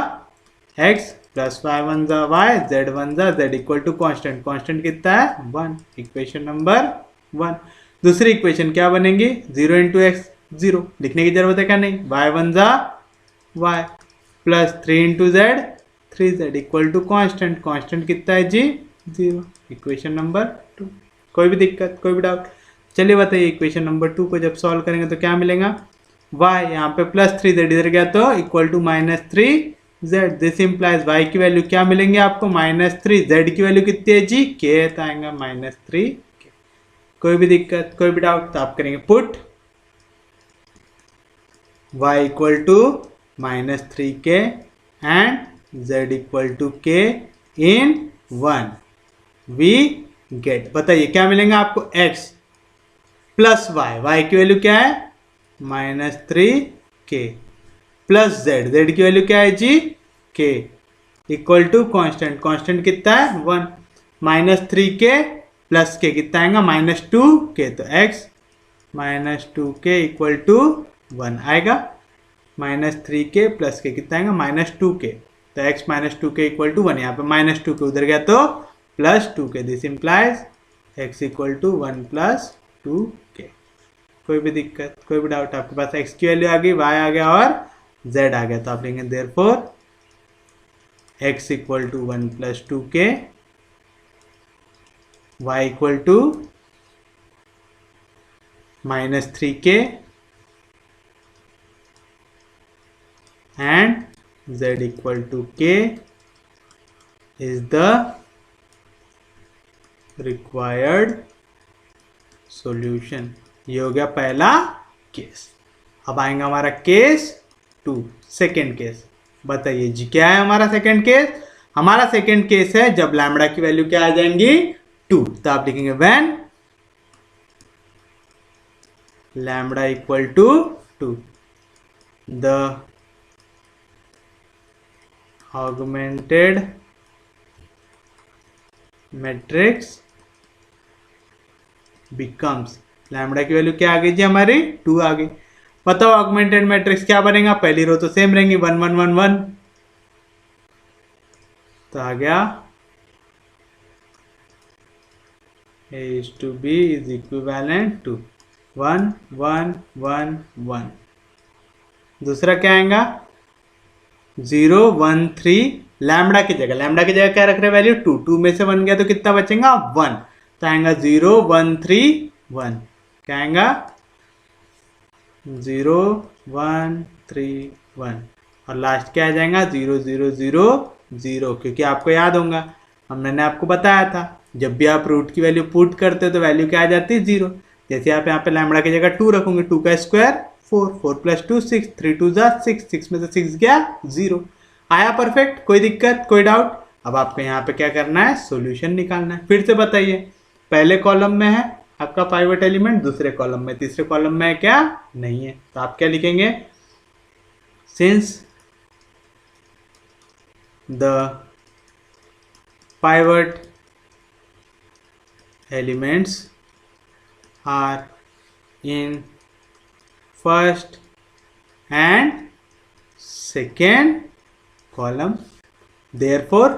Speaker 1: x प्लस y वन जा y, z वन जा z equal to constant, constant कितना है 1, इक्वेशन नंबर 1। दूसरी इक्वेशन क्या बनेंगी, 0 इंटू एक्स, 0 लिखने की जरूरत है क्या, नहीं, y वन जा y प्लस 3 into z, 3z equal to constant, constant कितना है जी 0, इक्वेशन नंबर 2। कोई भी दिक्कत, कोई भी डाउट, चलिए बताइए इक्वेशन नंबर 2 को जब सॉल्व करेंगे तो क्या मिलेगा, y यहाँ पे प्लस 3z इधर गया तो equal to minus 3z, this implies y की वैल्यू क्या मिलेंगे आपको, माइनस 3, z की वैल्यू कितनी है जी, k है, तो आएगा माइनस 3। कोई भी दिक्कत, कोई भी डाउट, तो आप करेंगे put y equal to minus 3k and z equal to k in 1, we get, बताइए क्या मिलेंगे आपको, x प्लस y की वैल्यू क्या है माइनस 3k, प्लस z की वैल्यू क्या है जी k, equal to constant, constant कितना है 1, माइनस 3k प्लस k कितना आएगा माइनस 2k, तो x minus 2k equal to 1 आएगा, माइनस 3k प्लस k कितना आएगा माइनस 2k, तो x minus 2k equal to 1, यहाँ पे माइनस 2k उधर गया तो plus 2k, this implies x equal to 1 plus 2k। कोई भी दिक्कत, कोई भी डाउट, आपके पास x की वैल्यू आ गई, y आ गया और z आ गया, तो आप लेंगे therefore x equal to 1 plus 2k, y equal to minus 3k and z equal to k is the required solution. ये हो गया पहला केस। अब आएगा हमारा केस 2, सेकेंड केस। बताइए जी क्या है हमारा सेकेंड केस, हमारा सेकेंड केस है जब लैम्बडा की वैल्यू क्या आ जाएंगी 2, तो आप लिखेंगे when lambda equal to 2 the augmented matrix becomes, lambda की वैल्यू क्या आ गई जी हमारी 2 आ गई। बताओ ऑगमेंटेड मैट्रिक्स क्या बनेगा, पहली रो तो सेम रहेंगी 1 1 1 1, तो आ गया A is to B is equivalent to 1 1 1 1। दूसरा क्या आएगा 0 1 3, लैम्बडा की जगह क्या रख रहे वैल्यू 2, 2 में से 1 गया तो कितना बचेगा 1, तो आएगा 0 1 3 1, क्या आएगा 0 1 3 1, और लास्ट क्या आ जाएगा 0 0 0 0, क्योंकि आपको याद होगा हमने आपको बताया था जब भी आप रूट की वैल्यू पुट करते हो तो वैल्यू क्या आ जाती है 0। जैसे आप यहाँ पे लैम्बडा की जगह 2 रखोगे, 2 का स्क्वायर 4, 4 प्लस 2 6, 3 2 जा 6, 6 में से 6 गया 0, आया परफेक्ट, कोई दिक्कत कोई डाउट। अब आपको यहाँ पे क्या करना है सॉल्यूशन निकालना है। फिर से बताइए, पहले कॉलम में है आपका पाइवट एलिमेंट, दूसरे कॉलम में, तीसरे कॉलम में क्या नहीं है, तो आप क्या लिखेंगे, since the pivot elements are in first and second column, therefore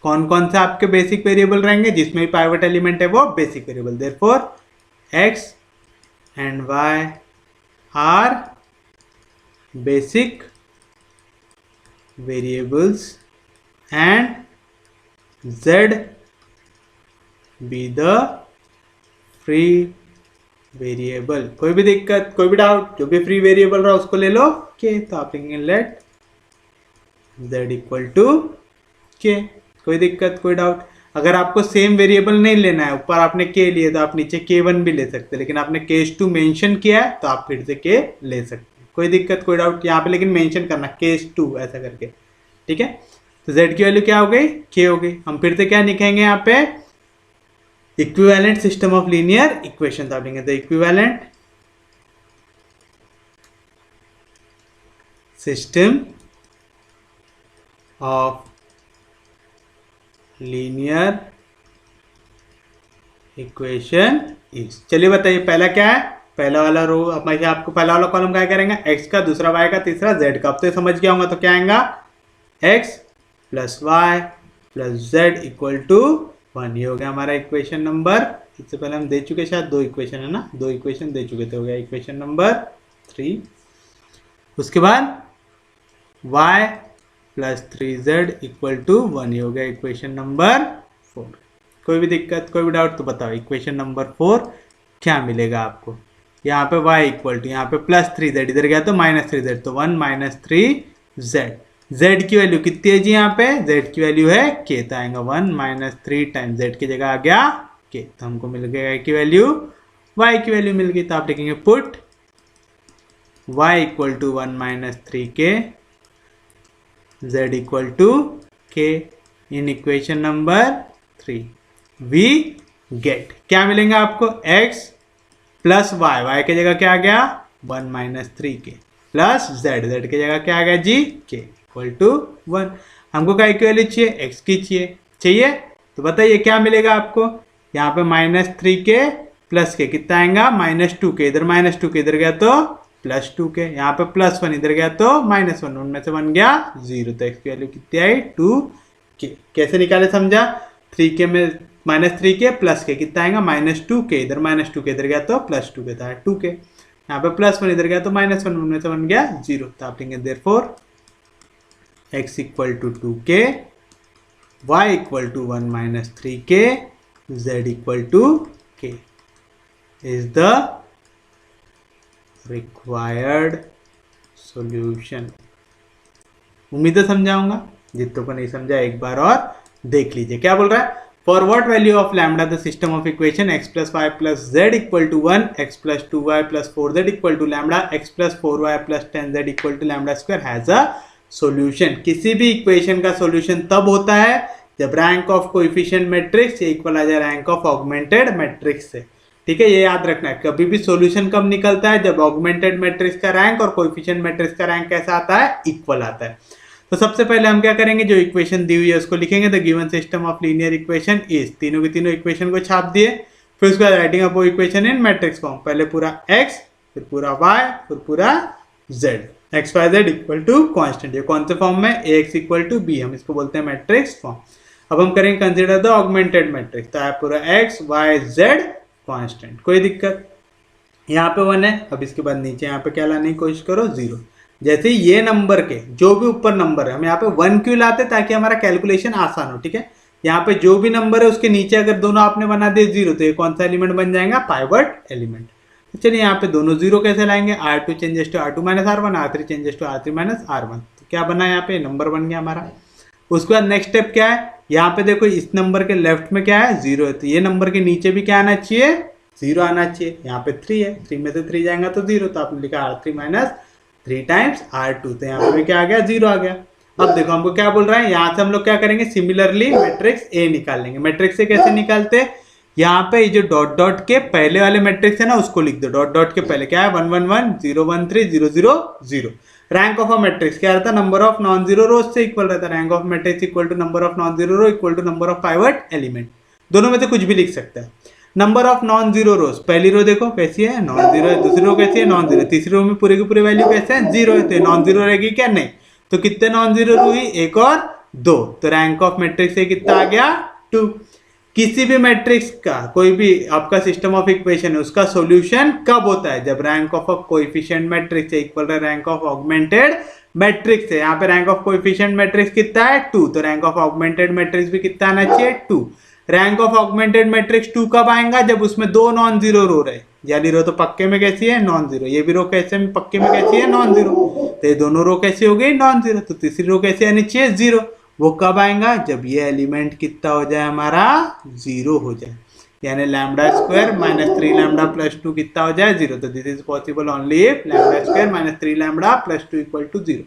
Speaker 1: कौन कौन से आपके बेसिक वेरिएबल रहेंगे, जिसमें भी पाइवट एलिमेंट है वो basic variable. Therefore x and y are basic variables and z be the free variable. कोई भी दिक्कत, कोई भी डाउट, जो भी फ्री वेरिएबल रहा उसको ले लो के, तो आप लिखेंगे लेट z इक्वल टू के। कोई दिक्कत, कोई डाउट। अगर आपको सेम वेरिएबल नहीं लेना है, ऊपर आपने के लिए तो आप नीचे k1 भी ले सकते हैं, लेकिन आपने केस 2 मेंशन किया है तो आप फिर से के ले सकते हैं। कोई दिक्कत, कोई डाउट यहाँ पे, लेकिन मेंशन करना केस 2 ऐसा करके, ठीक है। तो z की वैल्यू क्या हो गई, k हो गई। हम फिर से क्या लिखेंगे यहाँ पे, equivalent system of linear equation. तो आप लिखेंगे the equivalent system of linear equation is. चलिए बताइए पहला क्या है, पहला वाला रो आपको पहला वाला कॉलम क्या करेंगे, x का, दूसरा y का, तीसरा z का। अब तो समझ गया होगा, तो क्या आएगा x plus y plus z equal to 1। ये हो गया हमारा इक्वेशन नंबर, इससे पहले हम दे चुके, शायद 2 इक्वेशन है ना, 2 इक्वेशन दे चुके थे, हो गया इक्वेशन नंबर 3। उसके बाद y plus 3z equal to 1, ये हो गया इक्वेशन नंबर 4। कोई भी दिक्कत, कोई भी डाउट तो बताओ, इक्वेशन नंबर 4 क्या मिलेगा आपको। यहाँ पे y इक्वल टू, यहाँ पे प्लस 3z, इधर गया तो माइनस 3z, तो 1 माइनस 3z। z की वैल्यू कितनी है जी, यहाँ पे z की वैल्यू है k, तो आएगा 1 माइनस 3 टाइम्स z की जगह आ गया k, तो हमको मिल गया y की वैल्यू, y की वैल्यू मिल गई। तो आप लिखेंगे put y equal to 1 minus 3k, z equal to k in equation number 3। We get, क्या मिलेंगे आपको, x प्लस वाई, वाई की जगह क्या आ गया 1 minus 3k, plus z, z की जगह क्या आ गया जी k इक्वल टू 1। हमको क्या की वैल्यू चाहिए, x की चाहिए। तो बताइए क्या मिलेगा आपको, यहाँ पे माइनस 3k प्लस के कितना आएगा, माइनस 2k, इधर माइनस 2k, इधर गया तो प्लस 2k, यहाँ पे प्लस 1, इधर गया तो माइनस 1, उनमें से 1 गया 0, तो x की वैल्यू कितनी आई 2k। कैसे निकाले समझा, 3k में माइनस 3k प्लस के कितना आएगा माइनस 2k, इधर माइनस 2k, इधर गया तो प्लस 2k, था 2k, यहाँ पे प्लस 1, इधर गया तो माइनस 1, उनमें से 1 गया 0, तो आप लेंगे therefore x equal to 2k, y equal to 1 minus 3k, z equal to k is the required solution. उम्मीद है समझाऊंगा, जितनों को नहीं समझा एक बार और देख लीजिए। क्या बोल रहा है, for what value of lambda the system of equation x plus y plus z equal to 1, x plus 2y plus 4z equal to lambda, x plus 4y plus 10z equal to lambda square has a solution. किसी भी equation का solution तब होता है जब rank of coefficient matrix equal आ जाए rank of augmented matrix से। ठीक है, ये याद रखना है, कभी भी सॉल्यूशन कब निकलता है, जब ऑगमेंटेड मैट्रिक्स का रैंक और कोएफिशिएंट मैट्रिक्स का रैंक कैसा आता है, इक्वल आता है। तो सबसे पहले हम क्या करेंगे, जो इक्वेशन दी हुई है उसको लिखेंगे, the given system of linear equation is, तीनों की तीनों इक्वेशन को छाप दिए, फिर उसके बाद राइटिंग अप वो इक्वेशन इन मैट्रिक्स फॉर्म, पहले पूरा x, फिर पूरा y, फिर पूरा z, x y z equal to constant. ये कौन से फॉर्म में, ax इक्वल टू b, हम इसको बोलते हैं मैट्रिक्स फॉर्म। अब हम करेंगे कंसिडर द ऑगमेंटेड मैट्रिक्स, तो है पूरा x y z कॉन्स्टेंट। कोई दिक्कत, यहाँ पे 1 है, अब इसके बाद नीचे यहाँ पे क्या लाने की कोशिश करो 0। जैसे ये नंबर के जो भी ऊपर नंबर है, हम यहाँ पे 1 क्यों लाते, ताकि हमारा कैलकुलेशन आसान हो। ठीक है, यहाँ पे जो भी नंबर है उसके नीचे अगर दोनों आपने बना दिए 0, तो ये कौन सा एलिमेंट बन जाएगा, पाइवट एलिमेंट। तो चलिए यहाँ पे दोनों 0 कैसे लाएंगे, r2 changes to r2 minus r1, r3 changes to r3 minus r1, तो क्या बना यहाँ पे, नंबर बन गया हमारा। उसके बाद नेक्स्ट स्टेप क्या है, यहाँ पे देखो इस नंबर के लेफ्ट में क्या है 0 है, तो ये नंबर के नीचे भी क्या आना चाहिए, 0 आना चाहिए। यहाँ पे 3 है, 3 में से 3 जाएगा तो 0, तो आपने लिखा r3 माइनस 3 टाइम्स r2, तो यहाँ पे क्या आ गया, 0 आ गया। अब देखो हमको क्या बोल रहा है, यहाँ से हम लोग क्या करेंगे, सिमिलरली मैट्रिक्स ए निकाल लेंगे। मैट्रिक्स से कैसे निकालते हैं, यहाँ पे जो डॉट डॉट के पहले वाले मैट्रिक्स है ना उसको लिख दो, डॉट डॉट के पहले क्या है 1 1 1 0 1 3 0 0 0। रैंक ऑफ अ मैट्रिक्स क्या रहता है, number of non zero rows से इक्वल रहता है। Rank of matrix equal to number of non zero row equal to number of pivot element, दोनों में से कुछ भी लिख सकता है। Number of non zero rows, पहली रो देखो कैसी है, नॉन जीरो है, दूसरी रो कैसी है, नॉन जीरो, तीसरी रो में पूरे की पूरे वैल्यू कैसे है, 0 है, तो नॉन जीरो रहेगी क्या, नहीं, तो कितने नॉन जीरो हुई, एक और 2, तो रैंक ऑफ मैट्रिक्स ए कितना आ गया 2। किसी भी मैट्रिक्स का कोई भी आपका सिस्टम ऑफ इक्वेशन है उसका सॉल्यूशन कब होता है, जब rank of a coefficient matrix equal to rank of augmented matrix है। यहाँ पे रैंक ऑफ कोएफिशिएंट मैट्रिक्स कितना है 2, तो रैंक ऑफ ऑगमेंटेड मैट्रिक्स भी कितना आना चाहिए 2। रैंक ऑफ ऑगमेंटेड मैट्रिक्स 2 कब आएगा, जब उसमें 2 नॉन जीरो रो रहे। यानी रो तो पक्के में कैसी है नॉन जीरो, ये भी रो कैसे में पक्के में कैसी है नॉन जीरो, तो ये दोनों रो कैसी हो गई नॉन जीरो। तो तीसरी रो कैसी आनी चाहिए 0, वो कब आएगा, जब ये एलिमेंट कितना हो जाए हमारा 0 हो जाए, यानी lambda square minus 3 lambda plus 2 कितना हो जाए 0। तो this is possible only if lambda square minus 3 lambda plus 2 equal to 0।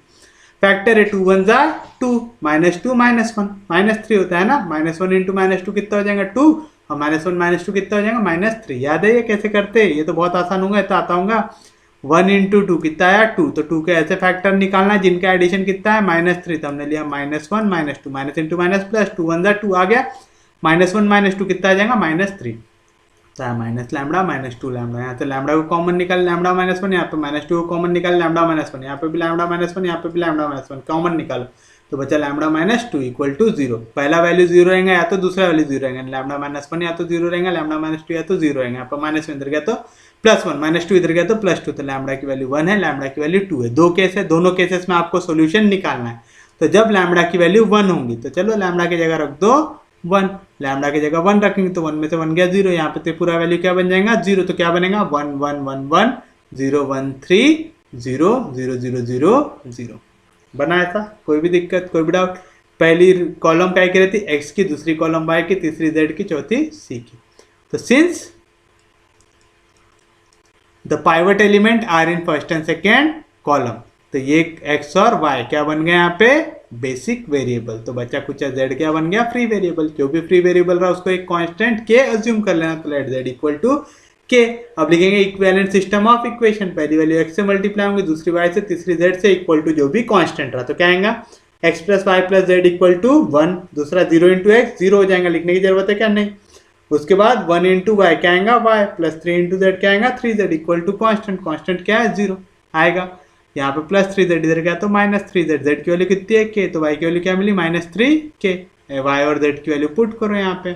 Speaker 1: Factor है 2 1 जा 2, -2 -1 -3 होता है ना, -1 इंटू -2 कितना हो जाएगा 2, और -1 -2 कितना हो जाएगा -3। याद है ये कैसे करते हैं, ये तो बहुत आसान होगा, तो आता होगा 1 इंटू 2 कितना आया 2, तो 2 के ऐसे फैक्टर निकालना जिनका एडिशन कितना है -3, तो हमने लिया -1 -2 माइनस इंटू माइनस प्लस 2 1 2 आ गया, -1 -2 कितना आ जाएगा -3, तो माइनस लैम्डा -2 लैम्डा, यहाँ से लैम्डा को कॉमन निकाल लैम्डा -1, यहाँ पे -2 को कॉमन निकाल लैम्डा -1, यहाँ पे भी लैम्डा -1, यहाँ पे भी लैम्डा -1 कॉमन निकालो, तो बचा लैम्डा -2 इक्वल टू 0। पहला वैल्यू 0 रहेगा या तो दूसरा वैल्यू 0 रहेगा, लैम्डा -1 या तो 0 रहेगा, लैम्डा -2 या तो 0 रहेगा, यहाँ पर -1 इधर गया तो +1, -2 इधर गया तो +2, तो लैम्डा की वैल्यू 1 है, लैम्डा की वैल्यू 2 है। दो केस है, दोनों केसेस में आपको सोल्यूशन निकालना है। तो जब लैम्डा की वैल्यू 1 होंगी तो चलो लैम्डा की जगह रख दो 1, लैम्डा की जगह 1 रखेंगे तो 1 में से 1 गया 0, यहाँ पे तो पूरा वैल्यू क्या बन जाएगा 0, तो क्या बनेगा 1 1 1 1 0 1 3 0 0 0 0 0 बना। ऐसा कोई भी दिक्कत कोई भी डाउट। पहली कॉलम क्या की रहती x की, दूसरी कॉलम y की, तीसरी z की, चौथी c की। तो since the pivot element are in first and second column, तो ये x और y क्या बन गया यहाँ पे बेसिक वेरिएबल, तो बच्चा कुछ z क्या बन गया फ्री वेरिएबल। जो भी फ्री वेरिएबल रहा उसको एक कांस्टेंट k अज्यूम कर लेना, तो let z equal to k। अब लिखेंगे इक्विवेलेंट सिस्टम ऑफ इक्वेशन, पहली वैल्यू x से मल्टीप्लाई होंगी, दूसरी y से, तीसरी z से, इक्वल टू जो भी कांस्टेंट रहा, तो क्या आएगा x plus y plus z equal to 1, दूसरा 0 इंटू एक्स 0 हो जाएगा, लिखने की जरूरत है क्या नहीं। उसके बाद 1 इंटू वाई क्या आएगा y, प्लस 3 इंटू जेड क्या आएगा 3z equal to constant, constant क्या है 0 आएगा। यहाँ पे प्लस 3z इधर गया तो -3z, z की वैल्यू कितनी है k, तो y की वैल्यू क्या मिली -3k, y और z की वैल्यू पुट करो यहाँ पे,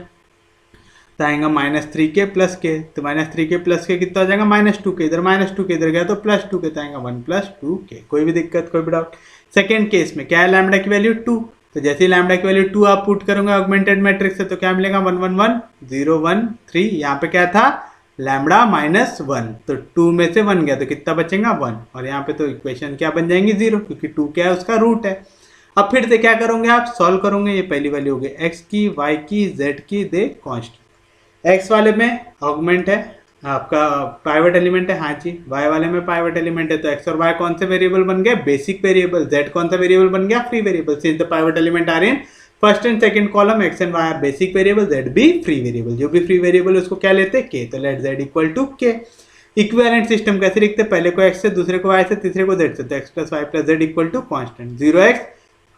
Speaker 1: तो आएगा -3k प्लस k, तो -3k प्लस k कितना हो जाएगा -2k, इधर -2k इधर गया तो +2k, तो आएगा 1 + 2k। कोई भी दिक्कत कोई भी डाउट। सेकेंड केस में क्या है लैम्डा की वैल्यू 2, तो जैसे ही लैम्डा की वैल्यू 2 आप पुट करोगे ऑगमेंटेड मैट्रिक्स से, तो क्या मिलेगा 1 1 1 0 1 3, यहाँ पे क्या था लैम्डा -1, तो 2 में से 1 गया तो कितना बचेगा 1, और यहाँ पे तो इक्वेशन क्या बन जाएंगी 0, क्योंकि 2 क्या है उसका रूट है। अब फिर से क्या करोगे आप सॉल्व करोगे, ये पहली वैल्यू हो गई x की, y की, z की, दे कांस्टेंट। x वाले में ऑगमेंट है आपका पाइवट एलिमेंट है, हाँ जी, y वाले में पाइवट एलिमेंट है, तो x और y कौन से वेरिएबल बन गए बेसिक वेरिएबल, z कौन सा वेरिएबल बन गया free variable. Since the pivot element are in first and second column, x and y are basic variable, z भी फ्री वेरिएबल, जो भी फ्री वेरिएबल उसको क्या लेते k, तो let z equal to k। Equivalent system कैसे लिखते, पहले को x से, दूसरे को y से, तीसरे को z से, तो x plus y plus z equal to constant, 0x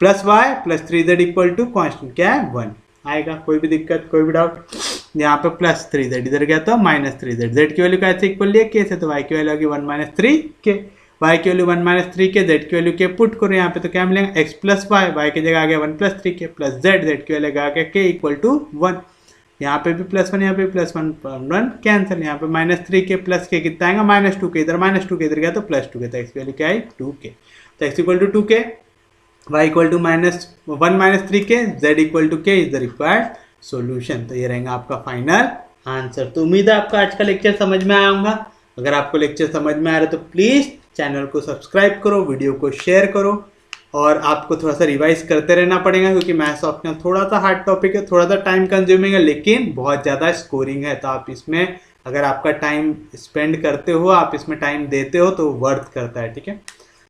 Speaker 1: plus y plus 3z equal to constant क्या है 1 आएगा। कोई भी दिक्कत कोई भी डाउट। यहाँ पे प्लस 3z इधर गया तो -3z, z की वैल्यू कैसे इक्वल लिया k से, तो y की वैल्यू होगी 1 - 3k, y की वैल्यू 1 - 3k, z की वैल्यू k पुट करो यहाँ पे, तो क्या मिलेगा x प्लस वाई, y की जगह आ गया 1 + 3k प्लस z, z की वैल्यू आ गया k इक्वल टू 1, यहाँ पे भी +1 यहाँ पे +1 1 कैंसिल, यहाँ पे -3k प्लस k कितना आएगा -2k, इधर -2k इधर गया तो +2k, तो x की वैल्यू क्या आई 2k, तो x equal to 2k, y equal to -1 - 3k, z equal to k is the required solution. तो ये रहेगा आपका फाइनल आंसर। तो उम्मीद है आपका आज का लेक्चर समझ में आया होगा। अगर आपको लेक्चर समझ में आ रहा है तो प्लीज़ चैनल को सब्सक्राइब करो, वीडियो को शेयर करो, और आपको थोड़ा सा रिवाइज करते रहना पड़ेगा, क्योंकि मैथ्स ऑप्शनल थोड़ा सा हार्ड टॉपिक है, थोड़ा सा टाइम कंज्यूमिंग है, लेकिन बहुत ज़्यादा स्कोरिंग है। तो आप इसमें अगर आपका टाइम स्पेंड करते हो, आप इसमें टाइम देते हो तो वर्थ करता है, ठीक है।